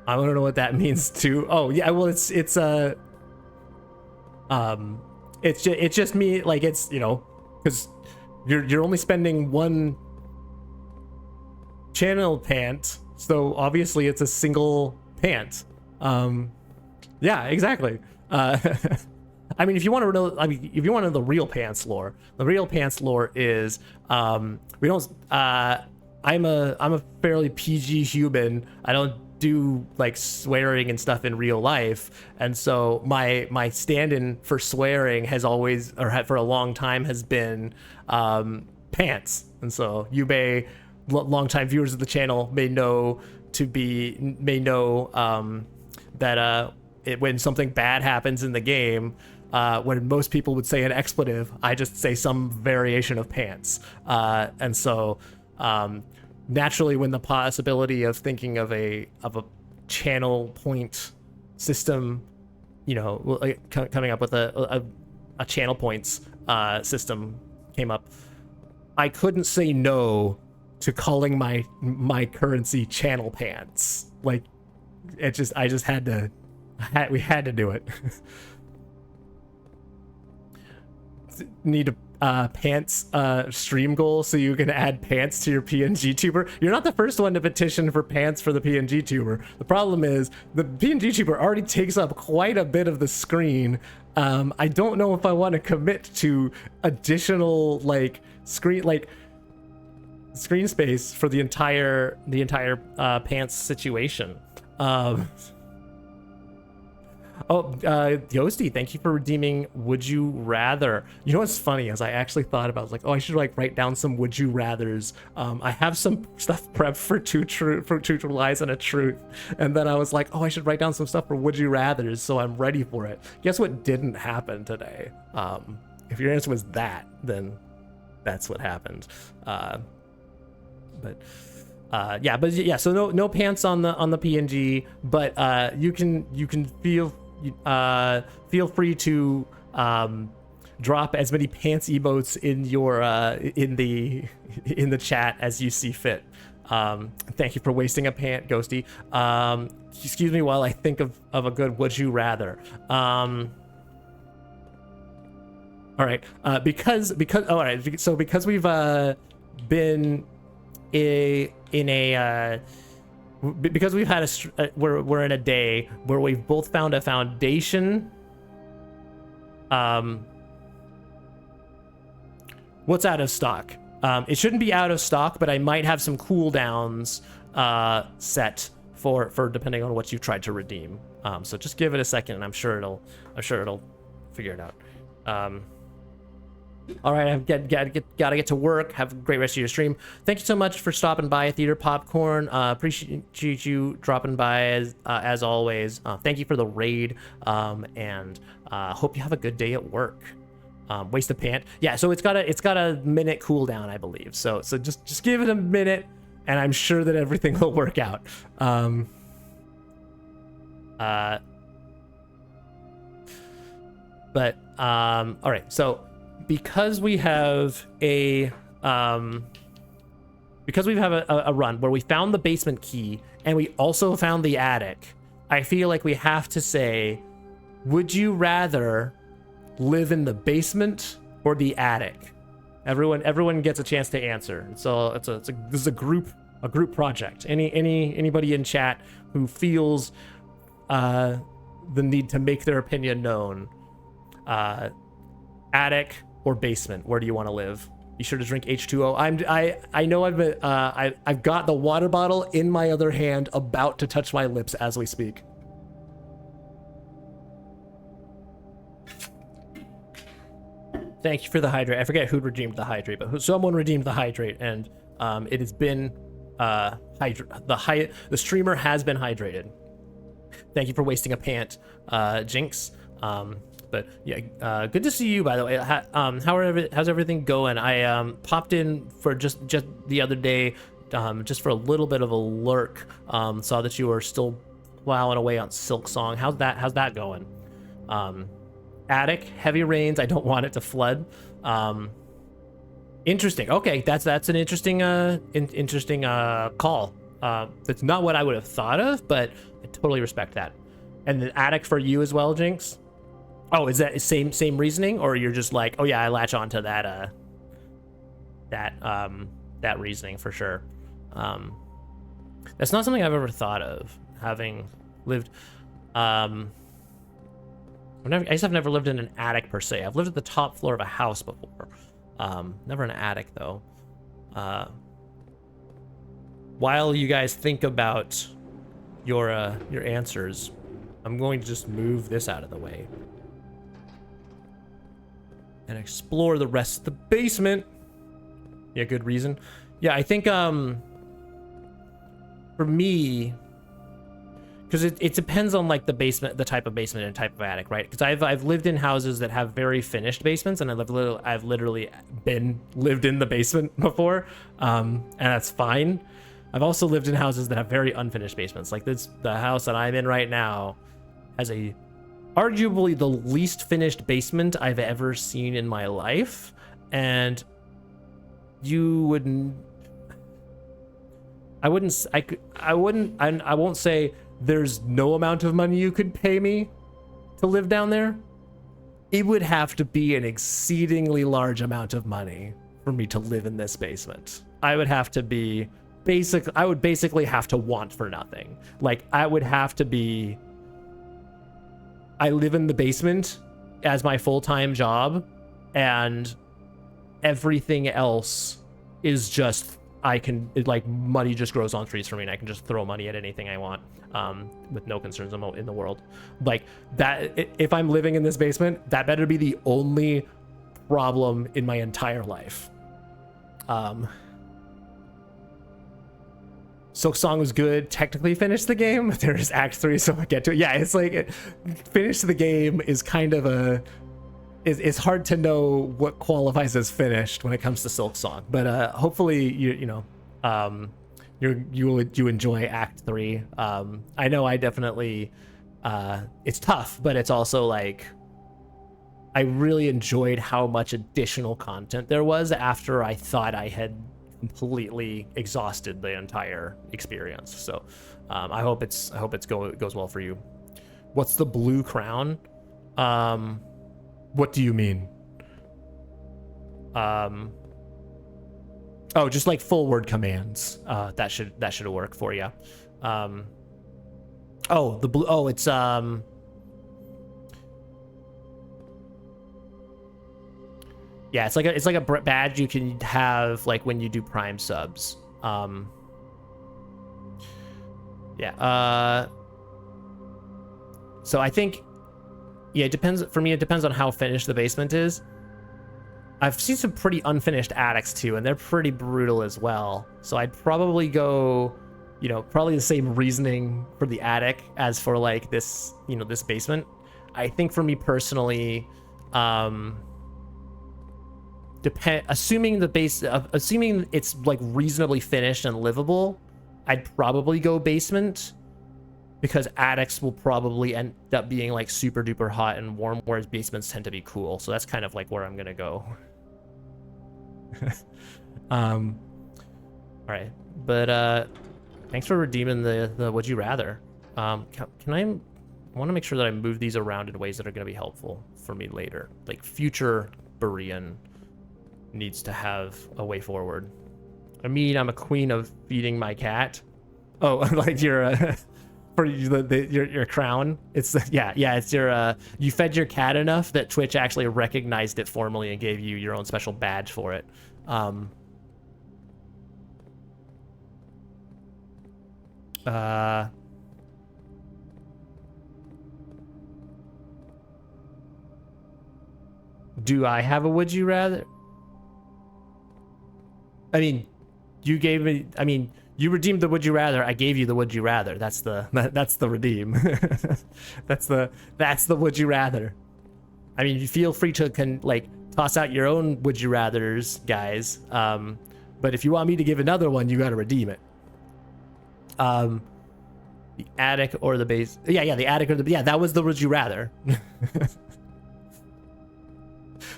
don't know what that means too. Oh yeah, well it's just me, like, it's, you know, because you're only spending 1 channel pant, so obviously it's a single pant. Yeah, exactly. I mean, if you want to know, if you want to know the real pants lore, is we don't. I'm a fairly PG human. I don't do like swearing and stuff in real life, and so my stand-in for swearing has always, or for a long time, has been pants. And so you may, longtime viewers of the channel may know that when something bad happens in the game, when most people would say an expletive, I just say some variation of pants. And so naturally, when the possibility of thinking of a channel point system, you know, coming up with a channel points system came up, I couldn't say no to calling my currency channel pants. Like, I just had to. We had to do it. Need a pants stream goal so you can add pants to your PNG tuber. You're not the first one to petition for pants for the PNG tuber. The problem is the PNG tuber already takes up quite a bit of the screen. I don't know if I want to commit to additional screen space for the entire pants situation. Ghosty, thank you for redeeming Would You Rather. You know what's funny is I actually thought about, like, oh, I should write down some Would You Rathers. I have some stuff prepped for two lies and a truth, and then I was like, oh, I should write down some stuff for Would You Rathers, so I'm ready for it. Guess what didn't happen today? If your answer was that, then that's what happened. So no pants on the PNG, but you can feel free to drop as many pants emotes in your in the chat as you see fit. Thank you for wasting a pant, Ghosty. Excuse me while I think of a good Would You Rather. All right, because we've been because we've had we're in a day where we've both found a foundation. What's out of stock? It shouldn't be out of stock, but I might have some cooldowns set for depending on what you've tried to redeem. So just give it a second, and I'm sure it'll figure it out. All right, I've gotta get to work. Have a great rest of your stream. Thank you so much for stopping by Theater Popcorn. Appreciate you dropping by as always. Thank you for the raid, and hope you have a good day at work. Waste of pant. Yeah, so it's got a minute cooldown, I believe. So just give it a minute, and I'm sure that everything will work out. All right, so because we have a run where we found the basement key and we also found the attic, I feel like we have to say, would you rather live in the basement or the attic? Everyone gets a chance to answer. So this is a group project. Anybody in chat who feels the need to make their opinion known, attic or basement, where do you want to live? Be sure to drink H2O. I know I've got the water bottle in my other hand, about to touch my lips as we speak. Thank you for the hydrate. I forget who redeemed the hydrate, but someone redeemed the hydrate, and it has been the streamer has been hydrated. Thank you for wasting a pant, Jinx. But yeah, good to see you, by the way. How's everything going? I popped in for just the other day, just for a little bit of a lurk. Saw that you were still plowing away on Silk Song. How's that going? Attic, heavy rains. I don't want it to flood. Interesting. Okay, that's an interesting call. That's not what I would have thought of, but I totally respect that. And the attic for you as well, Jinx? Oh, is that same reasoning, or you're just like, oh yeah, I latch onto that that reasoning for sure. That's not something I've ever thought of, having lived. I guess I've never lived in an attic per se. I've lived at the top floor of a house before. Never an attic though. While you guys think about your answers, I'm going to just move this out of the way and explore the rest of the basement. Yeah, good reason. Yeah, I think for me, because it depends on like the basement, the type of basement and type of attic, right? Because I've lived in houses that have very finished basements, and I've literally lived in the basement before, and that's fine. I've also lived in houses that have very unfinished basements. Like the house that I'm in right now has arguably the least finished basement I've ever seen in my life, and I won't say there's no amount of money you could pay me to live down there. It would have to be an exceedingly large amount of money for me to live in this basement. I would basically have to want for nothing. Like, I would have to be, I live in the basement as my full-time job, and everything else is just, money just grows on trees for me, and I can just throw money at anything I want, with no concerns in the world. Like, that, if I'm living in this basement, that better be the only problem in my entire life. Silk Song was good. Technically finished the game. There's Act 3, so I'll get to it. Yeah, it's like, finish the game is kind of it's hard to know what qualifies as finished when it comes to Silk Song. But hopefully you enjoy Act 3. I know I definitely, it's tough, but it's also like, I really enjoyed how much additional content there was after I thought I had completely exhausted the entire experience. So I hope it goes well for you. What's the blue crown? What do you mean? Oh, just like full word commands. That should work for you. Oh, the blue. Oh, it's yeah, it's like a badge you can have like when you do Prime subs. Yeah. So I think, yeah, it depends. For me, it depends on how finished the basement is. I've seen some pretty unfinished attics too, and they're pretty brutal as well. So I'd probably go, you know, probably the same reasoning for the attic as for like this, you know, this basement. I think for me personally, assuming it's like reasonably finished and livable, I'd probably go basement, because attics will probably end up being like super duper hot and warm, whereas basements tend to be cool. So that's kind of like where I'm gonna go. All right, but thanks for redeeming the would you rather. Can I want to make sure that I move these around in ways that are going to be helpful for me later. Like future Berean needs to have a way forward. I mean, I'm a queen of feeding my cat. Oh, like your for your crown. It's yeah, it's your you fed your cat enough that Twitch actually recognized it formally and gave you your own special badge for it. Do I have a would you rather? I mean, you gave me, I mean, you redeemed the would you rather. I gave you the would you rather. That's the redeem. that's the would you rather. I mean, you feel free to like toss out your own would you rathers, guys. But if you want me to give another one, you got to redeem it. The attic or the base. Yeah, the attic or the, yeah, that was the would you rather.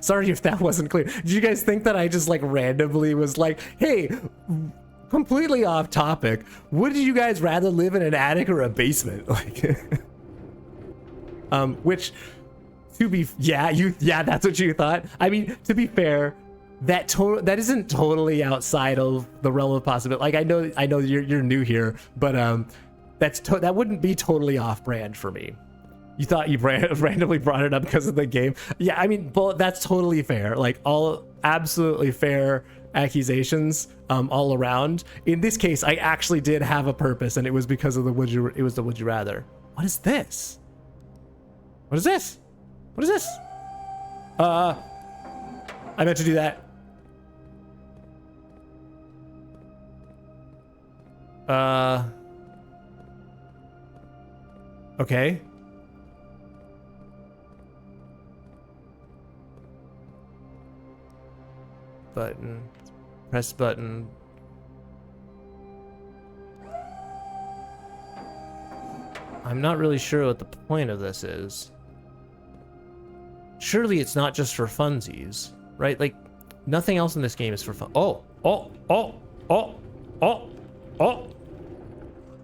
Sorry if that wasn't clear. Did you guys think that I just like randomly was like, hey, completely off topic, would you guys rather live in an attic or a basement? Like, which to be, yeah, that's what you thought. I mean, to be fair, that isn't totally outside of the realm of possibility. Like, I know you're new here, but that wouldn't be totally off brand for me. You thought you randomly brought it up because of the game. Yeah, I mean, that's totally fair. Like, all absolutely fair accusations all around. In this case, I actually did have a purpose, and it was because of the would you rather. What is this? What is this? What is this? I meant to do that. Okay. Button, press button. I'm not really sure what the point of this is. Surely it's not just for funsies, right? Like, nothing else in this game is for fun. Oh.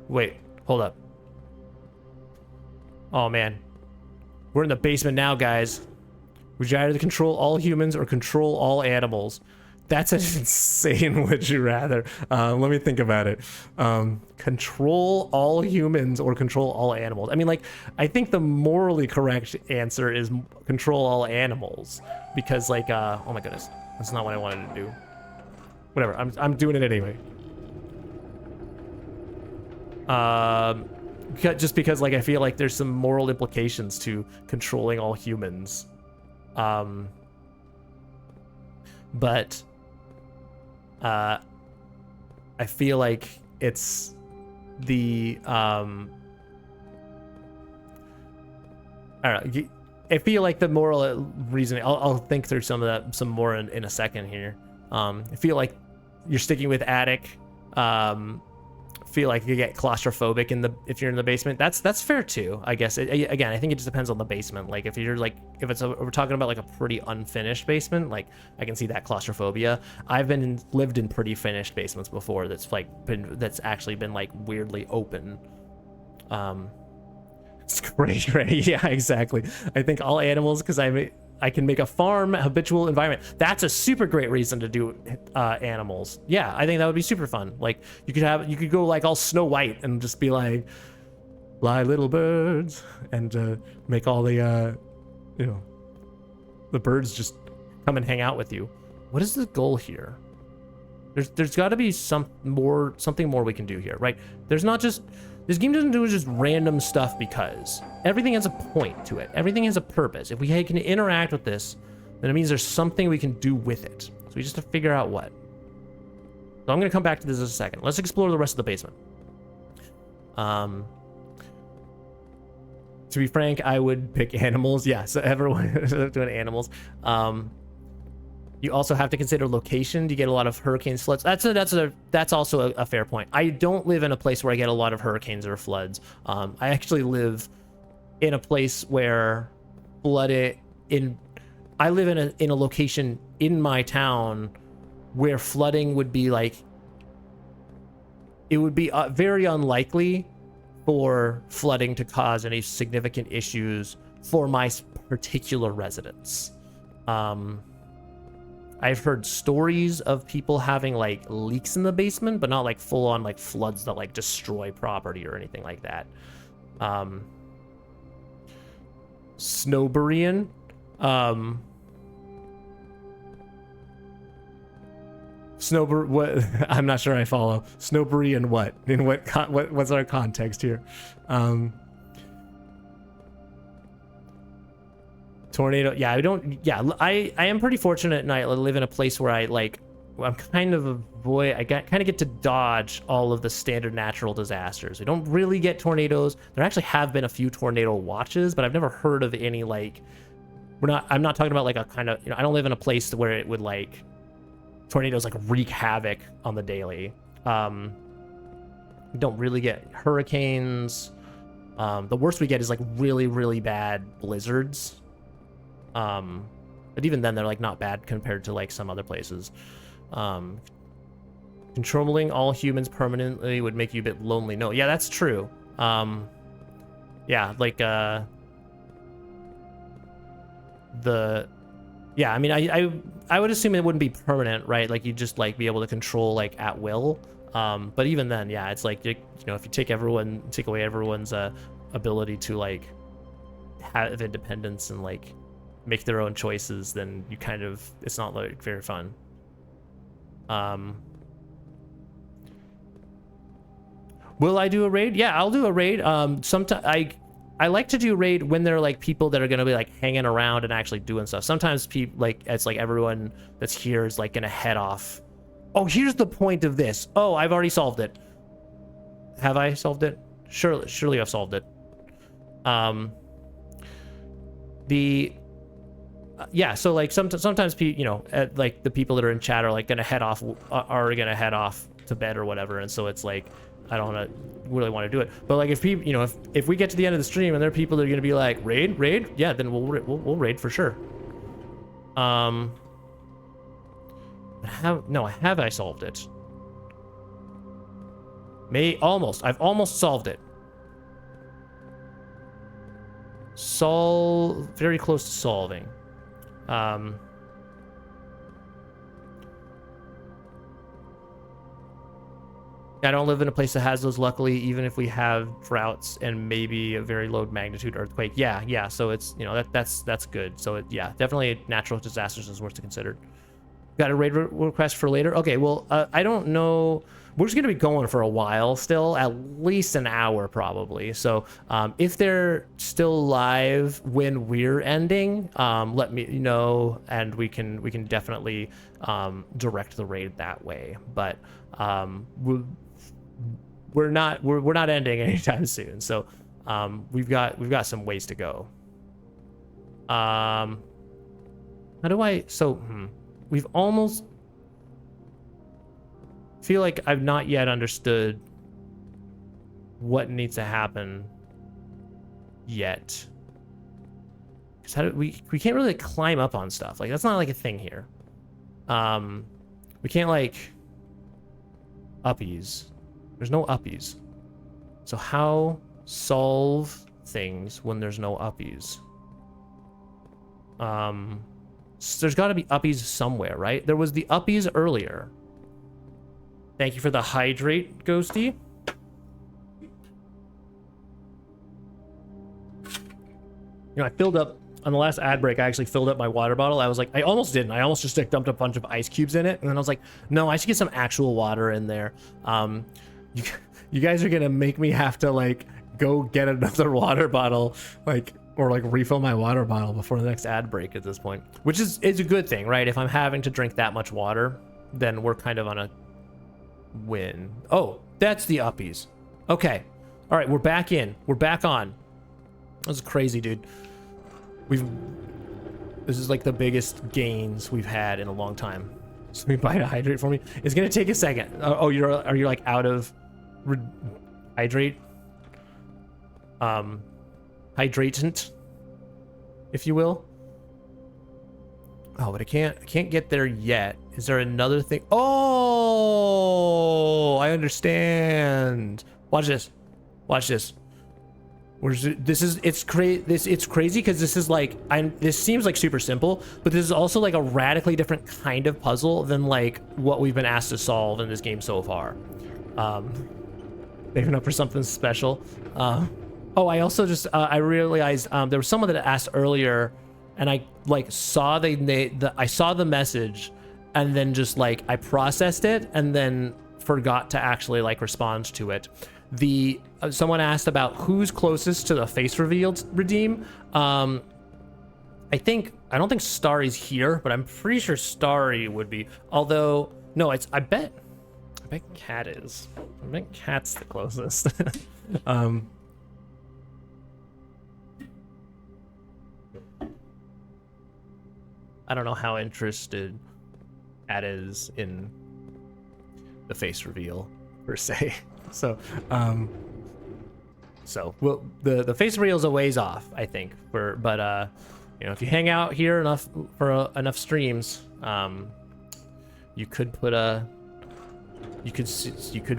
Wait, hold up. Oh man, we're in the basement now, guys. Would you rather control all humans or control all animals? That's an insane would you rather. Let me think about it. Control all humans or control all animals. I mean, like, I think the morally correct answer is control all animals, because like, oh my goodness, that's not what I wanted to do. Whatever, I'm doing it anyway. Just because like I feel like there's some moral implications to controlling all humans. But I feel like it's the I don't know. I feel like the moral reasoning. I'll think through some more in a second here. I feel like you're sticking with attic. Feel like you get claustrophobic if you're in the basement. That's fair too, I guess. Again, I think it just depends on the basement. Like if you're like, we're talking about like a pretty unfinished basement, like I can see that claustrophobia. I've lived in pretty finished basements before. That's actually been like weirdly open. It's great. Yeah, exactly. I think all animals, because I can make a farm habitual environment. That's a super great reason to do animals. Yeah, I think that would be super fun. Like you could go like all Snow White and just be like, fly little birds, and make all the the birds just come and hang out with you. What is the goal here? There's got to be something more we can do here, right? There's not just, this game doesn't do just random stuff, because everything has a point to it. Everything has a purpose. If we can interact with this then it means there's something we can do with it. So we just have to figure out what. So I'm going to come back to this in a second. Let's explore the rest of the basement. To be frank, I would pick animals. Yeah, so everyone is doing animals. You also have to consider location. You get a lot of hurricanes, floods. That's also a fair point. I don't live in a place where I get a lot of hurricanes or floods. I actually live in a place where I live in a location in my town where flooding would be like, it would be very unlikely for flooding to cause any significant issues for my particular residents. I've heard stories of people having like leaks in the basement, but not like full on like floods that like destroy property or anything like that. GoodBerean. What? I'm not sure I follow. GoodBerean what? In what's our context here? Tornado. Yeah, I am pretty fortunate, and I live in a place where I'm kind of kind of get to dodge all of the standard natural disasters. We don't really get tornadoes. There actually have been a few tornado watches, but I've never heard of any like. I'm not talking about like a kind of. I don't live in a place where it would like. Tornadoes like wreak havoc on the daily. We don't really get hurricanes. The worst we get is like really, really bad blizzards. But even then they're like not bad compared to like some other places. Controlling all humans permanently would make you a bit lonely. No, yeah, that's true. Yeah, like yeah, I mean, I would assume it wouldn't be permanent, right? Like you'd just like be able to control like at will. But even then, yeah, it's like you know, if you take away everyone's ability to like have independence and like make their own choices, then you kind of it's not like very fun. Will I do a raid? Yeah, I'll do a raid. Sometimes I like to do raid when there are like people that are gonna be like hanging around and actually doing stuff. Sometimes people like it's like everyone that's here is like gonna head off. Oh, here's the point of this. Oh, I've already solved it. Have I solved it? Surely I've solved it. Yeah, so like sometimes people, like the people that are in chat are like gonna head off to bed or whatever, and so it's like I don't really want to do it. But like if people, if we get to the end of the stream and there are people that are gonna be like raid, yeah, then we'll raid for sure. Have I solved it? I've almost solved it. Very close to solving. I don't live in a place that has those, luckily, even if we have droughts and maybe a very low magnitude earthquake. Yeah, so it's, that's good. So yeah, definitely natural disasters is worth to consider. Got a raid request for later? Okay, well, I don't know. We're just gonna be going for a while still, at least an hour probably. So if they're still live when we're ending, let me know, and we can definitely direct the raid that way. But we're not ending anytime soon. So we've got some ways to go. How do I? We've almost. Feel like I've not yet understood what needs to happen yet. Because we can't really climb up on stuff. Like that's not like a thing here. We can't like uppies. There's no uppies. So how solve things when there's no uppies? There's got to be uppies somewhere, right? There was the uppies earlier. Thank you for the hydrate, Ghosty. I filled up on the last ad break. I actually filled up my water bottle. I was like, I almost didn't. I almost just like dumped a bunch of ice cubes in it, and then I was like, no, I should get some actual water in there. You guys are gonna make me have to like go get another water bottle like or like refill my water bottle before the next ad break at this point, which is a good thing, right? If I'm having to drink that much water, then we're kind of on a win. Oh, that's the uppies. Okay. All right, we're back in. We're back on. That was crazy, dude. This is like the biggest gains we've had in a long time. So we buy a hydrate for me. It's gonna take a second. Oh, are you like out of hydrate? Hydratant, if you will. Oh, but I can't get there yet. Is there another thing? Oh, I understand. Watch this. Watch this. It's crazy because this is like, this seems like super simple, but this is also like a radically different kind of puzzle than like what we've been asked to solve in this game so far. Saving up for something special. Oh, I also just I realized there was someone that asked earlier, and I like saw I saw the message, and then just like I processed it and then forgot to actually like respond to it. Someone asked about who's closest to the face revealed redeem. I don't think Starry's here, but I'm pretty sure Starry would be. Although no, I bet Cat is. I bet Cat's the closest. I don't know how interested Cat is in the face reveal per se. So, well, the face reveal is a ways off, I think. But you know, if you hang out here enough for enough streams, you could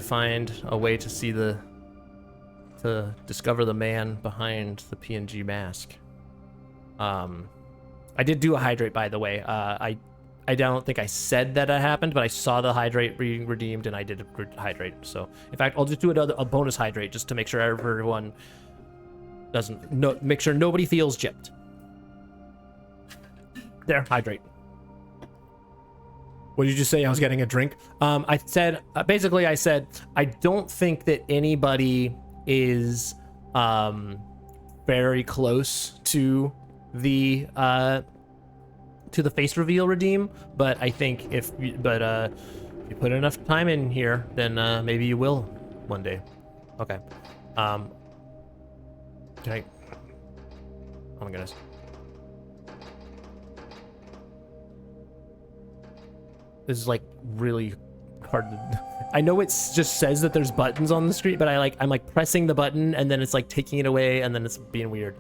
find a way to see to discover the man behind the PNG mask. I did do a hydrate, by the way. I don't think I said that it happened, but I saw the hydrate being redeemed, and I did a hydrate. So, in fact, I'll just do a bonus hydrate just to make sure everyone make sure nobody feels gypped. There, hydrate. What did you just say? I was getting a drink. I said basically, I said I don't think that anybody is very close to the face reveal redeem, but I think if you put enough time in here, then maybe you will one day. Okay. Can I? Oh my goodness. This is like really hard to, I know it just says that there's buttons on the screen, but I'm like pressing the button and then it's like taking it away and then it's being weird.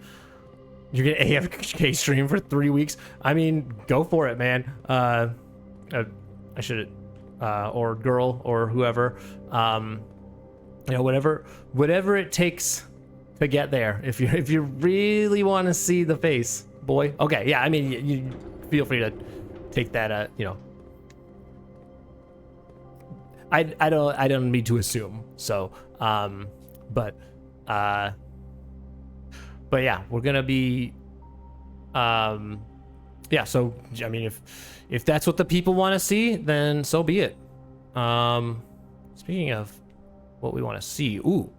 You're gonna AFK stream for 3 weeks? I mean, go for it, man. I should, or girl, or whoever. You know, whatever it takes to get there. If you really want to see the face, boy. Okay, yeah. I mean, you feel free to take that. You know, I don't need to assume. So, but yeah, we're gonna be, yeah. So I mean, if that's what the people want to see, then so be it. Speaking of what we want to see, ooh,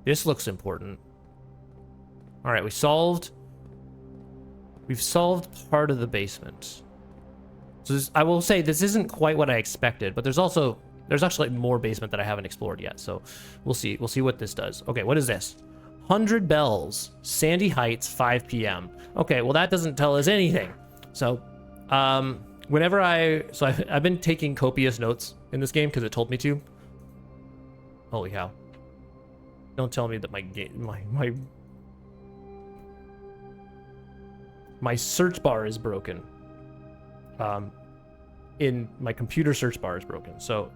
this looks important. All right, we've solved part of the basement. So I will say this isn't quite what I expected, but there's actually more basement that I haven't explored yet. So we'll see what this does. Okay, what is this? 100 bells, Sandy Heights, 5 p.m. Okay, well that doesn't tell us anything. So, I've been taking copious notes in this game because it told me to. Holy cow! Don't tell me that my search bar is broken. In my computer search bar is broken. So,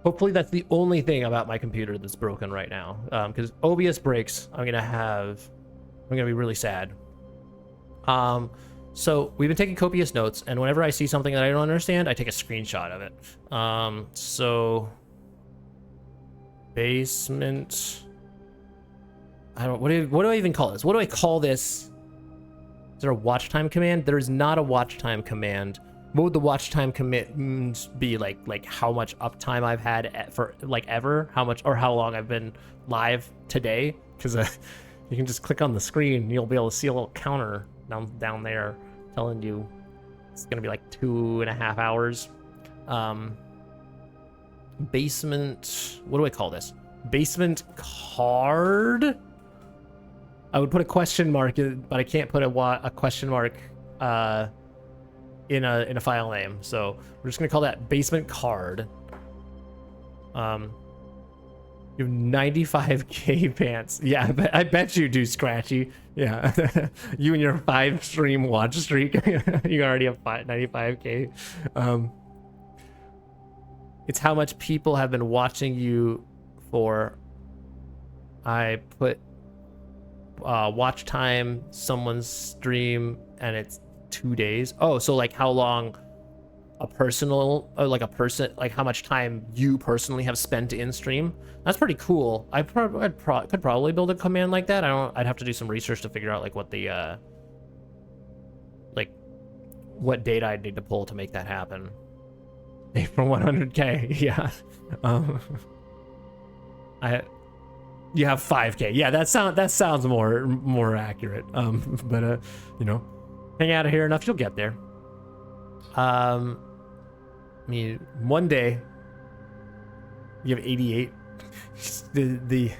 hopefully that's the only thing about my computer that's broken right now. Because OBS breaks, I'm gonna be really sad. So we've been taking copious notes, and whenever I see something that I don't understand, I take a screenshot of it. So basement. What do I even call this? What do I call this? Is there a watch time command? There is not a watch time command. What would the watch time command be? Like how much uptime I've had for like ever? How much or how long I've been live today? Because You can just click on the screen and you'll be able to see a little counter down there telling you it's gonna be like 2.5 hours. Basement, what do I call this? Basement card? I would put a question mark in, but I can't put a question mark in a file name. So we're just gonna call that basement card. You have 95k pants. Yeah, I bet you do, Scratchy. Yeah, you and your 5-stream watch streak. You already have 95k. It's how much people have been watching you for. I put watch time, someone's stream, and it's 2 days. Oh, so like how long a personal, like how much time you personally have spent in stream. That's pretty cool. I could probably build a command like that. I'd have to do some research to figure out like what the like what data I'd need to pull to make that happen. From 100k, yeah. You have 5k. Yeah, that sounds more accurate. But you know, hang out here enough, you'll get there. I mean, one day you have 88. the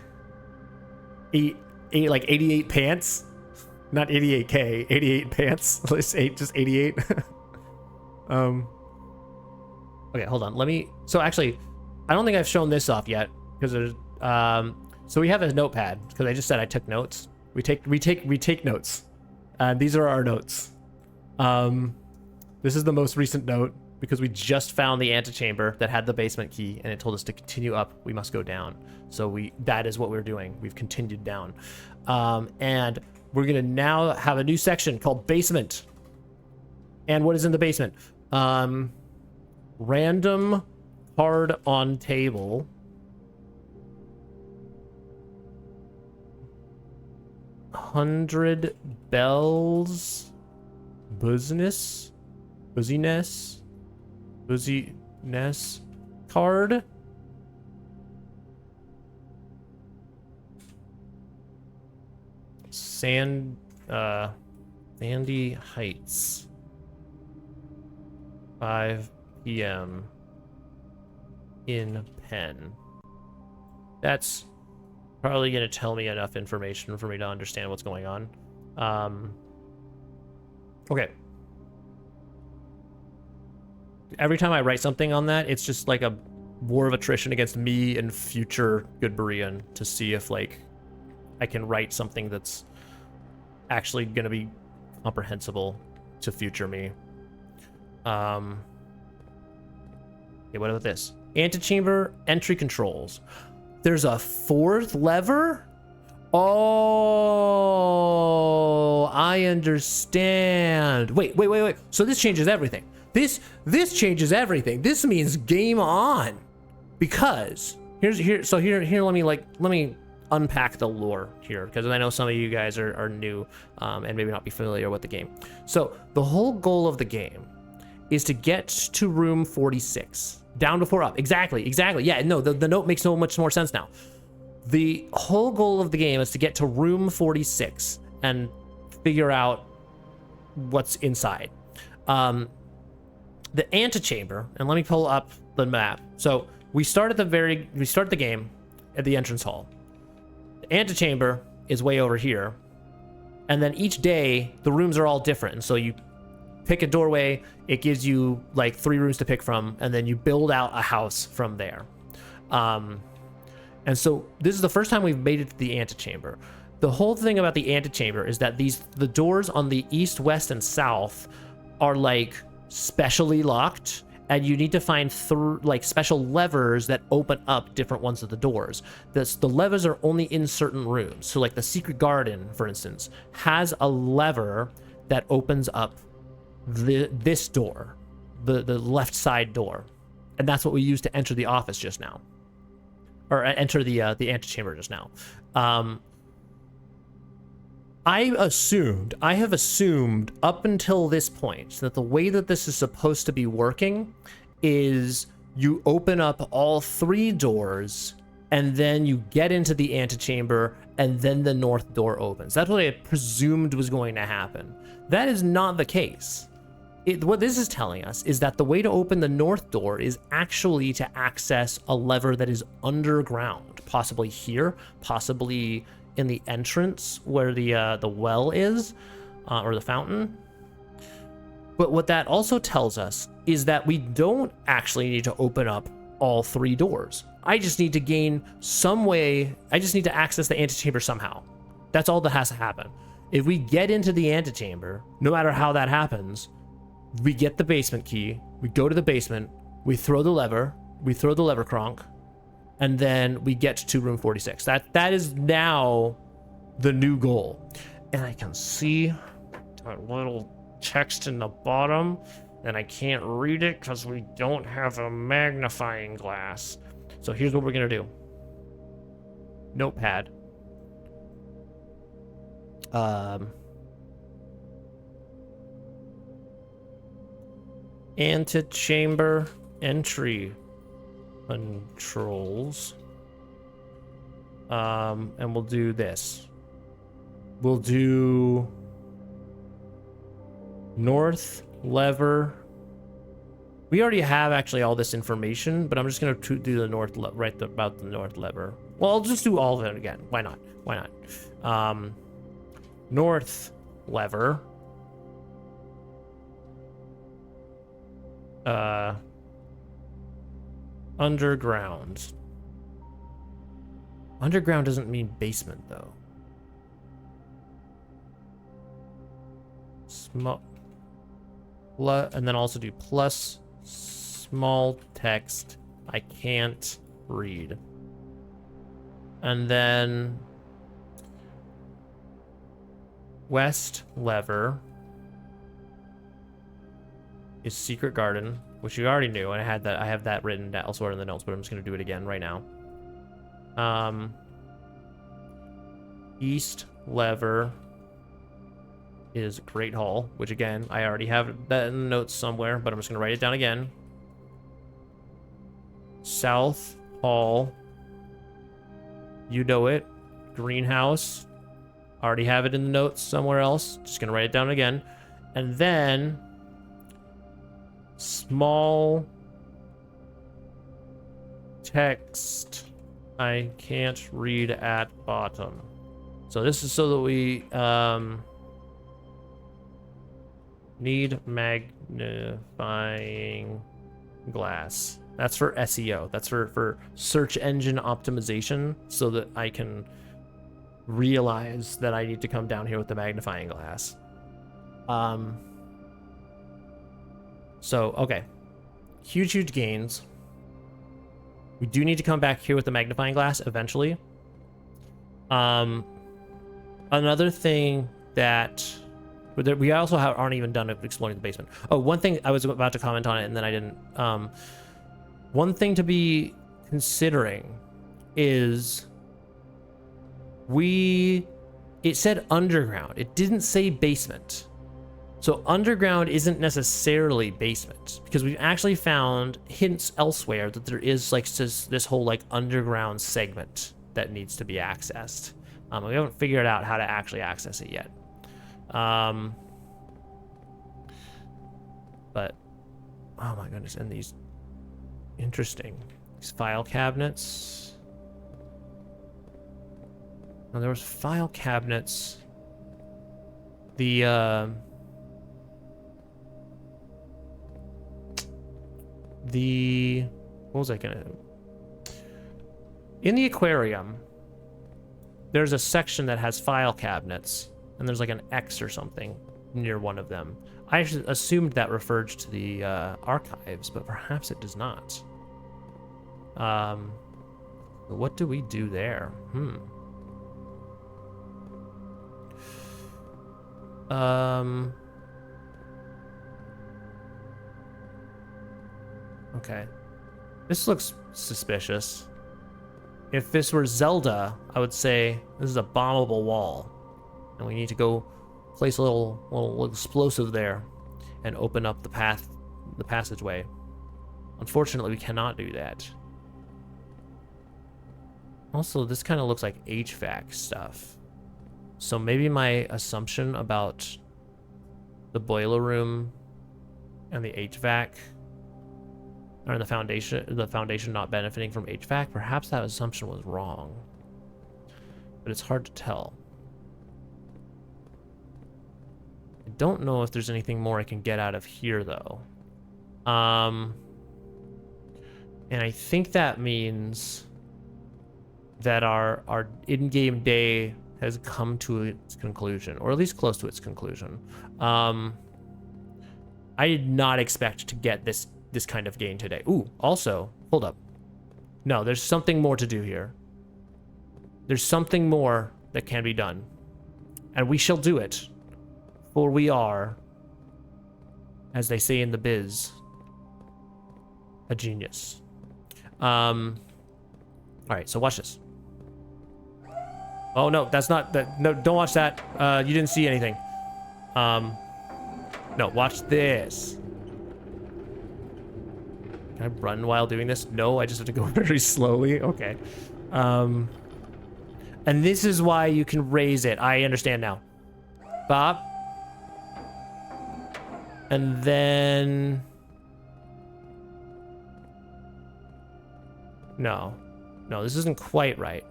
like 88 pants, not 88k, 88 pants. Let's say just 88. Okay, hold on. So actually, I don't think I've shown this off yet because there's so we have a notepad because I just said I took notes. We take notes. These are our notes. This is the most recent note because we just found the antechamber that had the basement key and it told us to continue up. We must go down. So that is what we're doing. We've continued down. And we're gonna now have a new section called basement. And what is in the basement? Random card on table. 100 bells. Buzziness card. Sandy Heights. 5 p.m. in Penn. That's probably going to tell me enough information for me to understand what's going on. Okay. Every time I write something on that, it's just like a war of attrition against me and future GoodBerean to see if like I can write something that's actually going to be comprehensible to future me. Okay, what about this? Antechamber entry controls. There's a 4th lever? Oh, I understand. Wait. So this changes everything. This changes everything. This means game on. Because let me unpack the lore here, because I know some of you guys are new and maybe not be familiar with the game. So the whole goal of the game is to get to room 46. Down before up. Exactly. Yeah, no, the note makes so much more sense now. The whole goal of the game is to get to room 46 and figure out what's inside. The antechamber, and let me pull up the map. So we start the game at the entrance hall. The antechamber is way over here. And then each day, the rooms are all different. And so you pick a doorway, it gives you like 3 rooms to pick from, and then you build out a house from there. And so this is the first time we've made it to the antechamber. The whole thing about the antechamber is that the doors on the east, west, and south are like specially locked, and you need to find like special levers that open up different ones of the doors. The levers are only in certain rooms. So like the secret garden, for instance, has a lever that opens up this door, the left side door, and that's what we used to enter the office just now, or enter the antechamber just now. I have assumed up until this point that the way that this is supposed to be working is you open up all 3 doors and then you get into the antechamber and then the north door opens. That's what I presumed was going to happen. That is not the case. What this is telling us is that the way to open the north door is actually to access a lever that is underground, possibly here, possibly in the entrance where the well is, or the fountain. But what that also tells us is that we don't actually need to open up all 3 doors. I just need to gain some way. I just need to access the antechamber somehow. That's all that has to happen. If we get into the antechamber, no matter how that happens, we get the basement key, we go to the basement, we throw the lever cronk, and then we get to room 46. That is now the new goal. And I can see that little text in the bottom, and I can't read it because we don't have a magnifying glass. So here's what we're gonna do. Notepad. Antechamber entry controls. And we'll do this. We'll do north lever. We already have actually all this information, but I'm just gonna do the north about the north lever. Well, I'll just do all of it again. Why not? Why not? North lever. Underground. Underground doesn't mean basement though. Small. And then also do plus small text I can't read. And then west lever is secret garden, which you already knew, and I have that written elsewhere in the notes, but I'm just gonna do it again right now. East lever is Great Hall, which again, I already have that in the notes somewhere, but I'm just gonna write it down again. South Hall, you know it, greenhouse, already have it in the notes somewhere else, just gonna write it down again. And then small text I can't read at bottom. So this is so that we need magnifying glass. That's for SEO. That's for search engine optimization, so that I can realize that I need to come down here with the magnifying glass. So, okay. Huge gains. We do need to come back here with the magnifying glass eventually. Another thing that we also aren't even done exploring the basement. Oh, one thing I was about to comment on it and then I didn't. One thing to be considering is it said underground. It didn't say basement. So underground isn't necessarily basement, because we've actually found hints elsewhere that there is like this whole like underground segment that needs to be accessed. We haven't figured out how to actually access it yet. But oh my goodness, and these file cabinets. Now there was file cabinets. What was I gonna do? In the aquarium, there's a section that has file cabinets, and there's like an X or something near one of them. I actually assumed that referred to the archives, but perhaps it does not. What do we do there? Okay. This looks suspicious. If this were Zelda, I would say this is a bombable wall. And we need to go place a little explosive there and open up the passageway. Unfortunately, we cannot do that. Also, this kind of looks like HVAC stuff. So maybe my assumption about the boiler room and the HVAC, or the foundation not benefiting from HVAC, perhaps that assumption was wrong. But it's hard to tell. I don't know if there's anything more I can get out of here, though. And I think that means that our in-game day has come to its conclusion, or at least close to its conclusion. I did not expect to get this kind of gain today. Ooh, also, hold up. No, there's something more to do here. There's something more that can be done. And we shall do it. For we are, as they say in the biz, a genius. Alright, so watch this. Oh no, that's not that. No, don't watch that. You didn't see anything. No, watch this. Can I run while doing this? No, I just have to go very slowly. Okay. And this is why you can raise it. I understand now. Bop. And then... No. No, this isn't quite right.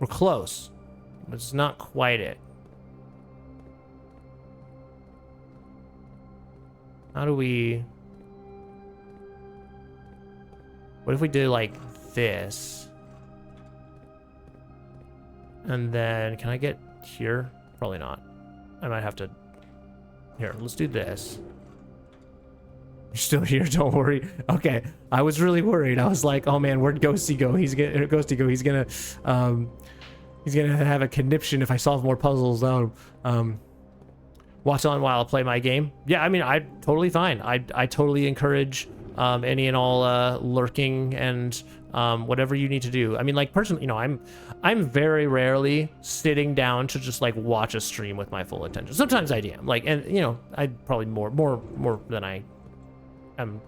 We're close. But it's not quite it. How do we... What if we did like this? And then, can I get here? Probably not. I might have to... Here, let's do this. You're still here, don't worry. Okay, I was really worried. I was like, oh man, where'd Ghosty go? He's gonna have a conniption if I solve more puzzles. Watch on while I play my game. Yeah, I mean, I'm totally fine. I totally encourage any and all lurking and whatever you need to do. I mean, like personally, you know, I'm very rarely sitting down to just like watch a stream with my full attention. Sometimes I am, like, and you know, I probably more than I am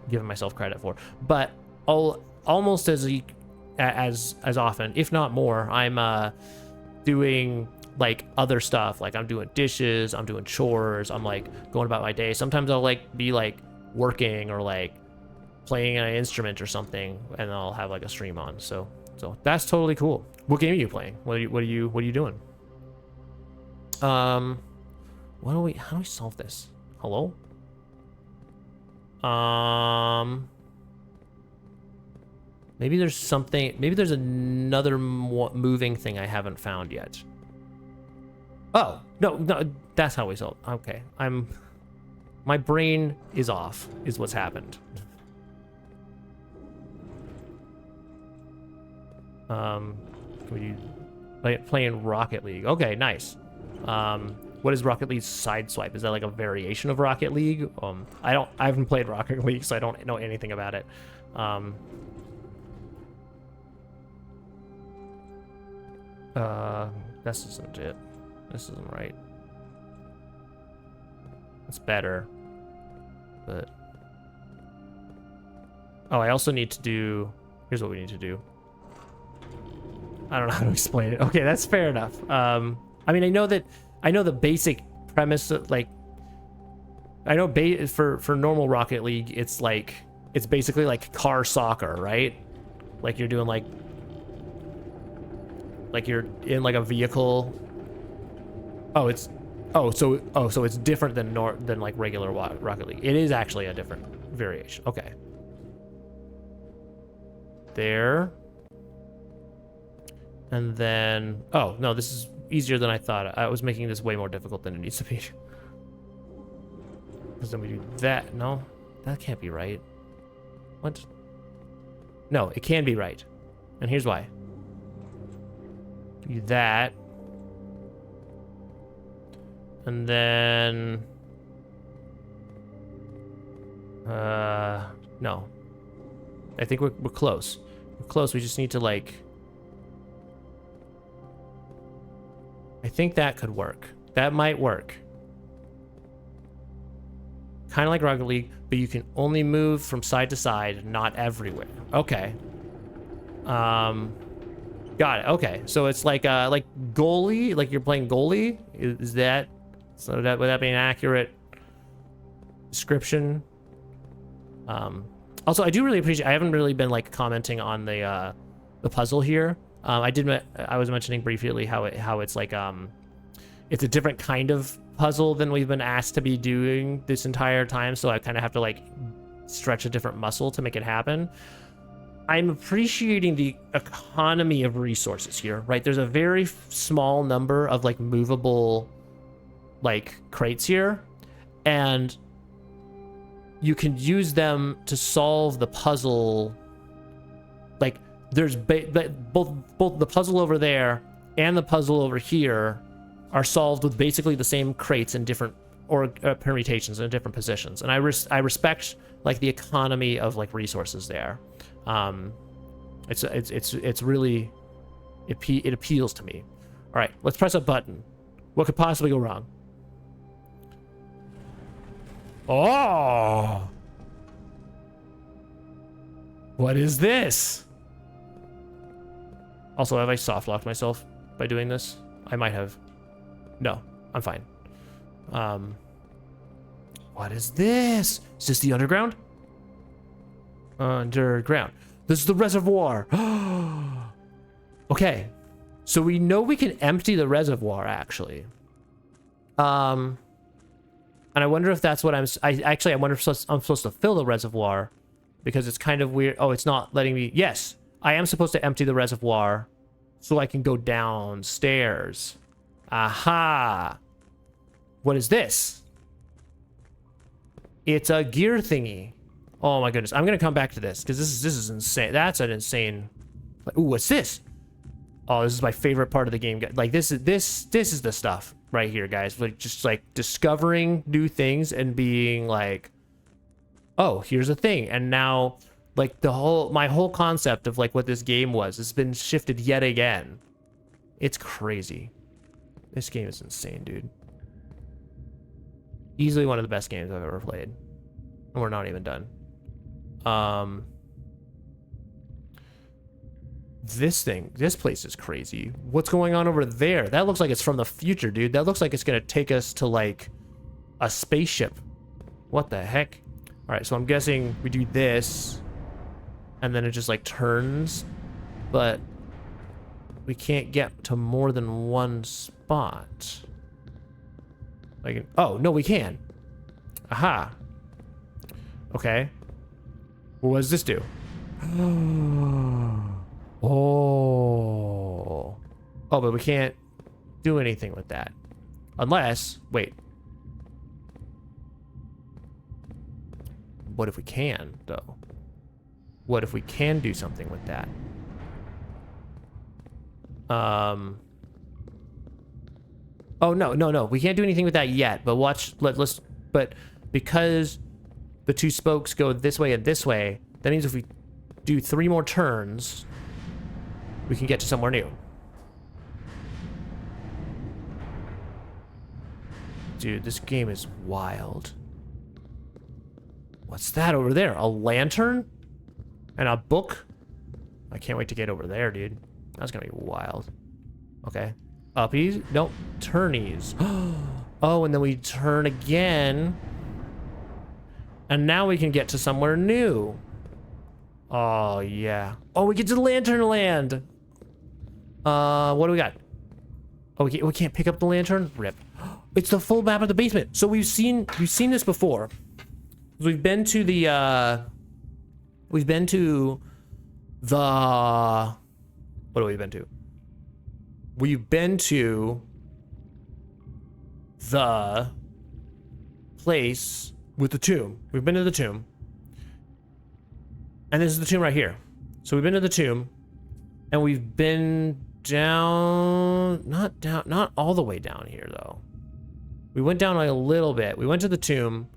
giving myself credit for. But almost as often, if not more, I'm doing like other stuff. Like I'm doing dishes, I'm doing chores, I'm like going about my day. Sometimes I'll like be like working or like playing an instrument or something, and I'll have like a stream on. So that's totally cool. What game are you playing? What are you doing? How do we solve this? Hello? Maybe there's something, maybe there's another moving thing I haven't found yet. Oh, no, that's how we solve. Okay, my brain is off, is what's happened. Can we do playing Rocket League? Okay, nice. What is Rocket League's Sideswipe? Is that like a variation of Rocket League? I haven't played Rocket League, so I don't know anything about it. This isn't it. This isn't right. It's better. But... Oh, I also need to do... Here's what we need to do. I don't know how to explain it. Okay, that's fair enough. I mean, I know the basic premise of, like... I know for normal Rocket League, it's like... It's basically like car soccer, right? Like you're doing like you're in like a vehicle. So it's different than like regular Rocket League. It is actually a different variation. Okay. There. And then, oh no, this is easier than I thought. I was making this way more difficult than it needs to be. Because then we do that. No, that can't be right. What? No, it can be right. And here's why. Do that. And then... no. I think we're close. We're close, we just need to like... I think that could work. That might work. Kind of like Rocket League, but you can only move from side to side, not everywhere. Okay. Got it. Okay, so it's like goalie, like you're playing goalie. Is that so? Would that be an accurate description? Also, I do really appreciate. I haven't really been like commenting on the puzzle here. I was mentioning briefly how it's like it's a different kind of puzzle than we've been asked to be doing this entire time. So I kind of have to like stretch a different muscle to make it happen. I'm appreciating the economy of resources here, right? There's a very small number of like movable like crates here, and you can use them to solve the puzzle. Like there's both the puzzle over there and the puzzle over here are solved with basically the same crates in different permutations in different positions, and I respect like the economy of like resources there. It's really it appeals to me. All right, let's press a button. What could possibly go wrong? Oh, what is this? Also, have I soft locked myself by doing this? I might have. No, I'm fine. What is this? Is this the underground? Underground. This is the reservoir. Okay, so we know we can empty the reservoir actually. And I wonder if that's what I wonder if I'm supposed to fill the reservoir, because it's kind of weird. Oh, it's not letting me. Yes, I am supposed to empty the reservoir so I can go downstairs. Aha. What is this? It's a gear thingy. Oh my goodness, I'm gonna come back to this because this is insane. That's an insane. Ooh, what's this? Oh, this is my favorite part of the game. Like this is the stuff right here, guys. Like just like discovering new things and being like, oh, here's a thing. And now like my whole concept of like what this game was has been shifted yet again. It's crazy. This game is insane, dude. Easily one of the best games I've ever played. And we're not even done. This place is crazy. What's going on over there? That looks like it's from the future, dude. That looks like it's gonna take us to like a spaceship. What the heck? All right, so I'm guessing we do this and then it just like turns, but we can't get to more than one spot. Like, oh no, we can. Aha. Okay. What does this do? Oh. Oh, but we can't do anything with that. Unless, wait. What if we can, though? What if we can do something with that? Oh, no. We can't do anything with that yet, but watch, but because the two spokes go this way and this way, that means if we do 3 more turns, we can get to somewhere new. Dude, this game is wild. What's that over there? A lantern? And a book? I can't wait to get over there, dude. That's gonna be wild. Okay. Uppies? Nope. Turnies. Oh, and then we turn again. And now we can get to somewhere new. Oh, yeah. Oh, we get to the lantern land. What do we got? Oh, we can't pick up the lantern? Rip. It's the full map of the basement. So we've seen this before. We've been to the, what have we been to? We've been to the place with the tomb. We've been to the tomb. And this is the tomb right here. So we've been to the tomb, and we've been down, not all the way down here though. We went down like a little bit. We went to the tomb,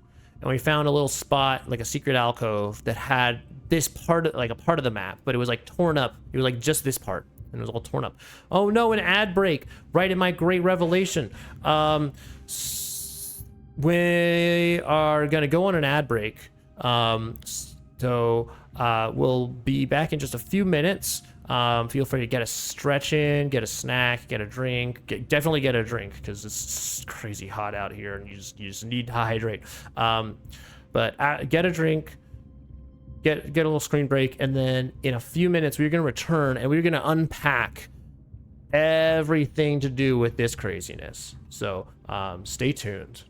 and we found a little spot, like a secret alcove that had this part, like a part of the map, but it was like torn up. It was like just this part, and it was all torn up. Oh no, an ad break right in my great revelation. We are gonna go on an ad break. So We'll be back in just a few minutes. Feel free to get a stretch in, get a snack, get a drink. Definitely get a drink because it's crazy hot out here and you just need to hydrate. But get a drink, get a little screen break, and then in a few minutes we're gonna return and we're gonna unpack everything to do with this craziness. So stay tuned.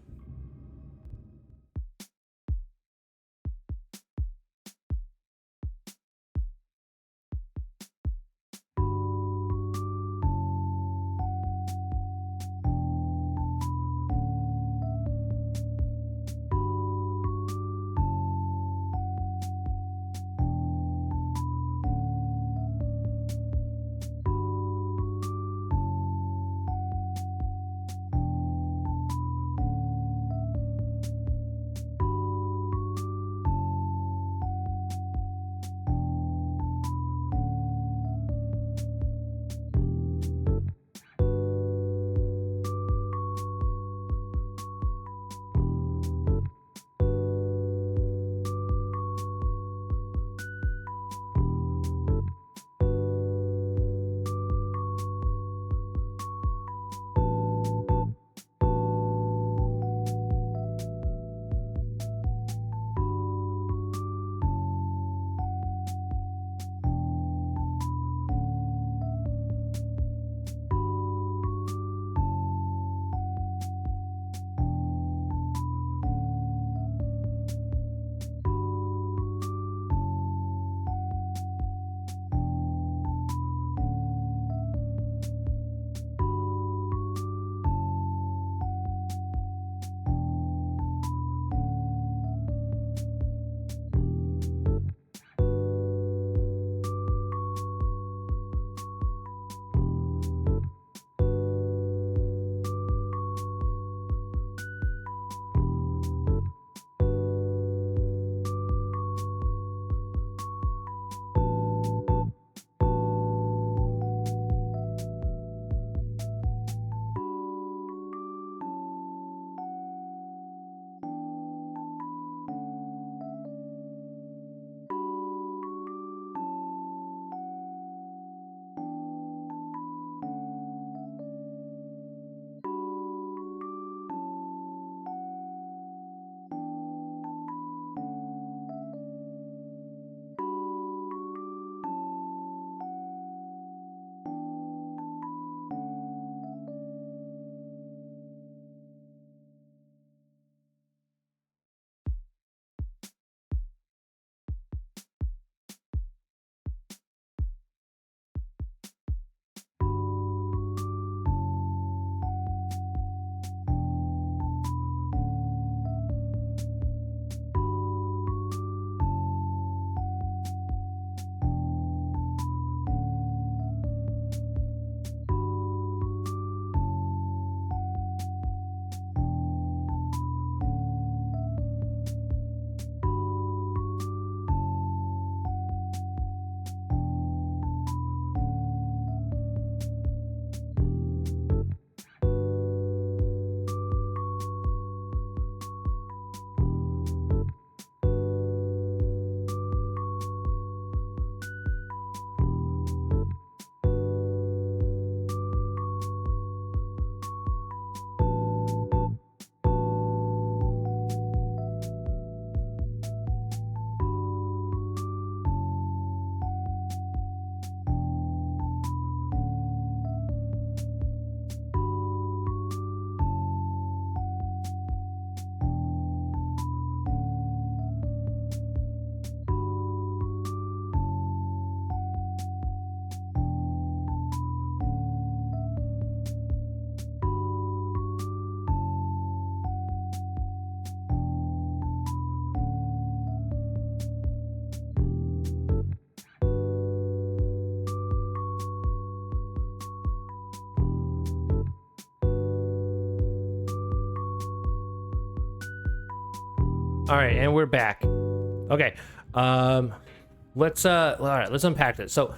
All right, and we're back. Okay. Let's all right, let's unpack this. So,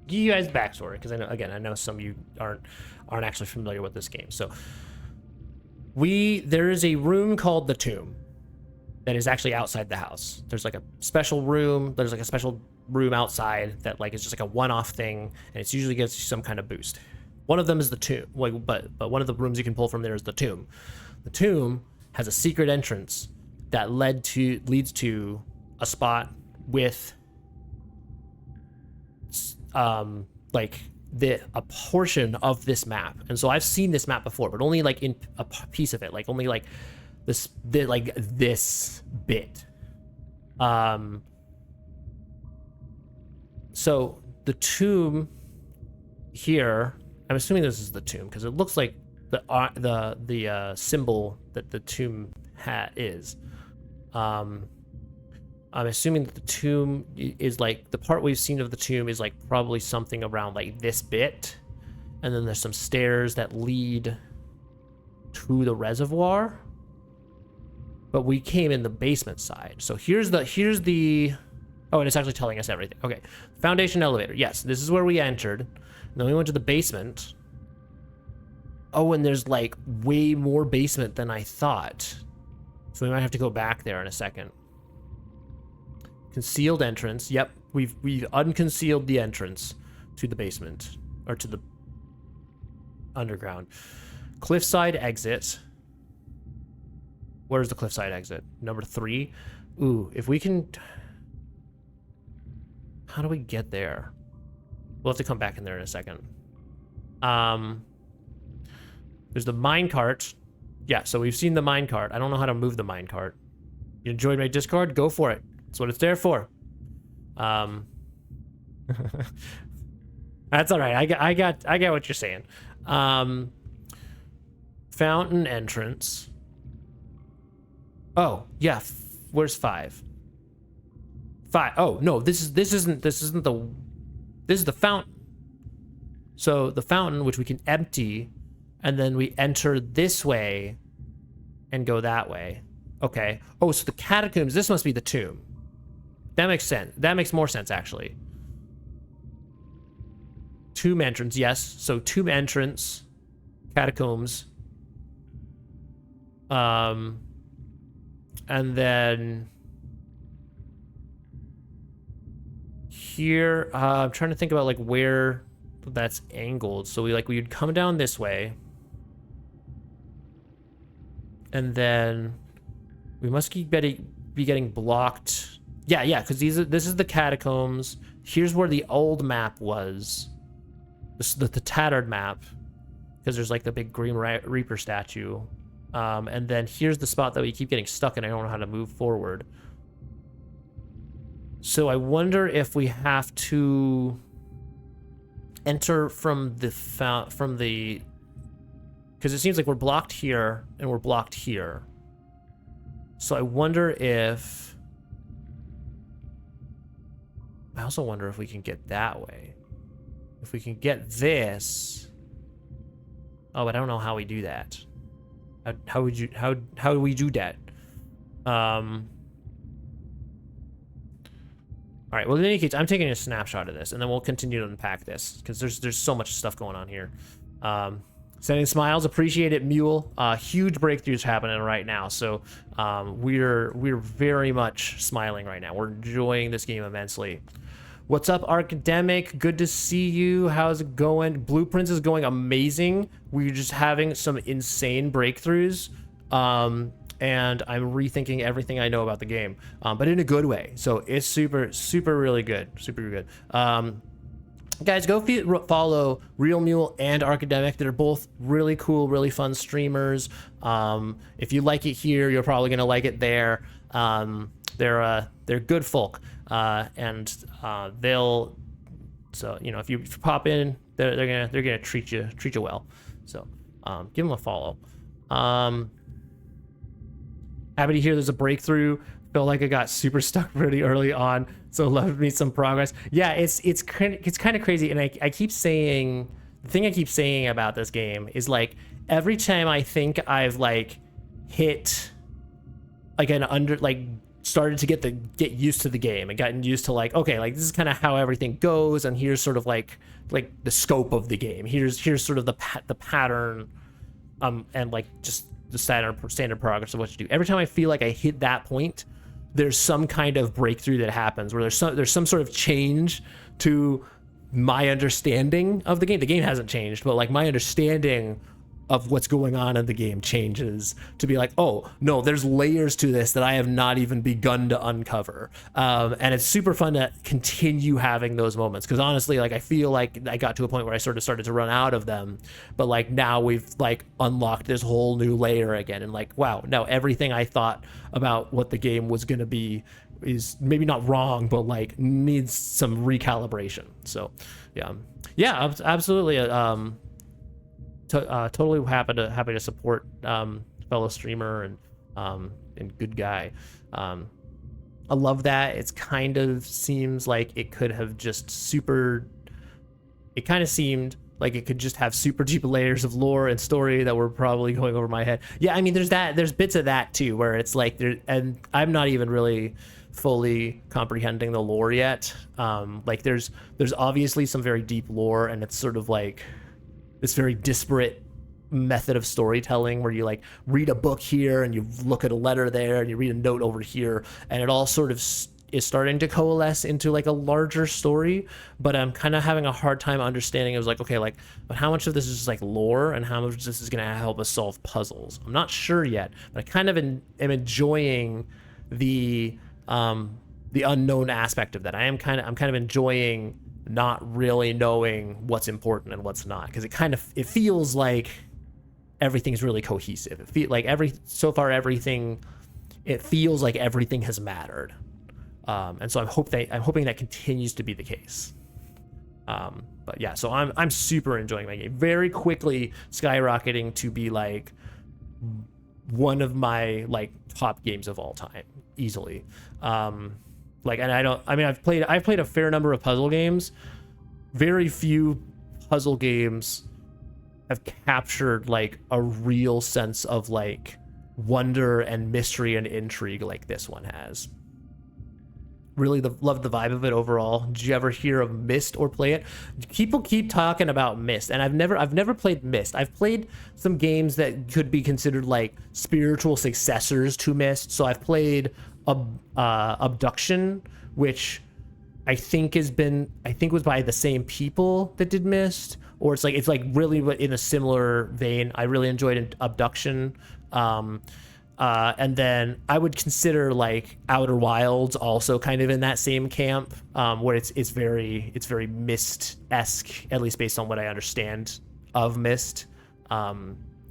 give you guys backstory, because I know some of you aren't actually familiar with this game. So there is a room called the Tomb. that is actually outside the house. There's like a special room. There's like a special room outside that like is just like a one-off thing, and it usually gives you some kind of boost. One of them is the tomb, but one of the rooms you can pull from there is the tomb. The tomb has a secret entrance that leads to a spot with like a portion of this map. And so I've seen this map before, but only like in a piece of it, like only like this bit. So the tomb here, I'm assuming this is the tomb because it looks like the symbol that the tomb hat is. I'm assuming that the tomb is like the part we've seen of the tomb is like probably something around like this bit, and then there's some stairs that lead to the reservoir. But we came in the basement side, so here's the oh, and it's actually telling us everything. Okay, foundation elevator. Yes, this is where we entered. And then we went to the basement. Oh, and there's like way more basement than I thought. So we might have to go back there in a second. Concealed entrance. Yep, we've unconcealed the entrance to the basement, or to the underground. Cliffside exit. Where's the cliffside exit? Number 3. Ooh, if we can... How do we get there? We'll have to come back in there in a second. There's the minecart. Yeah, so we've seen the minecart. I don't know how to move the minecart. You enjoyed my Discord? Go for it. That's what it's there for. That's all right. I get what you're saying. Fountain entrance. Oh yeah. Where's 5? 5. Oh no. This is the fountain. So the fountain, which we can empty, and then we enter this way, and go that way. Okay. Oh, so the catacombs. This must be the tomb. That makes sense. That makes more sense, actually. Tomb entrance, yes. So tomb entrance, catacombs. And then here, I'm trying to think about like where that's angled. So we'd come down this way, and then we must be getting blocked. Yeah, because this is the catacombs. Here's where the old map was. This is the tattered map, because there's like the big Green Reaper statue. And then here's the spot that we keep getting stuck in. I don't know how to move forward. So I wonder if we have to enter from the because it seems like we're blocked here and we're blocked here. So I wonder if... I also wonder if we can get that way. If we can get this... Oh, but I don't know how we do that. How do we do that? All right, well, in any case, I'm taking a snapshot of this, and then we'll continue to unpack this, because there's so much stuff going on here. Sending smiles, appreciate it, Mule. Huge breakthroughs happening right now, so we're very much smiling right now. We're enjoying this game immensely. What's up, Arcademic? Good to see you. How's it going? Blueprints is going amazing. We're just having some insane breakthroughs. And I'm rethinking everything I know about the game, but in a good way. So it's super really good, super good. Guys, go follow Real Mule and Arcademic. They're both really cool, really fun streamers. If you like it here, you're probably gonna like it there. They're good folk, and they'll. So you know, if you pop in, they're gonna treat you well. So give them a follow. Happy to hear there's a breakthrough. Felt like I got super stuck pretty early on, so love me some progress. Yeah, it's kind of crazy, and I keep saying, the thing I keep saying about this game is like every time I think I've like hit like started to get used to the game and gotten used to like, okay, like this is kind of how everything goes, and here's sort of like the scope of the game. Here's sort of the pattern, and like just the standard progress of what you do. Every time I feel like I hit that point, there's some kind of breakthrough that happens where there's some sort of change to my understanding of the game. The game hasn't changed, but like my understanding of what's going on in the game changes to be like, oh no, there's layers to this that I have not even begun to uncover. And it's super fun to continue having those moments, because honestly, like I feel like I got to a point where I sort of started to run out of them, but like now we've like unlocked this whole new layer again, and like, wow, now everything I thought about what the game was going to be is maybe not wrong, but like needs some recalibration. So yeah, absolutely. Totally happy to support fellow streamer and good guy. I love that. It's kind of seems like it could have just it kind of seemed like it could just have super deep layers of lore and story that were probably going over my head. Yeah, I mean, there's bits of that too, where it's like and I'm not even really fully comprehending the lore yet. Like there's obviously some very deep lore, and it's sort of like this very disparate method of storytelling where you like read a book here and you look at a letter there and you read a note over here, and it all sort of is starting to coalesce into like a larger story. But I'm kind of having a hard time understanding. It was like, okay, like, but how much of this is just like lore and how much of this is going to help us solve puzzles? I'm not sure yet, but I kind of am enjoying the unknown aspect of that. I'm kind of enjoying not really knowing what's important and what's not, because it feels like everything's really cohesive. It feels like everything it feels like everything has mattered, and so I'm hoping that continues to be the case. But yeah, so I'm super enjoying my game, very quickly skyrocketing to be like one of my like top games of all time easily. Like, and I've played a fair number of puzzle games. Very few puzzle games have captured like a real sense of like wonder and mystery and intrigue like this one has. Really love the vibe of it overall. Did you ever hear of Myst or play it? People keep talking about Myst, and I've never played Myst. I've played some games that could be considered like spiritual successors to Myst. So I've played Abduction, which I think was by the same people that did Myst, or it's like really in a similar vein. I really enjoyed Abduction. And then I would consider like Outer Wilds also kind of in that same camp, where it's very Myst-esque, at least based on what I understand of Myst.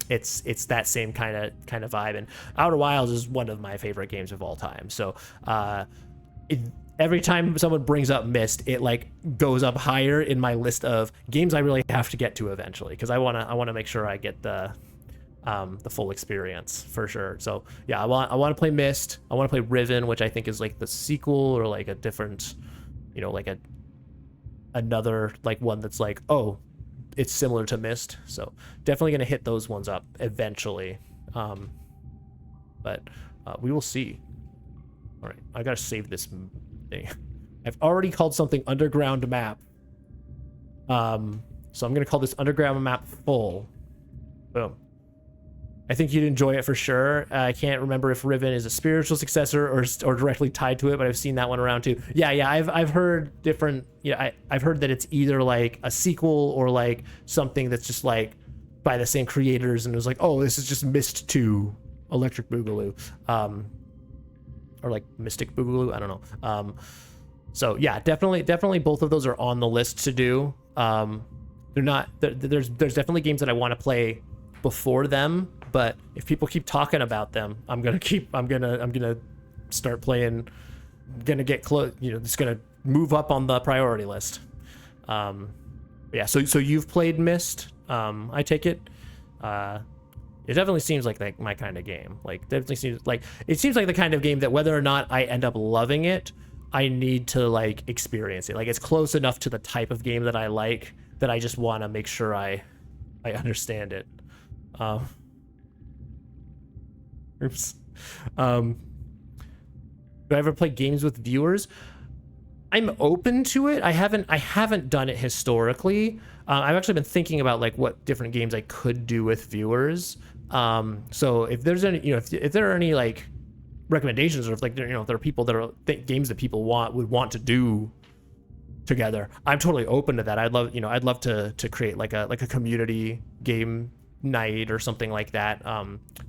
It's that same kind of vibe, and Outer Wilds is one of my favorite games of all time. So every time someone brings up Myst, it like goes up higher in my list of games I really have to get to eventually, because I want to make sure I get the full experience for sure. So yeah, I want to play Myst. I want to play Riven, which I think is like the sequel or like a different, like another like one that's like, oh, it's similar to Myst. So definitely gonna hit those ones up eventually. But we will see. All right, I gotta save this thing. I've already called something underground map. So I'm gonna call this underground map full. Boom. I think you'd enjoy it for sure. I can't remember if Riven is a spiritual successor or directly tied to it, but I've seen that one around too. Yeah, I've heard different. Yeah, I've heard that it's either like a sequel or like something that's just like by the same creators, and it was like, oh, this is just Myst 2, Electric Boogaloo, or like Mystic Boogaloo. I don't know. So yeah, definitely both of those are on the list to do. They're not. There's definitely games that I want to play before them, but if people keep talking about them, I'm gonna start playing. Gonna get close. It's gonna move up on the priority list. Yeah. So you've played Myst. I take it. It definitely seems like my kind of game. It seems like the kind of game that whether or not I end up loving it, I need to like experience it. Like it's close enough to the type of game that I like that I just want to make sure I understand it. Oops. Do I ever play games with viewers? I'm open to it. I haven't done it historically. I've actually been thinking about like what different games I could do with viewers. So if there's any, if there are any like recommendations, or if like if there are people that are games that people would want to do together, I'm totally open to that. I'd love to create like a community game night or something like that.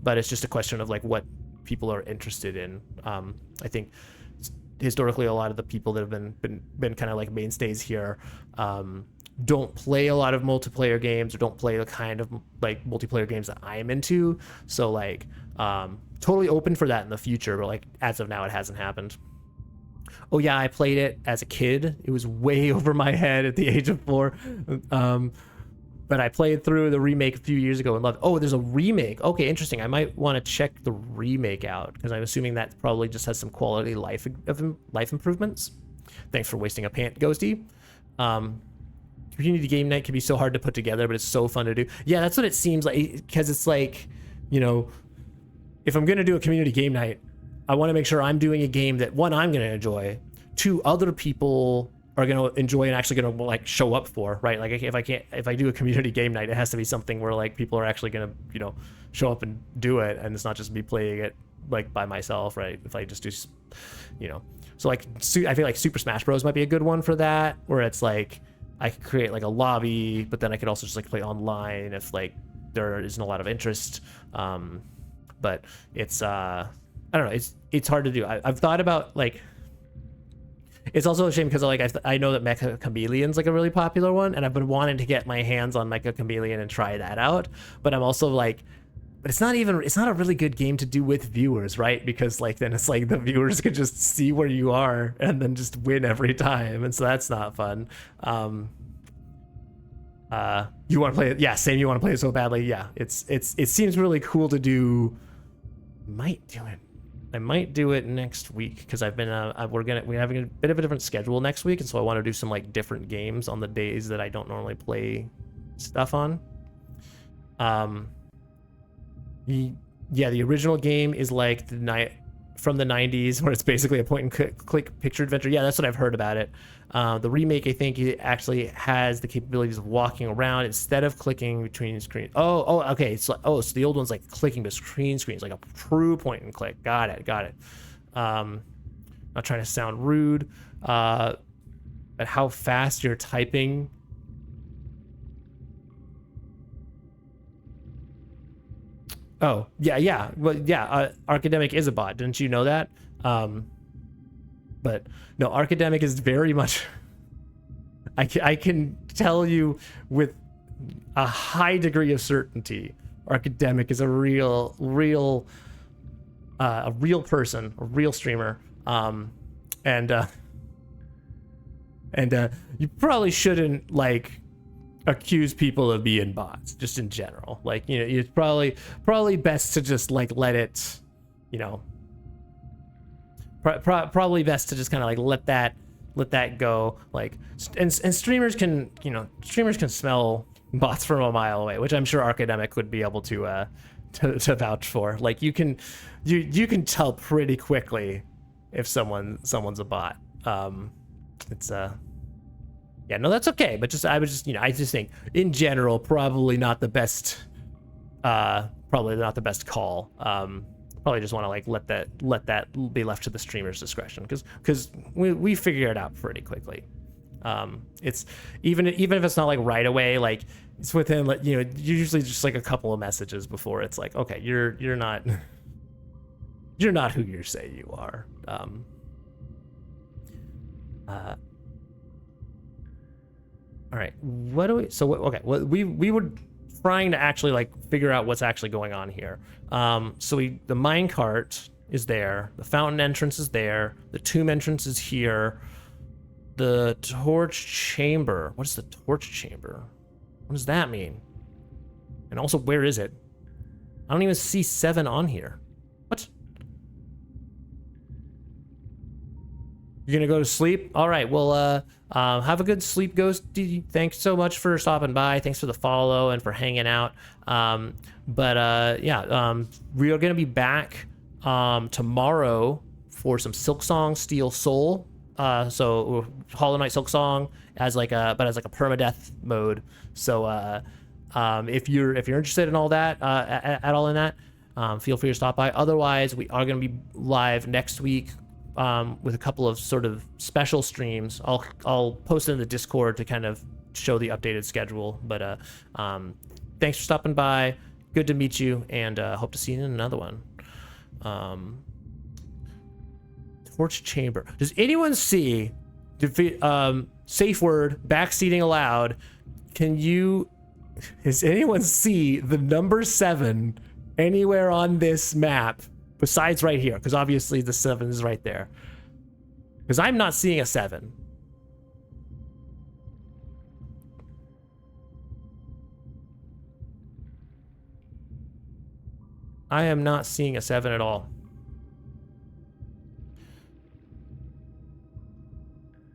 But it's just a question of like what people are interested in. I think historically a lot of the people that have been kind of like mainstays here don't play a lot of multiplayer games, or don't play the kind of like multiplayer games that I'm into. So like totally open for that in the future, but like as of now it hasn't happened. Oh yeah, I played it as a kid. It was way over my head at the age of 4. But I played through the remake a few years ago and loved. Oh, there's a remake. Okay, interesting. I might want to check the remake out, because I'm assuming that probably just has some quality life improvements. Thanks for wasting a pant, Ghosty. Community game night can be so hard to put together, but it's so fun to do. Yeah, that's what it seems like, because it's like, if I'm gonna do a community game night, I want to make sure I'm doing a game that, one, I'm gonna enjoy, 2, other people are gonna enjoy and actually gonna like show up for, right? Like if I do a community game night, it has to be something where like people are actually gonna show up and do it, and it's not just me playing it like by myself, right? If I just do, so like I feel like Super Smash Bros might be a good one for that, where it's like I could create like a lobby, but then I could also just like play online if like there isn't a lot of interest. But it's I don't know, it's hard to do. I've thought about like, it's also a shame because like I know that Mecha Chameleon's like a really popular one, and I've been wanting to get my hands on Mecha Chameleon and try that out. But I'm also like, but it's not a really good game to do with viewers, right? Because like then it's like the viewers could just see where you are and then just win every time, and so that's not fun. You want to play it? Yeah, same. You want to play it so badly? Yeah, it seems really cool to do. I might do it next week, because I've been we're having a bit of a different schedule next week, and so I want to do some like different games on the days that I don't normally play stuff on. Yeah, the original game is like from the 90s, where it's basically a point and click picture adventure. Yeah, that's what I've heard about it. The remake, I think, it actually has the capabilities of walking around instead of clicking between screens. Oh, okay. So the old one's like clicking between screens, like a true point and click. Got it. Not trying to sound rude, but how fast you're typing. Oh, yeah. Well, yeah, Archidemic is a bot. Didn't you know that? But no, Archidemic is very much... I can tell you with a high degree of certainty, Archidemic is a real person, a real streamer. And you probably shouldn't, like, accuse people of being bots, just in general. Like, it's probably best to just like let it, probably best to just kind of like let that go. Like, and streamers can smell bots from a mile away, which I'm sure Archidemic would be able to vouch for. Like, you can tell pretty quickly if someone's a bot. Yeah, no, that's okay. But I just think in general, probably not the best call. Probably just want to like let that be left to the streamer's discretion, because we figure it out pretty quickly. It's even if it's not like right away, like it's within like, usually just like a couple of messages before it's like, okay, you're not who you say you are. All right, what do we? So okay, well, we were trying to actually like figure out what's actually going on here. So the minecart is there, the fountain entrance is there, the tomb entrance is here, the torch chamber. What is the torch chamber? What does that mean? And also, where is it? I don't even see 7 on here. What? You're gonna go to sleep? All right, well, have a good sleep, Ghost. Thanks so much for stopping by. Thanks for the follow and for hanging out. Yeah, we are gonna be back tomorrow for some Silksong Steel Soul. So Hollow Knight Silksong as like a permadeath mode. So If you're interested in all that, at all in that, feel free to stop by. Otherwise, we are going to be live next week with a couple of sort of special streams. I'll post it in the Discord to kind of show the updated schedule. But thanks for stopping by. Good to meet you, and hope to see you in another one. Torch chamber. Does anyone see safe word backseating allowed? Does anyone see the number 7 anywhere on this map besides right here? Because obviously the 7 is right there. Because I'm not seeing a 7. I am not seeing a 7 at all.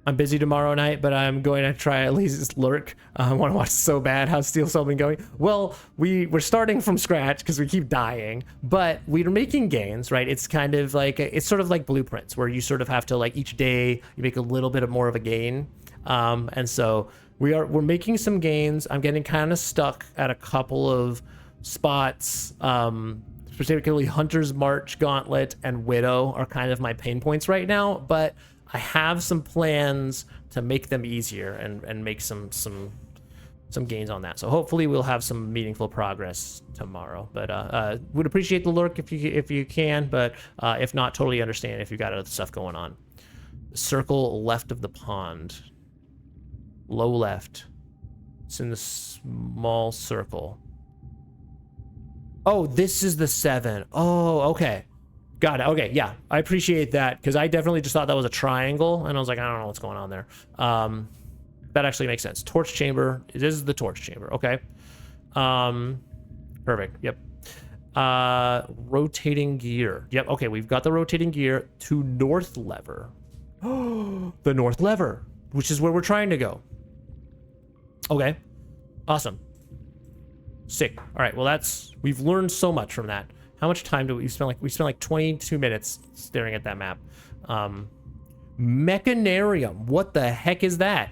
I'm busy tomorrow night, but I'm going to try at least lurk. I want to watch so bad. How's Steel Soul been going? Well, we're starting from scratch because we keep dying, but we're making gains, right? It's kind of like, it's sort of like blueprints where you sort of have to, like, each day you make a little bit of more of a gain. And so we're making some gains. I'm getting kind of stuck at a couple of spots. Particularly Hunter's March, Gauntlet, and Widow are kind of my pain points right now, but I have some plans to make them easier and make some gains on that. So hopefully we'll have some meaningful progress tomorrow. But would appreciate the lurk if you can, but if not, totally understand if you got other stuff going on. Circle left of the pond. Low left. It's in the small circle. Oh, this is the 7. Oh, okay. Got it. Okay, yeah. I appreciate that, because I definitely just thought that was a triangle, and I was like, I don't know what's going on there. That actually makes sense. Torch chamber. This is the torch chamber. Okay. Perfect. Yep. Rotating gear. Yep. Okay, we've got the rotating gear to north lever. The north lever, which is where we're trying to go. Okay. Awesome. Sick. All right. Well, we've learned so much from that. How much time do we spend? We spent like 22 minutes staring at that map. Mechanarium. What the heck is that?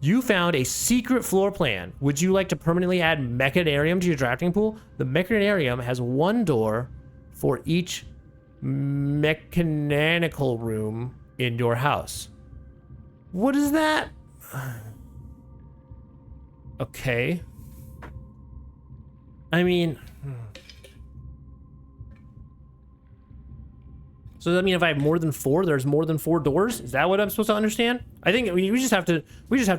You found a secret floor plan. Would you like to permanently add Mechanarium to your drafting pool? The Mechanarium has one door for each mechanical room in your house. What is that? Okay. I mean, so does that mean if I have more than 4, there's more than 4 doors? Is that what I'm supposed to understand? I think we just have to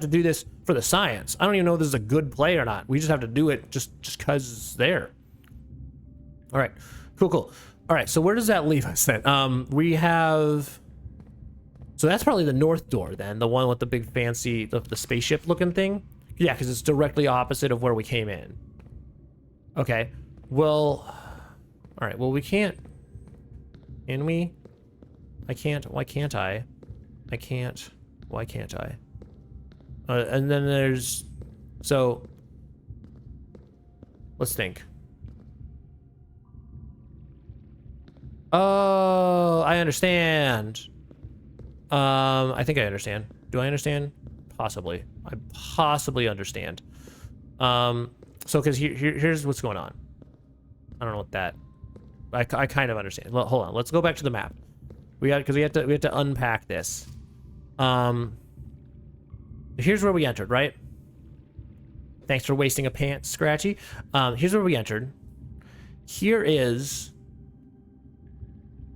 do this for the science. I don't even know if this is a good play or not. We just have to do it just because it's there. All right, cool. All right, so where does that leave us then? We have, so that's probably the north door then, the one with the big fancy, the spaceship looking thing. Yeah, because it's directly opposite of where we came in. Okay, well, all right, well, we can't, can we? I can't, why can't I? I can't, why can't I? And then there's, so, let's think. Oh, I understand. I think I understand. Do I understand? Possibly. I possibly understand. So, because here's what's going on. I don't know what that. I kind of understand. Well, hold on. Let's go back to the map. We have to unpack this. Here's where we entered, right? Thanks for wasting a pant, Scratchy. Here's where we entered. Here is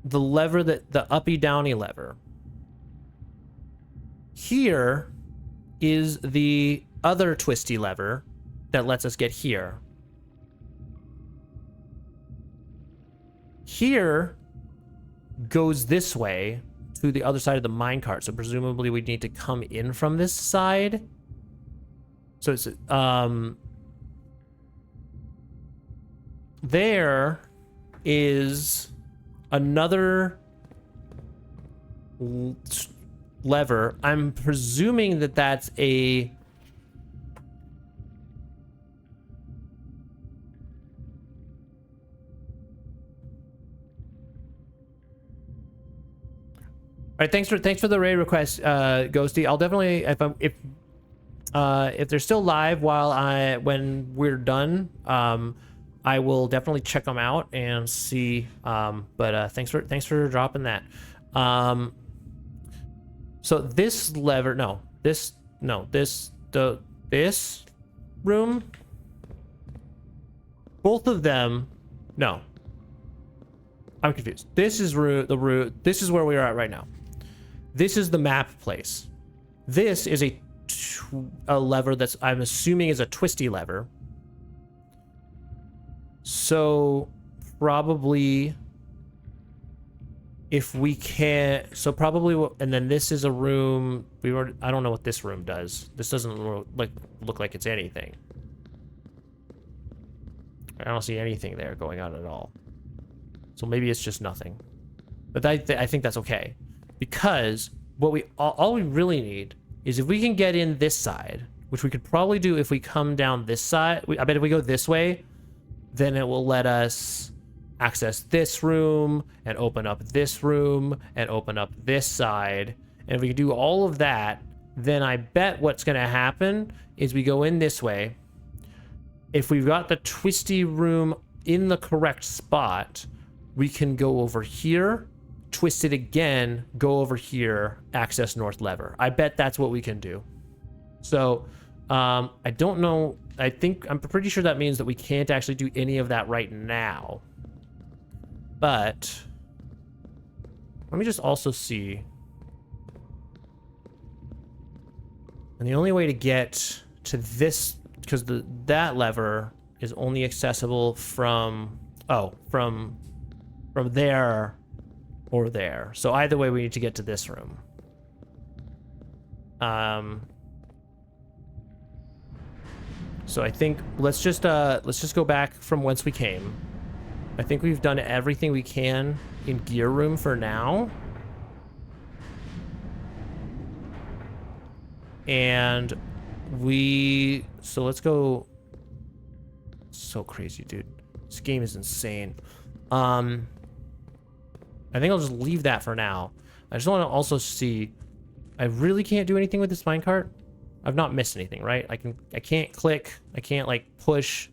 the lever, the uppy downy lever. Here is the other twisty lever that lets us get here. Here goes this way to the other side of the minecart, so presumably we need to come in from this side. So it's there is another lever. I'm presuming that that's a all right, thanks for the raid request, Ghosty. I'll definitely, if If they're still live when we're done, I will definitely check them out and see. But thanks for dropping that. So this lever, this room, both of them, no. I'm confused. This is this is where we are at right now. This is the map place. This is a lever that's, I'm assuming, is a twisty lever. So probably if we can, so probably, and then this is a room. I don't know what this room does. This doesn't look like it's anything. I don't see anything there going on at all. So maybe it's just nothing. But I think that's okay, because what all we really need is if we can get in this side, which we could probably do if we come down this side. I bet if we go this way, then it will let us access this room and open up this room and open up this side. And if we can do all of that, then I bet what's going to happen is we go in this way. If we've got the twisty room in the correct spot, we can go over here, twist it again, go over here, access north lever. I bet that's what we can do. So I don't know. I'm pretty sure that means that we can't actually do any of that right now. But let me just also see. And the only way to get to this, because that lever is only accessible from there or there. So either way, we need to get to this room. So I think let's just go back from whence we came. I think we've done everything we can in gear room for now. And so let's go. So crazy, dude. This game is insane. I think I'll just leave that for now. I just want to also see. I really can't do anything with this minecart. I've not missed anything, right? I can't click. I can't like push.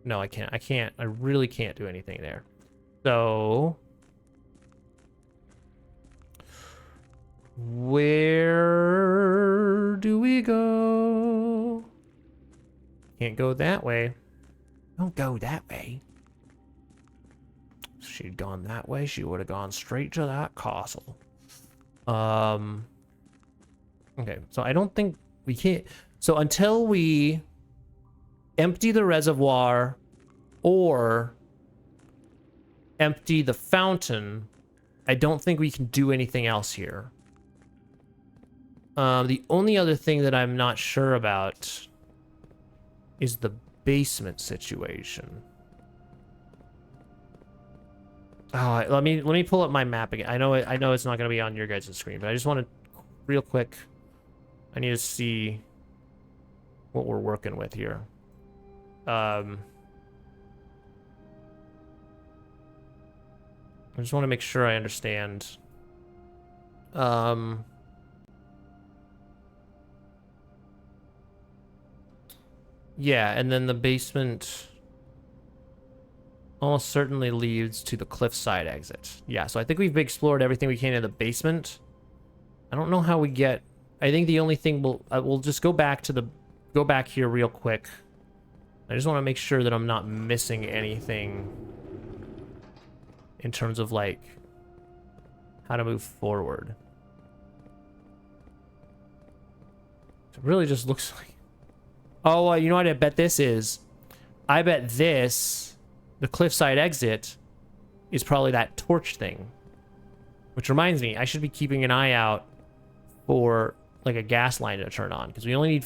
No, I can't. I really can't do anything there. So where do we go? Can't go that way. Don't go that way. If she'd gone that way, she would have gone straight to that castle. Okay, so I don't think we can't. So until we empty the reservoir or empty the fountain, I don't think we can do anything else here. The only other thing that I'm not sure about is the basement situation. Oh, let me pull up my map again. I know it's not going to be on your guys' screen, but I just want to real quick. I need to see what we're working with here. I just want to make sure I understand. Yeah, and then the basement almost certainly leads to the cliffside exit. Yeah, so I think we've explored everything we can in the basement. I don't know how we get. I think the only thing we'll just go back here real quick. I just want to make sure that I'm not missing anything in terms of like how to move forward. It really just looks like. Oh, you know what I bet this is? I bet this, the cliffside exit, is probably that torch thing. Which reminds me, I should be keeping an eye out for like a gas line to turn on, because we only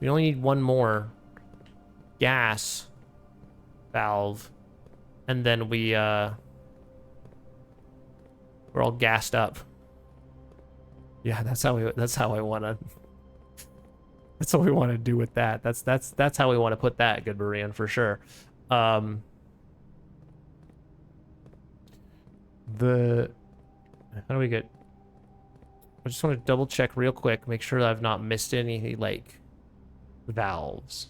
need one more gas valve, and then we're all gassed up. Yeah, that's how I want to. That's what we want to do with that. That's how we want to put that, GoodBerean, for sure. How do we get? just want to double check real quick, make sure that I've not missed any, like, valves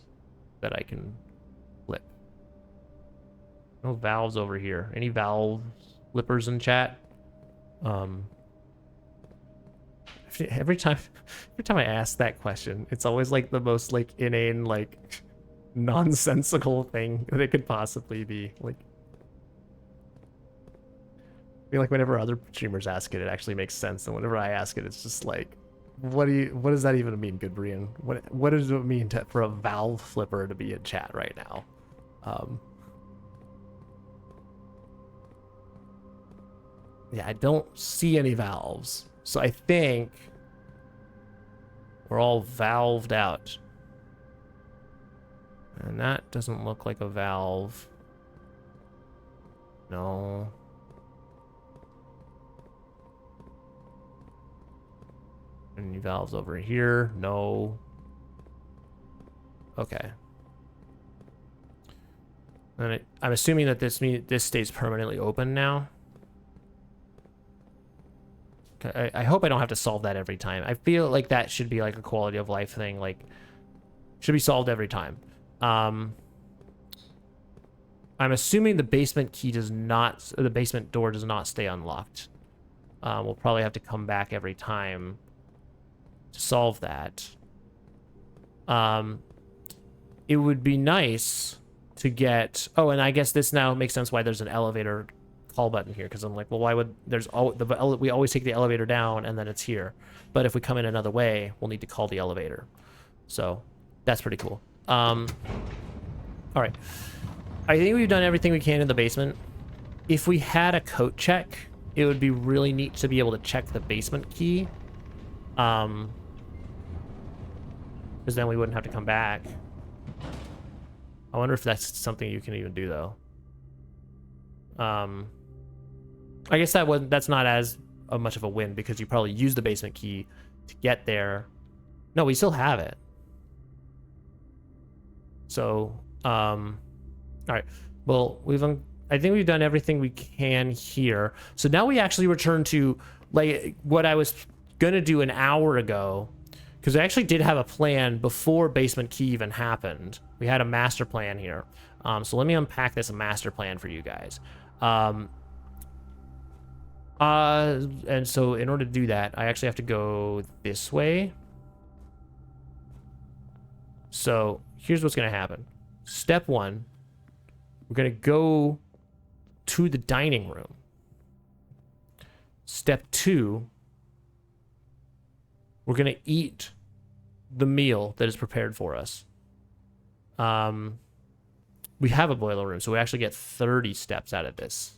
that I can flip. No valves over here. Any valve flippers in chat? Every time I ask that question, it's always like the most like inane, like nonsensical thing that it could possibly be. Like, I feel like whenever other streamers ask it, it actually makes sense, and whenever I ask it, it's just like, what does that even mean, GoodBerean? What does it mean for a valve flipper to be in chat right now? Yeah, I don't see any valves. So I think we're all valved out. And that doesn't look like a valve. No. Any valves over here? No. Okay. And I'm assuming that this stays permanently open now. I hope I don't have to solve that every time. I feel like that should be like a quality of life thing, like should be solved every time. I'm assuming the basement key does not, the basement door does not stay unlocked. We'll probably have to come back every time to solve that. It would be nice to get, oh, and I guess this now makes sense why there's an elevator call button here, because I'm like, well, why would we always take the elevator down and then it's here, but if we come in another way, we'll need to call the elevator. So that's pretty cool. All right, I think we've done everything we can in the basement. If we had a coat check, it would be really neat to be able to check the basement key, because then we wouldn't have to come back. I wonder if that's something you can even do though. I guess that's not as much of a win, because you probably use the basement key to get there. No, we still have it. So, all right. Well, I think we've done everything we can here. So now we actually return to like what I was gonna do an hour ago, because I actually did have a plan before basement key even happened. We had a master plan here. So let me unpack this master plan for you guys. And so in order to do that, I actually have to go this way. So here's what's going to happen. Step 1, we're going to go to the dining room. Step 2, we're going to eat the meal that is prepared for us. We have a boiler room, so we actually get 30 steps out of this.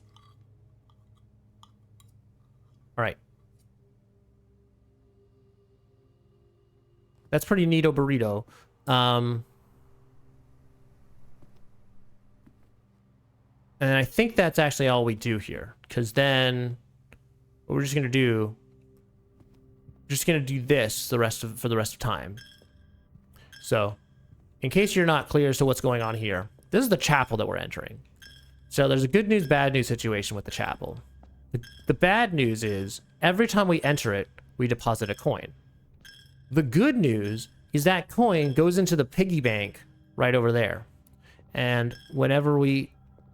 All right. That's pretty neato burrito. And I think that's actually all we do here, because then what we're just gonna do, this for the rest of time. So, in case you're not clear as to what's going on here, this is the chapel that we're entering. So there's a good news, bad news situation with the chapel. The bad news is every time we enter it, we deposit a coin. The good news is that coin goes into the piggy bank right over there. And whenever we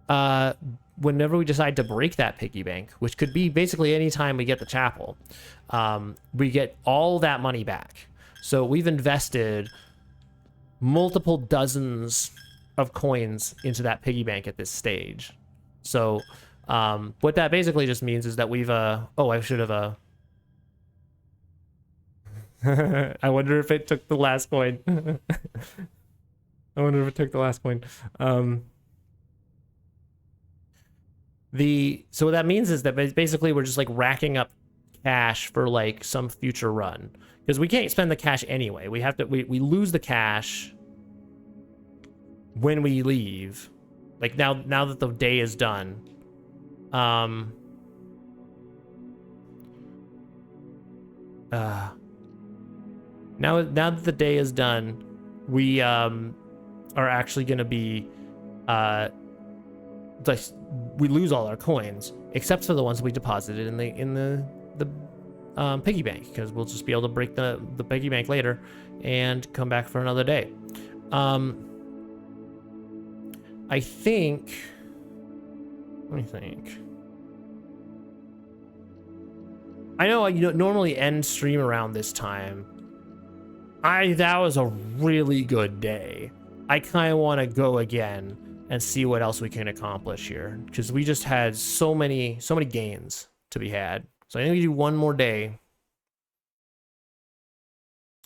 decide to break that piggy bank, which could be basically any time we get the chapel, we get all that money back. So we've invested multiple dozens of coins into that piggy bank at this stage. So what that basically just means is that we've oh, I should have I wonder if it took the last coin. I wonder if it took the last coin. So what that means is that basically we're just like racking up cash for like some future run, because we can't spend the cash anyway. We have to, we lose the cash when we leave, like now that the day is done. Now that the day is done, we are actually going to be we lose all our coins except for the ones we deposited in the piggy bank, because we'll just be able to break the piggy bank later and come back for another day. I think, let me think. I know I normally end stream around this time. That was a really good day. I kind of want to go again and see what else we can accomplish here, because we just had so many gains to be had. So I think we do one more day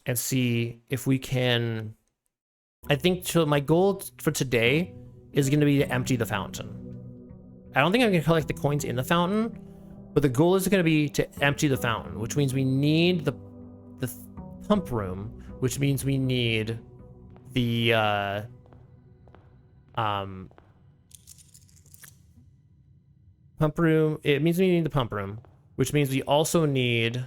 and see if we can. I think my goal for today is going to be to empty the fountain. I don't think I'm going to collect the coins in the fountain, but the goal is going to be to empty the fountain, which means we need the pump room, which means we need the pump room. It means we need the pump room, which means we also need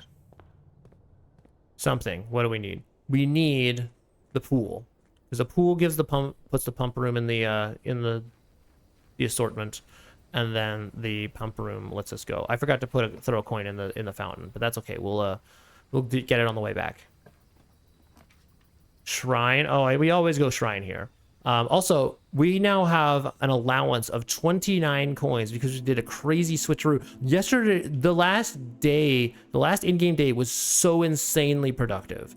something. What do we need? We need the pool, because the pool gives puts the pump room in the assortment, and then the pump room lets us go. I forgot to throw a coin in the fountain, but that's okay. We'll get it on the way back. Shrine. Oh, we always go shrine here. Also, we now have an allowance of 29 coins because we did a crazy switcheroo. Yesterday, the last in-game day was so insanely productive.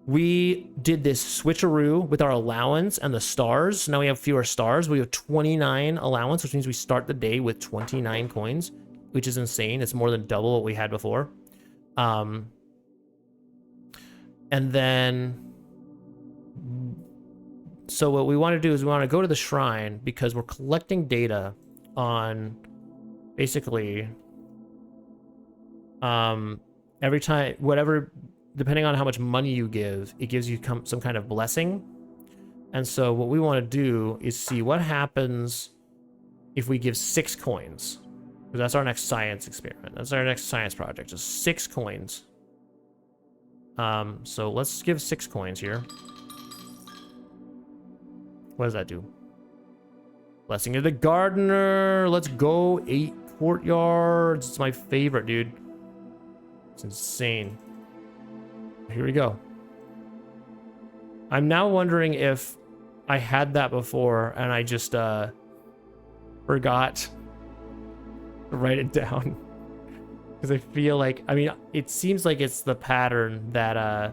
We did this switcheroo with our allowance and the stars. Now we have fewer stars. We have 29 allowance, which means we start the day with 29 coins, which is insane. It's more than double what we had before. And then, so what we want to do is we want to go to the shrine, because we're collecting data on basically every time, whatever, depending on how much money you give, it gives you some kind of blessing. And so what we want to do is see what happens if we give 6 coins. Because that's our next science experiment. That's our next science project, just 6 coins. So let's give 6 coins here. What does that do? Blessing of the gardener. Let's go. 8 courtyards. It's my favorite, dude. It's insane. Here we go. I'm now wondering if I had that before and I just forgot to write it down. Because I feel like, I mean, it seems like it's the pattern that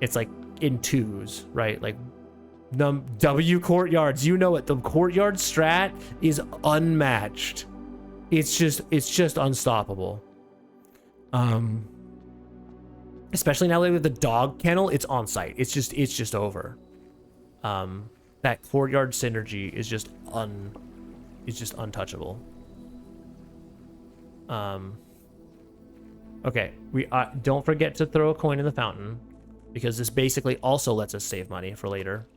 it's like in 2s, right? Like W courtyards, you know it. The courtyard strat is unmatched. It's just unstoppable. Especially now that with the dog kennel, it's on site. It's just over. That courtyard synergy is just untouchable. Okay, we don't forget to throw a coin in the fountain, because this basically also lets us save money for later.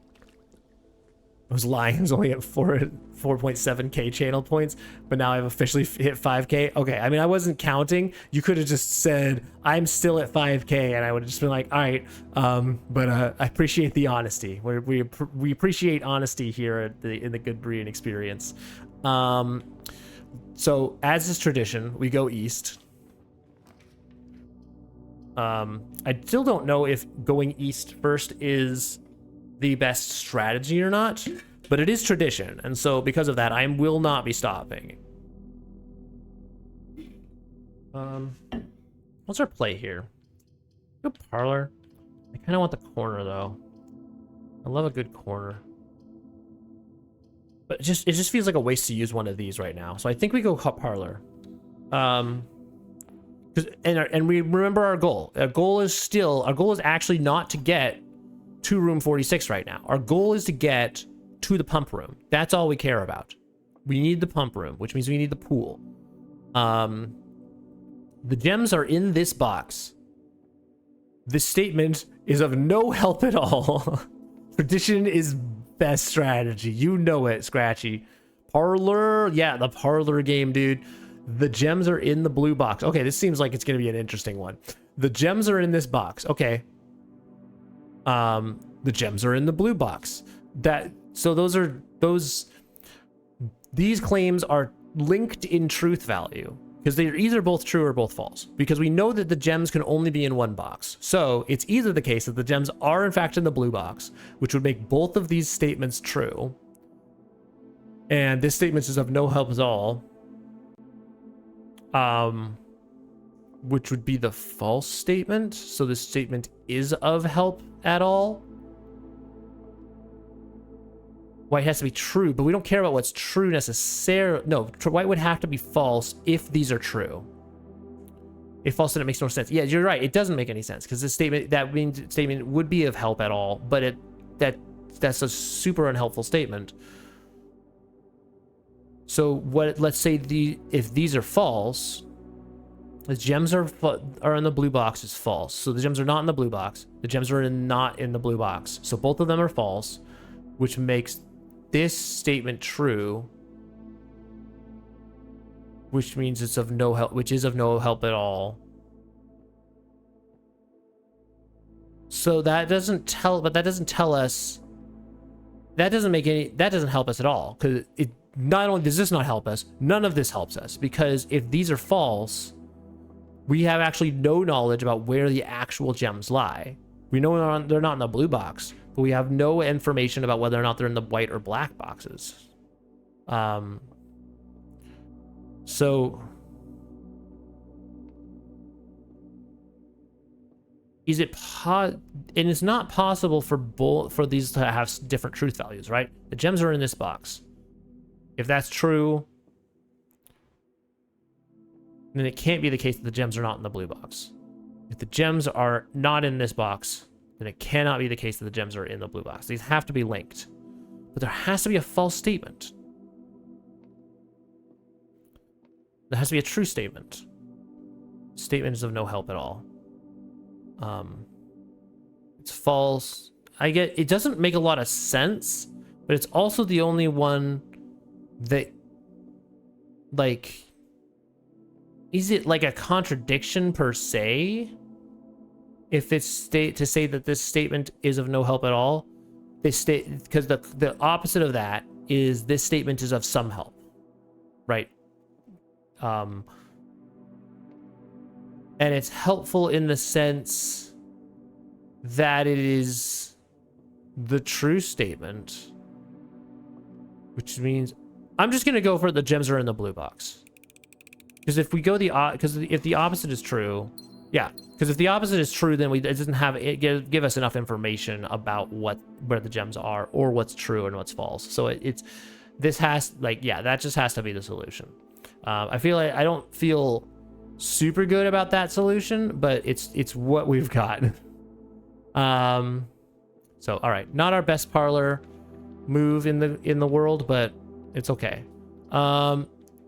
I was lying. I was only at 4.7k channel points, but now I've officially hit 5k. Okay, I mean, I wasn't counting. You could have just said I'm still at 5k, and I would have just been like, all right. But I appreciate the honesty. We appreciate honesty here in the GoodBerean experience. So as is tradition, we go east. I still don't know if going east first is the best strategy or not, but it is tradition, and so because of that, I will not be stopping. What's our play here? Good parlor. I kind of want the corner though. I love a good corner, but it just feels like a waste to use one of these right now. So I think we go parlor. And we remember our goal. Our goal is actually not to get to room 46 right now. Our goal is to get to the pump room. That's all we care about. We need the pump room, which means we need the pool. The gems are in this box. This statement is of no help at all. Tradition is best strategy. You know it, Scratchy. Parlor, yeah, the parlor game, dude. The gems are in the blue box. Okay, this seems like it's going to be an interesting one. The gems are in this box. Okay. The gems are in the blue box. These claims are linked in truth value. because they're either both true or both false, because we know that the gems can only be in one box. So it's either the case that the gems are in fact in the blue box, which would make both of these statements true, and this statement is of no help at all, which would be the false statement. So this statement is of help at all. White has to be true, but we don't care about what's true necessarily. No, white would have to be false if these are true. If false, then it makes no sense. Yeah, you're right. It doesn't make any sense because this statement, that means statement would be of help at all, but that's a super unhelpful statement. So what? Let's say if these are false, the gems are in the blue box is false. So the gems are not in the blue box. The gems are not in the blue box. So both of them are false, which makes this statement true, which means it's of no help, which is of no help at all. So that doesn't tell, but that doesn't tell us, that doesn't help us at all, because it not only does this not help us, none of this helps us, because if these are false, we have actually no knowledge about where the actual gems lie. We know they're not in the blue box, but we have no information about whether or not they're in the white or black boxes. So is it and it's not possible for these to have different truth values, right? The gems are in this box. If that's true, then it can't be the case that the gems are not in the blue box. If the gems are not in this box, then it cannot be the case that the gems are in the blue box. These have to be linked. But there has to be a false statement. There has to be a true statement. Statement is of no help at all. It's false. It doesn't make a lot of sense, but it's also the only one that, like, is it like a contradiction per se? If it's to say that this statement is of no help at all, because the opposite of that is this statement is of some help, right? And it's helpful in the sense that it is the true statement, which means I'm just gonna go for the gems are in the blue box, because if we go if the opposite is true. Yeah, because if the opposite is true, then it doesn't give us enough information about where the gems are or what's true and what's false. So that just has to be the solution. I feel like I don't feel super good about that solution, but it's what we've got. So all right, not our best parlor move in the world, but it's okay.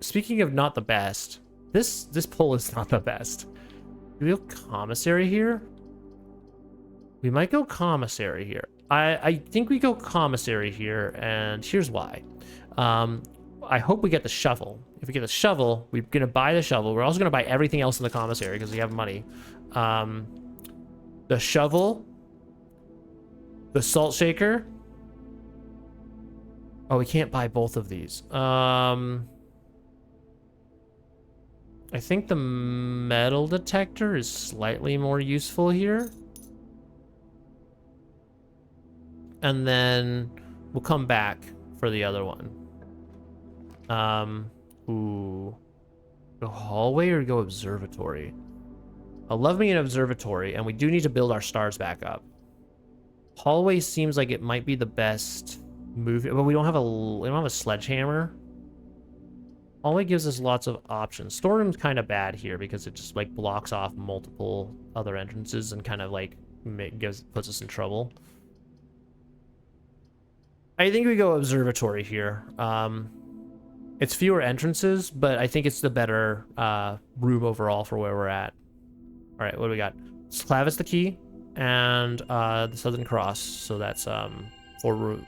Speaking of not the best, this pull is not the best. Do we go commissary here? We might go commissary here. I think we go commissary here, and here's why. I hope we get the shovel. If we get the shovel, we're gonna buy the shovel. We're also gonna buy everything else in the commissary because we have money. The shovel, the salt shaker. Oh, we can't buy both of these. I think the metal detector is slightly more useful here. And then we'll come back for the other one. Ooh. Go hallway or go observatory? I love me an observatory, and we do need to build our stars back up. Hallway seems like it might be the best move, but we don't have a sledgehammer. Hallway gives us lots of options. Storeroom's kind of bad here because it just like blocks off multiple other entrances and kind of like puts us in trouble. I think we go observatory here. It's fewer entrances, but I think it's the better room overall for where we're at. All right, what do we got? Clavis the key and the Southern Cross. So that's 4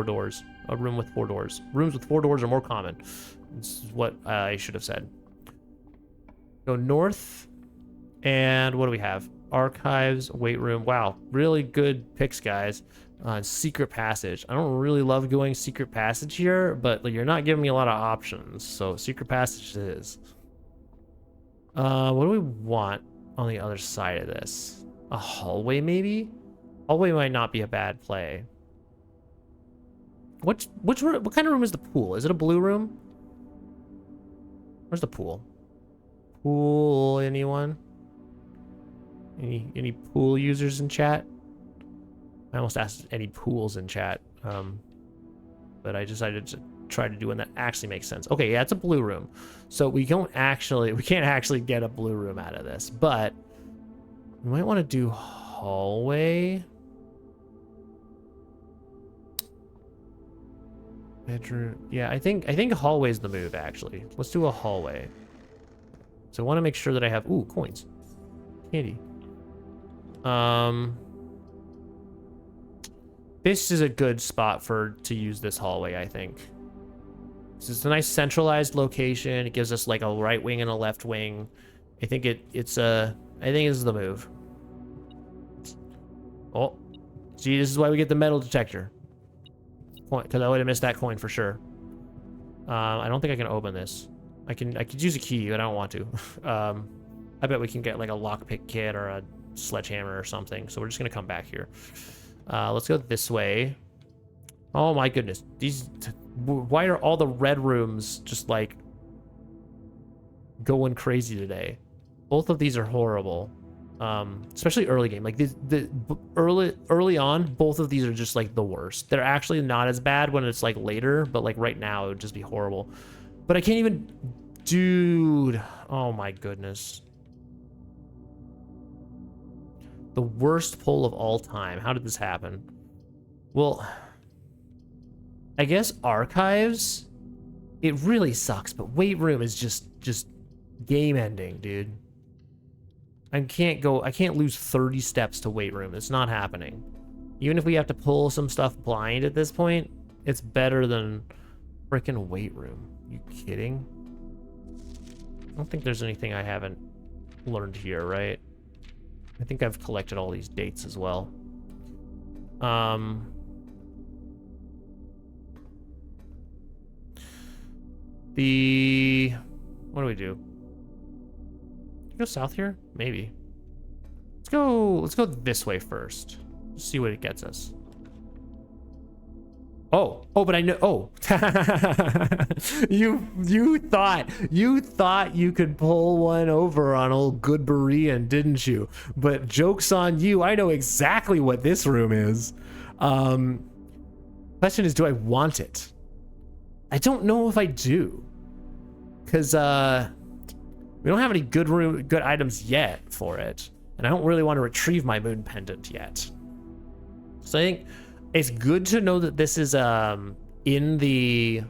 doors. A room with 4 doors. Rooms with 4 doors are more common. This is what I should have said. Go north. And what do we have? Archives, weight room. Wow, really good picks, guys. Secret passage. I don't really love going secret passage here, but you're not giving me a lot of options. So secret passage it is. What do we want on the other side of this? A hallway, maybe? Hallway might not be a bad play. What kind of room is the pool? Is it a blue room? Where's the pool? Pool, anyone? Any pool users in chat? I almost asked any pools in chat. But I decided to try to do one that actually makes sense. Okay, yeah, it's a blue room. So we can't actually get a blue room out of this, but we might want to do hallway. Bedroom. Yeah, I think hallway's the move, actually. Let's do a hallway. So I want to make sure that I have coins. Candy. This is a good spot to use this hallway, I think. This is a nice centralized location. It gives us like a right wing and a left wing. I think I think this is the move. Oh, see, this is why we get the metal detector. Because I would have missed that coin for sure. I don't think I can open this. I could use a key, but I don't want to. I bet we can get like a lockpick kit or a sledgehammer or something. So we're just gonna come back here. Let's go this way. Oh my goodness, why are all the red rooms just like going crazy today? Both of these are horrible. Especially early game. Like early on, both of these are just like the worst. They're actually not as bad when it's like later, but like right now it would just be horrible. But I can't even, dude. Oh my goodness. The worst pull of all time. How did this happen? Well, I guess archives, it really sucks, but weight room is just game ending, dude. I can't lose 30 steps to weight room. It's not happening. Even if we have to pull some stuff blind at this point, it's better than freaking weight room. You kidding? I don't think there's anything I haven't learned here, right? I think I've collected all these dates as well. What do we do? Go south here? Maybe. Let's go this way first. See what it gets us. Oh, but I know. Oh, you thought you could pull one over on old GoodBerean, didn't you? But joke's on you. I know exactly what this room is. Question is, do I want it? I don't know if I do, because we don't have any good items yet for it, and I don't really want to retrieve my moon pendant yet. So I think it's good to know that this is in the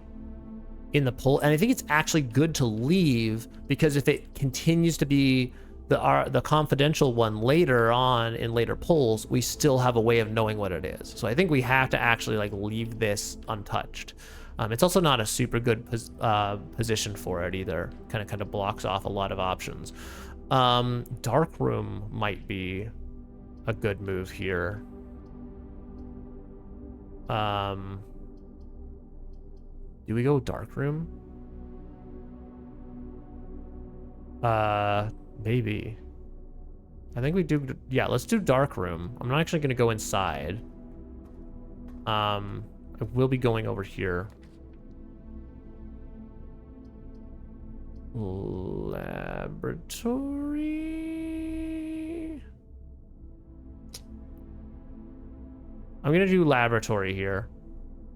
pull, and I think it's actually good to leave, because if it continues to be the confidential one later on in later pulls, we still have a way of knowing what it is. So I think we have to actually like leave this untouched. It's also not a super good position for it either. Kind of blocks off a lot of options. Dark room might be a good move here. Do we go dark room? Maybe. I think we do. Yeah, let's do dark room. I'm not actually going to go inside. I will be going over here. Laboratory. I'm gonna do laboratory here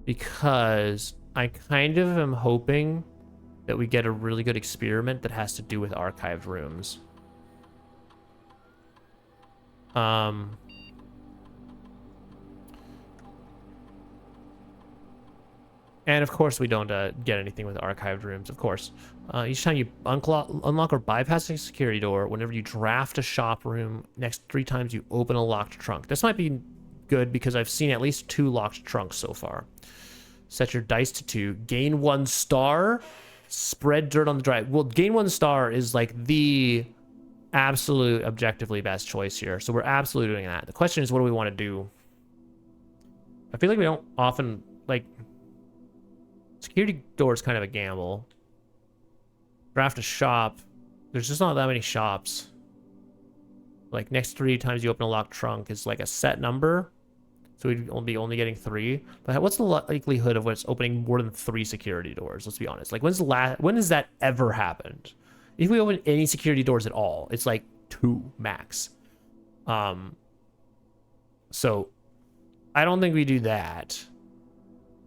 because I kind of am hoping that we get a really good experiment that has to do with archived rooms. And of course, we don't get anything with archived rooms, of course. Each time you unlock or bypass a security door, whenever you draft a shop room, next 3 times you open a locked trunk. This might be good because I've seen at least 2 locked trunks so far. Set your dice to 2. Gain 1 star. Spread dirt on the drive. Well, gain 1 star is like the absolute objectively best choice here. So we're absolutely doing that. The question is, what do we want to do? I feel like we don't often, like... Security door is kind of a gamble. Draft a shop. There's just not that many shops. Like, next 3 times you open a locked trunk is like a set number. So we'd be only getting 3. But what's the likelihood of what's opening more than 3 security doors? Let's be honest. Like, when has that ever happened? If we open any security doors at all, it's like 2 max. So I don't think we do that.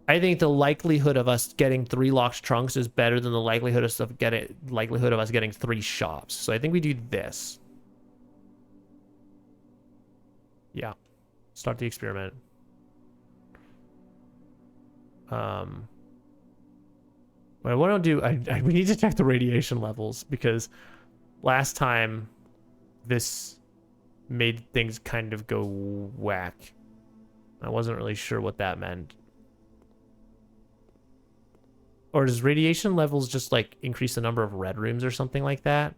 I think the likelihood of us getting 3 locked trunks is better than the likelihood of us getting 3 shops. So I think we do this. Yeah. Start the experiment. What I want to do, we need to check the radiation levels, because last time this made things kind of go whack. I wasn't really sure what that meant. Or does radiation levels just like increase the number of red rooms or something like that?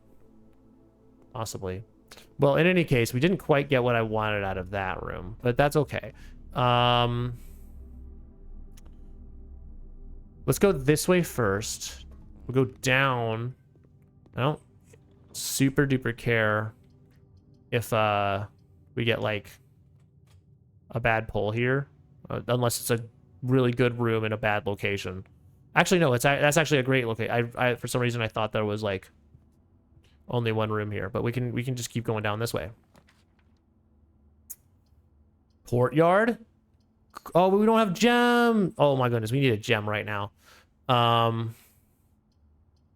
Possibly. Well, in any case, we didn't quite get what I wanted out of that room, but that's okay. Let's go this way first. We'll go down. I don't super duper care if we get like a bad pull here, unless it's a really good room in a bad location. Actually, no, that's actually a great location. I for some reason I thought there was like only 1 room here, but we can just keep going down this way. Courtyard. Oh, but we don't have gem. Oh my goodness, we need a gem right now. I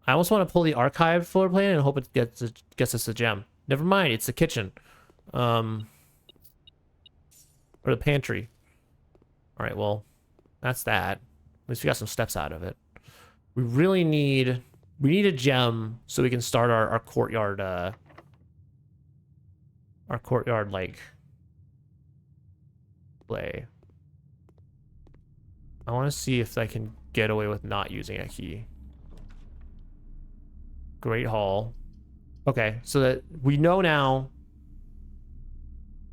almost want to pull the archive floor plan and hope it gets us a gem. Never mind, it's the kitchen. Or the pantry. All right, well, that's that. At least we got some steps out of it. We really need a gem so we can start our courtyard like play. I want to see if I can get away with not using a key. Great Hall. Okay, so that we know now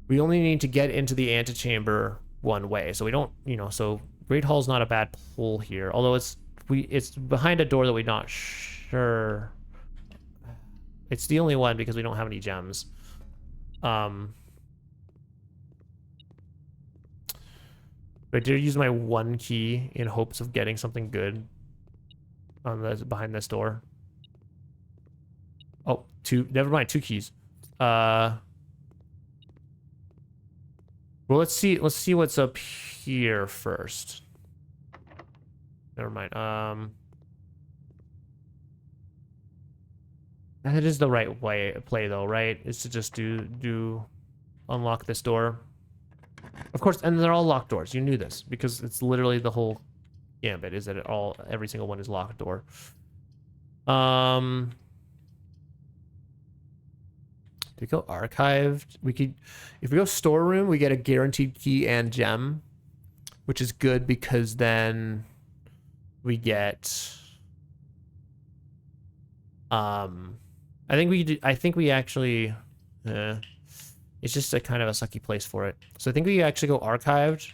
we only need to get into the antechamber 1 way. So we don't, so Great Hall's not a bad pull here. Although it's behind a door that we're not sure. It's the only one because we don't have any gems. But I did use my 1 key in hopes of getting something good on behind this door. Oh, 2. Never mind, 2 keys. Well, let's see what's up here first. Never mind. That is the right way play though, right? Is to just unlock this door. Of course, and they're all locked doors. You knew this because it's literally the whole gambit is that every single one is locked door. To go archived, we could, if we go storeroom, we get a guaranteed key and gem, which is good because then we get I think we actually it's just a kind of a sucky place for it. So I think we actually go archived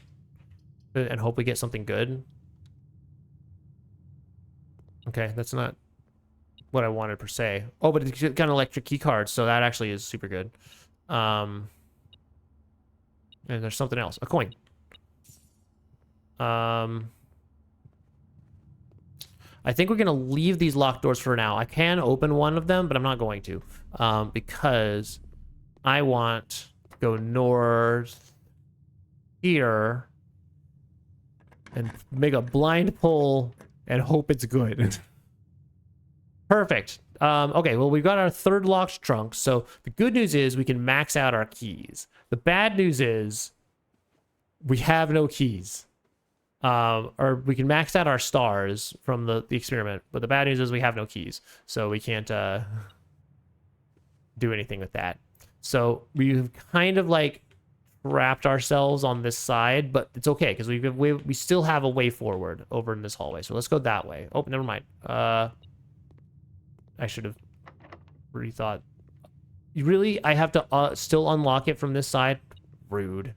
and hope we get something good. Okay, that's not what I wanted per se. Oh, but it's got an electric key card, so that actually is super good. And there's something else. A coin. I think we're gonna leave these locked doors for now. I can open one of them, but I'm not going to. Because I want to go north here and make a blind pull and hope it's good. Perfect. Okay, well, we've got our 3rd locked trunk. So the good news is we can max out our keys. The bad news is we have no keys. Or we can max out our stars from the experiment. But the bad news is we have no keys. So we can't do anything with that. So we've kind of like trapped ourselves on this side, but it's okay because we still have a way forward over in this hallway. So let's go that way. Oh, never mind. I should have rethought. Really, I have to still unlock it from this side? Rude.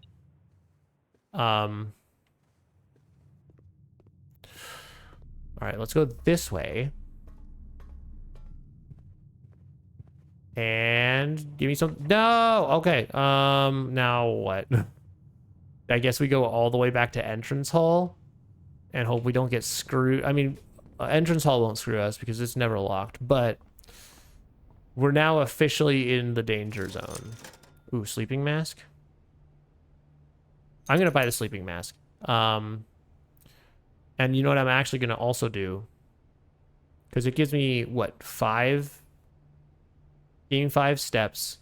All right, let's go this way. And give me some. No. Okay. Now what? I guess we go all the way back to entrance hall and hope we don't get screwed. I mean, entrance hall won't screw us because it's never locked, but we're now officially in the danger zone. Ooh, sleeping mask. I'm gonna buy the sleeping mask. And you know what I'm actually gonna also do? Because it gives me what, gain 5 steps.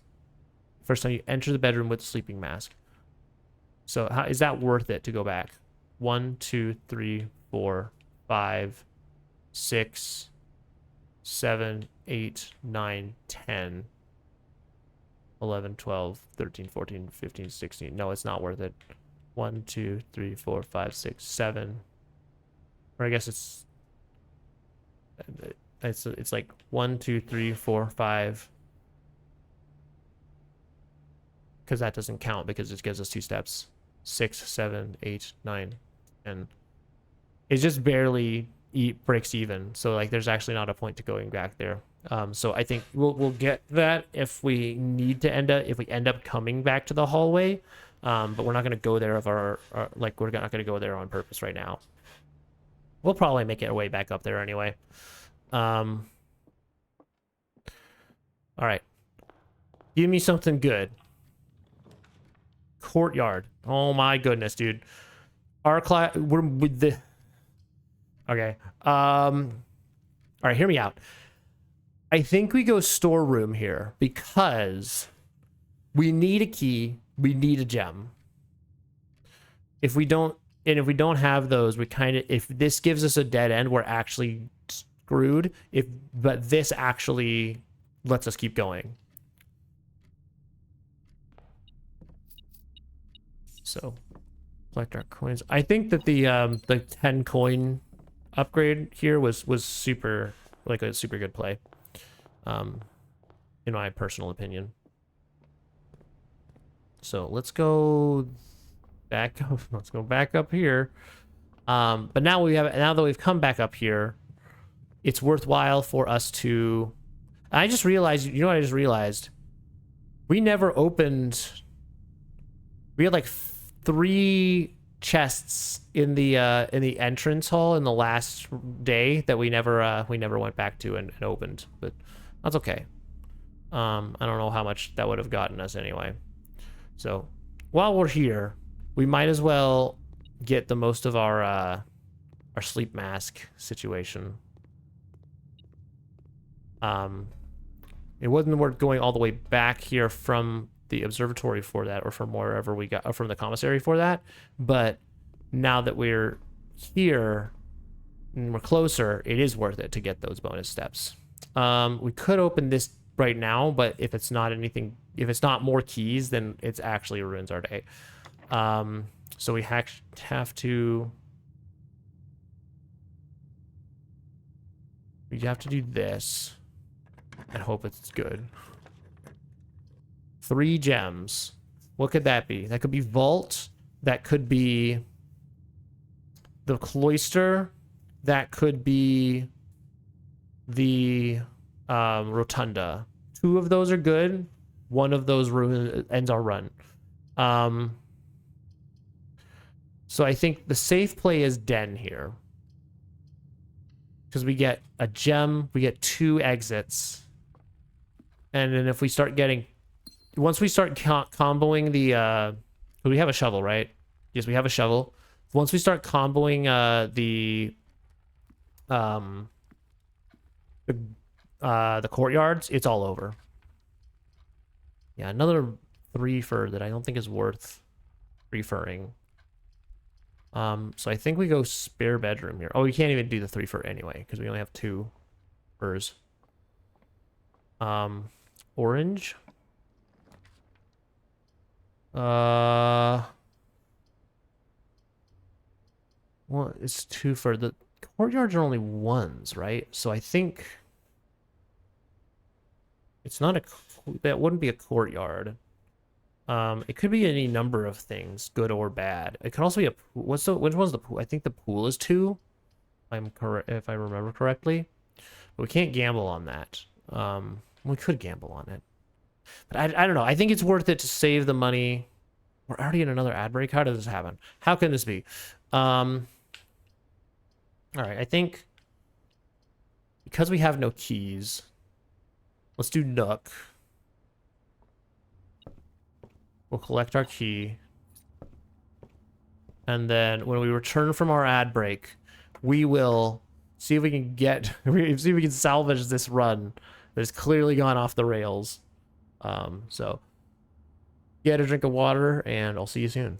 First time you enter the bedroom with the sleeping mask. So how is that worth it to go back? 1, 2, 3, 4, 5, 6, 7, 8, 9, 10, 11, 12, 13, 14, 15, 16. No, it's not worth it. 1, 2, 3, 4, 5, 6, 7. Or I guess it's like 1, 2, 3, 4, 5. Because that doesn't count because it gives us 2 steps. 6, 7, 8, 9, 10. It just barely breaks even. So like there's actually not a point to going back there. So I think we'll get that if we need to if we end up coming back to the hallway. But we're not going to go there we're not going to go there on purpose right now. We'll probably make our way back up there anyway. All right. Give me something good. Courtyard. Oh my goodness, dude. Our class, we're with the... Okay. All right, hear me out. I think we go storeroom here because we need a key. We need a gem. If we don't have those, we kind of, if this gives us a dead end, we're actually screwed. But this actually lets us keep going. So, collect our coins. I think that the 10 coin upgrade here was super, like a super good play. In my personal opinion. So let's go back up. Let's go back up here. But now that we've come back up here, it's worthwhile for us to. I just realized. You know what I just realized? We never opened. We had like 3 chests in the entrance hall in the last day that we never went back to and opened, but that's okay. I don't know how much that would have gotten us anyway. So while we're here, we might as well get the most of our sleep mask situation. It wasn't worth going all the way back here from the observatory for that, or from wherever we got, or from the commissary for that. But now that we're here and we're closer, it is worth it to get those bonus steps. We could open this right now, but if it's not anything, if it's not more keys, then it's actually ruins our day. So we have to do this and hope it's good. 3 gems. What could that be? That could be vault. That could be the cloister. That could be the rotunda. 2 of those are good. 1 of those ends our run. So I think the safe play is den here, because we get a gem, we get 2 exits, and then if we start getting, once we start comboing the we have a shovel, right? Yes, we have a shovel. Once we start comboing the courtyards, it's all over. Yeah, another 3 fur that I don't think is worth referring. So I think we go spare bedroom here. Oh, we can't even do the 3 fur anyway, because we only have 2 furs. Orange. Well, it's 2 fur. The courtyards are only 1s, right? So I think it's not a, that wouldn't be a courtyard. It could be any number of things, good or bad. It could also be a, which one's the pool? I think the pool is 2. I'm correct if I remember correctly. But we can't gamble on that. We could gamble on it. But I don't know. I think it's worth it to save the money. We're already in another ad break. How did this happen? How can this be? All right, I think because we have no keys, let's do Nook. We'll collect our key. And then when we return from our ad break, we will see if we can see if we can salvage this run that has clearly gone off the rails. So get a drink of water, and I'll see you soon.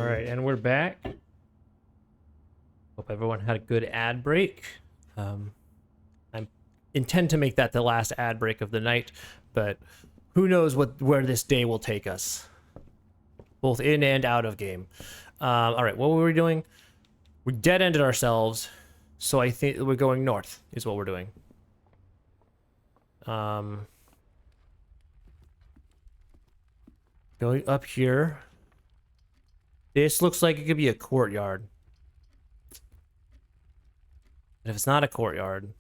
All right, and we're back. Hope everyone had a good ad break. I intend to make that the last ad break of the night, but who knows where this day will take us, both in and out of game. All right, what were we doing? We dead-ended ourselves, so I think we're going north is what we're doing. Going up here. This looks like it could be a courtyard. And if it's not a courtyard,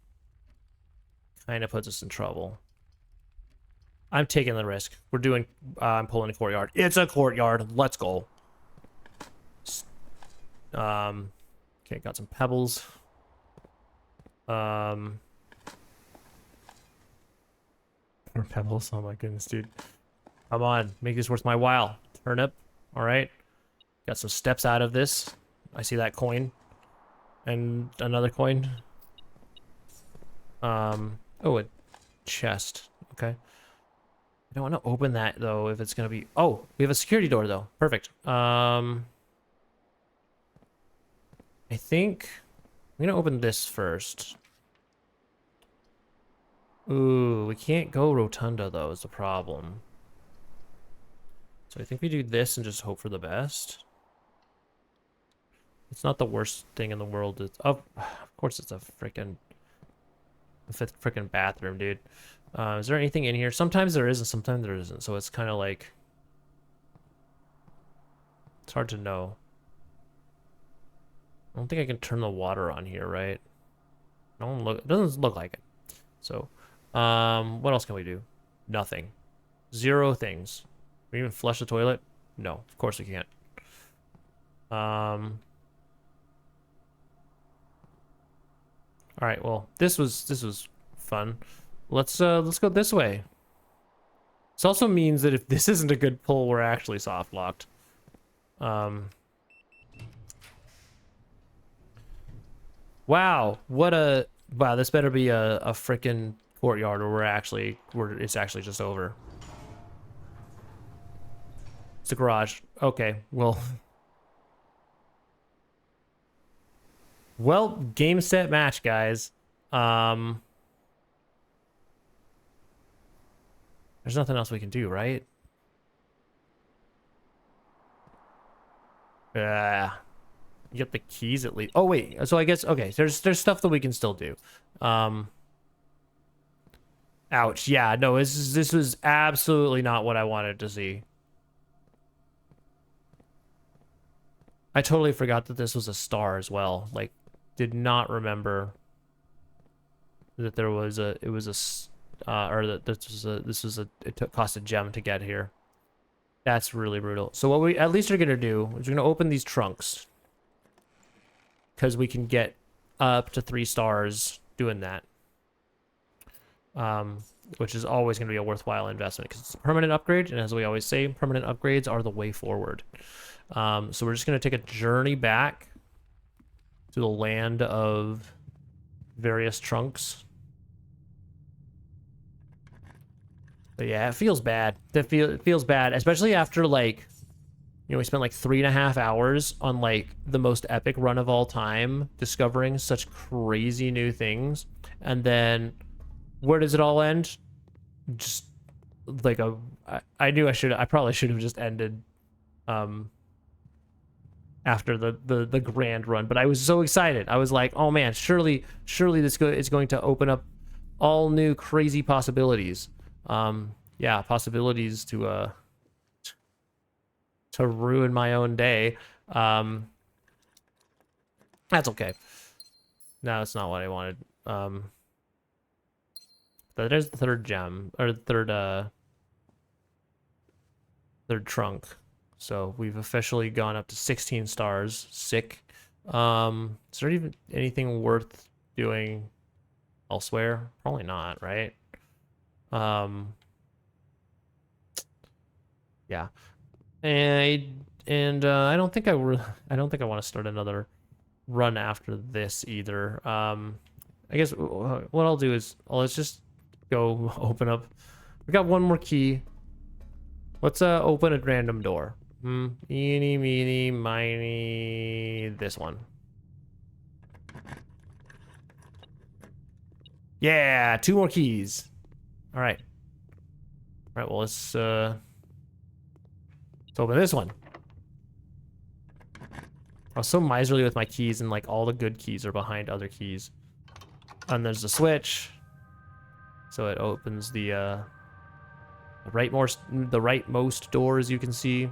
kind of puts us in trouble. I'm taking the risk. We're doing, I'm pulling a courtyard. It's a courtyard. Let's go. Okay, got some pebbles. More pebbles. Oh my goodness, dude. Come on, make this worth my while. Turnip. All right. Got some steps out of this. I see that coin. And another coin. Oh, a chest. Okay. I don't want to open that though if it's gonna be. Oh, we have a security door though. Perfect. I think I'm gonna open this first. Ooh, we can't go rotunda though, is the problem. So I think we do this and just hope for the best. It's not the worst thing in the world. It's, of course it's a freaking bathroom, dude. Is there anything in here? Sometimes there is and sometimes there isn't. So it's kind of like, it's hard to know. I don't think I can turn the water on here, right? It doesn't look like it. So, what else can we do? Nothing. Zero things. Can we even flush the toilet? No, of course we can't. All right, well, this was fun. Let's go this way. This also means that if this isn't a good pull, we're actually soft locked. Wow, wow, this better be a frickin' courtyard or it's actually just over. It's a garage. Okay, well. Well, game, set, match, guys. There's nothing else we can do, right? Yeah. You get the keys at least. Oh wait, so I guess okay. There's stuff that we can still do. Ouch. Yeah. No. This was absolutely not what I wanted to see. I totally forgot that this was a star as well. Like, did not remember that there was a. It was a. Or that it cost a gem to get here. That's really brutal. So what we at least are gonna do is we're gonna open these trunks. Because we can get up to 3 stars doing that. Which is always going to be a worthwhile investment because it's a permanent upgrade. And as we always say, permanent upgrades are the way forward. So we're just going to take a journey back to the land of various trunks. But yeah, it feels bad. It feels bad, especially after like, you know, we spent like 3.5 hours on like the most epic run of all time, discovering such crazy new things. And then where does it all end? Just like I probably should have just ended after the grand run, but I was so excited. I was like, oh man, surely this is going to open up all new crazy possibilities. Yeah, possibilities to ruin my own day. That's okay. No, that's not what I wanted. But there's the third gem, or third trunk. So we've officially gone up to 16 stars. Sick. Is there even anything worth doing elsewhere? Probably not, right? Yeah. And I don't think I want to start another run after this either. I guess what I'll do is let's just go open up. We got one more key. Let's open a random door. Eeny, meeny, miny, this one. Yeah, 2 more keys. All right. All right, well, let's open this one. I was so miserly with my keys, and like all the good keys are behind other keys. And there's the switch. So it opens the rightmost door, as you can see.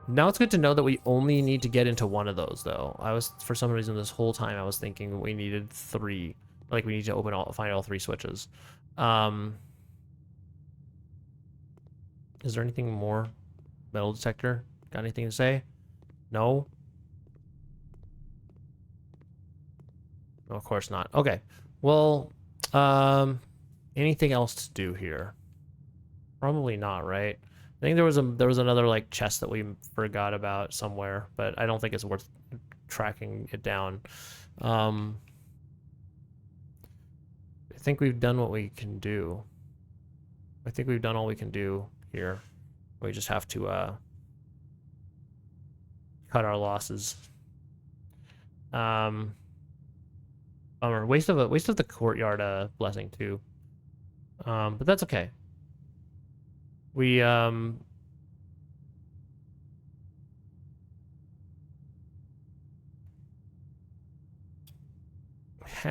Now it's good to know that we only need to get into one of those, though. For some reason, this whole time I was thinking we needed 3. Like we need to find all 3 switches. Is there anything more? Metal detector? Got anything to say? No? No, of course not. Okay. Well, anything else to do here? Probably not, right? I think there was another like chest that we forgot about somewhere, but I don't think it's worth tracking it down. I think we've done what we can do. I think we've done all we can do here. We just have to cut our losses. Bummer. Waste of the courtyard blessing too. But that's okay. We had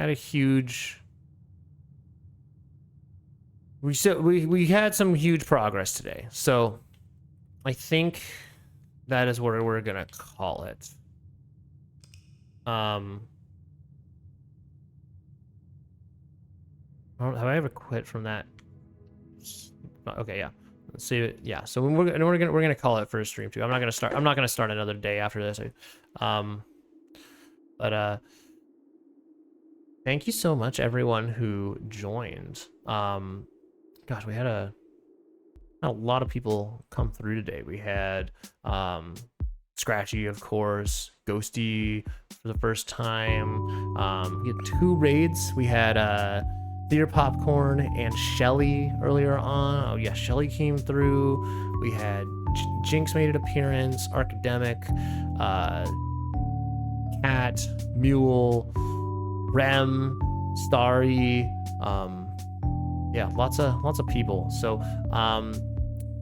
a huge we had some huge progress today. So I think that is what we're gonna call it. Have I ever quit from that? Okay, yeah. Let's see it. Yeah. So we're gonna call it for a stream too. I'm not gonna start another day after this. But thank you so much, everyone who joined. Gosh, we had a lot of people come through today. We had Scratchy, of course, Ghosty for the first time. We had 2 raids. We had Theater Popcorn and Shelly earlier on. Oh yeah, Shelly came through. We had Jinx made an appearance, Arcademic, Cat, Mule, Rem, Starry, yeah, lots of people. So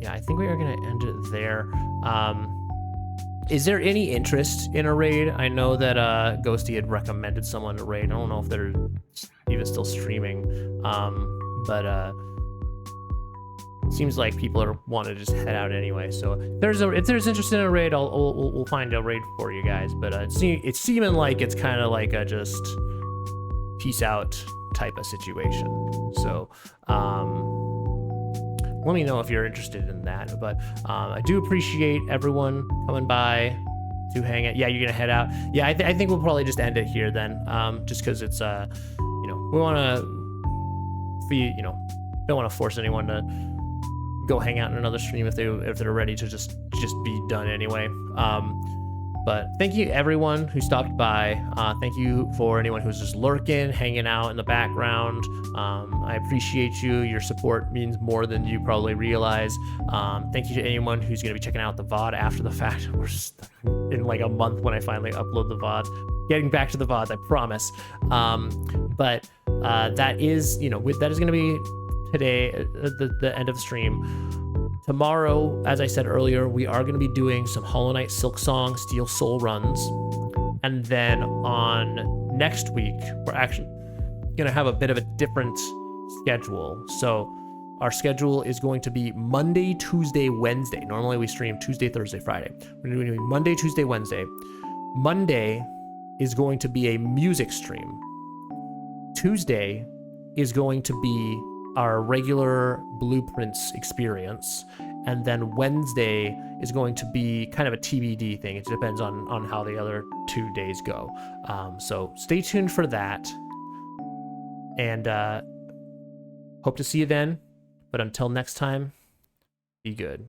yeah, I think we are gonna end it there. Is there any interest in a raid? I know that Ghosty had recommended someone to raid. I don't know if they're even still streaming, but seems like people want to just head out anyway. So if there's interest in a raid, we'll find a raid for you guys. But it's seeming like it's kind of like a just peace out type of situation. So let me know if you're interested in that. But I do appreciate everyone coming by to hang out. Yeah, you're gonna head out. Yeah, I think we'll probably just end it here then, just because it's you know, we want to don't want to force anyone to go hang out in another stream if they're ready to just be done anyway. But thank you everyone who stopped by. Thank you for anyone who's just lurking, hanging out in the background. I appreciate you. Your support means more than you probably realize. Thank you to anyone who's going to be checking out the VOD after the fact. We're just in like a month when I finally upload the VOD. Getting back to the VODs, I promise. But that is, that is going to be today, the end of the stream. Tomorrow, as I said earlier, we are going to be doing some Hollow Knight, Silk Song, Steel Soul runs. And then on next week, we're actually going to have a bit of a different schedule. So our schedule is going to be Monday, Tuesday, Wednesday. Normally we stream Tuesday, Thursday, Friday. We're going to be Monday, Tuesday, Wednesday. Monday is going to be a music stream. Tuesday is going to be our regular Blueprints experience, and then Wednesday is going to be kind of a TBD thing. It depends on how the other 2 days go. So stay tuned for that, and hope to see you then. But until next time, be good.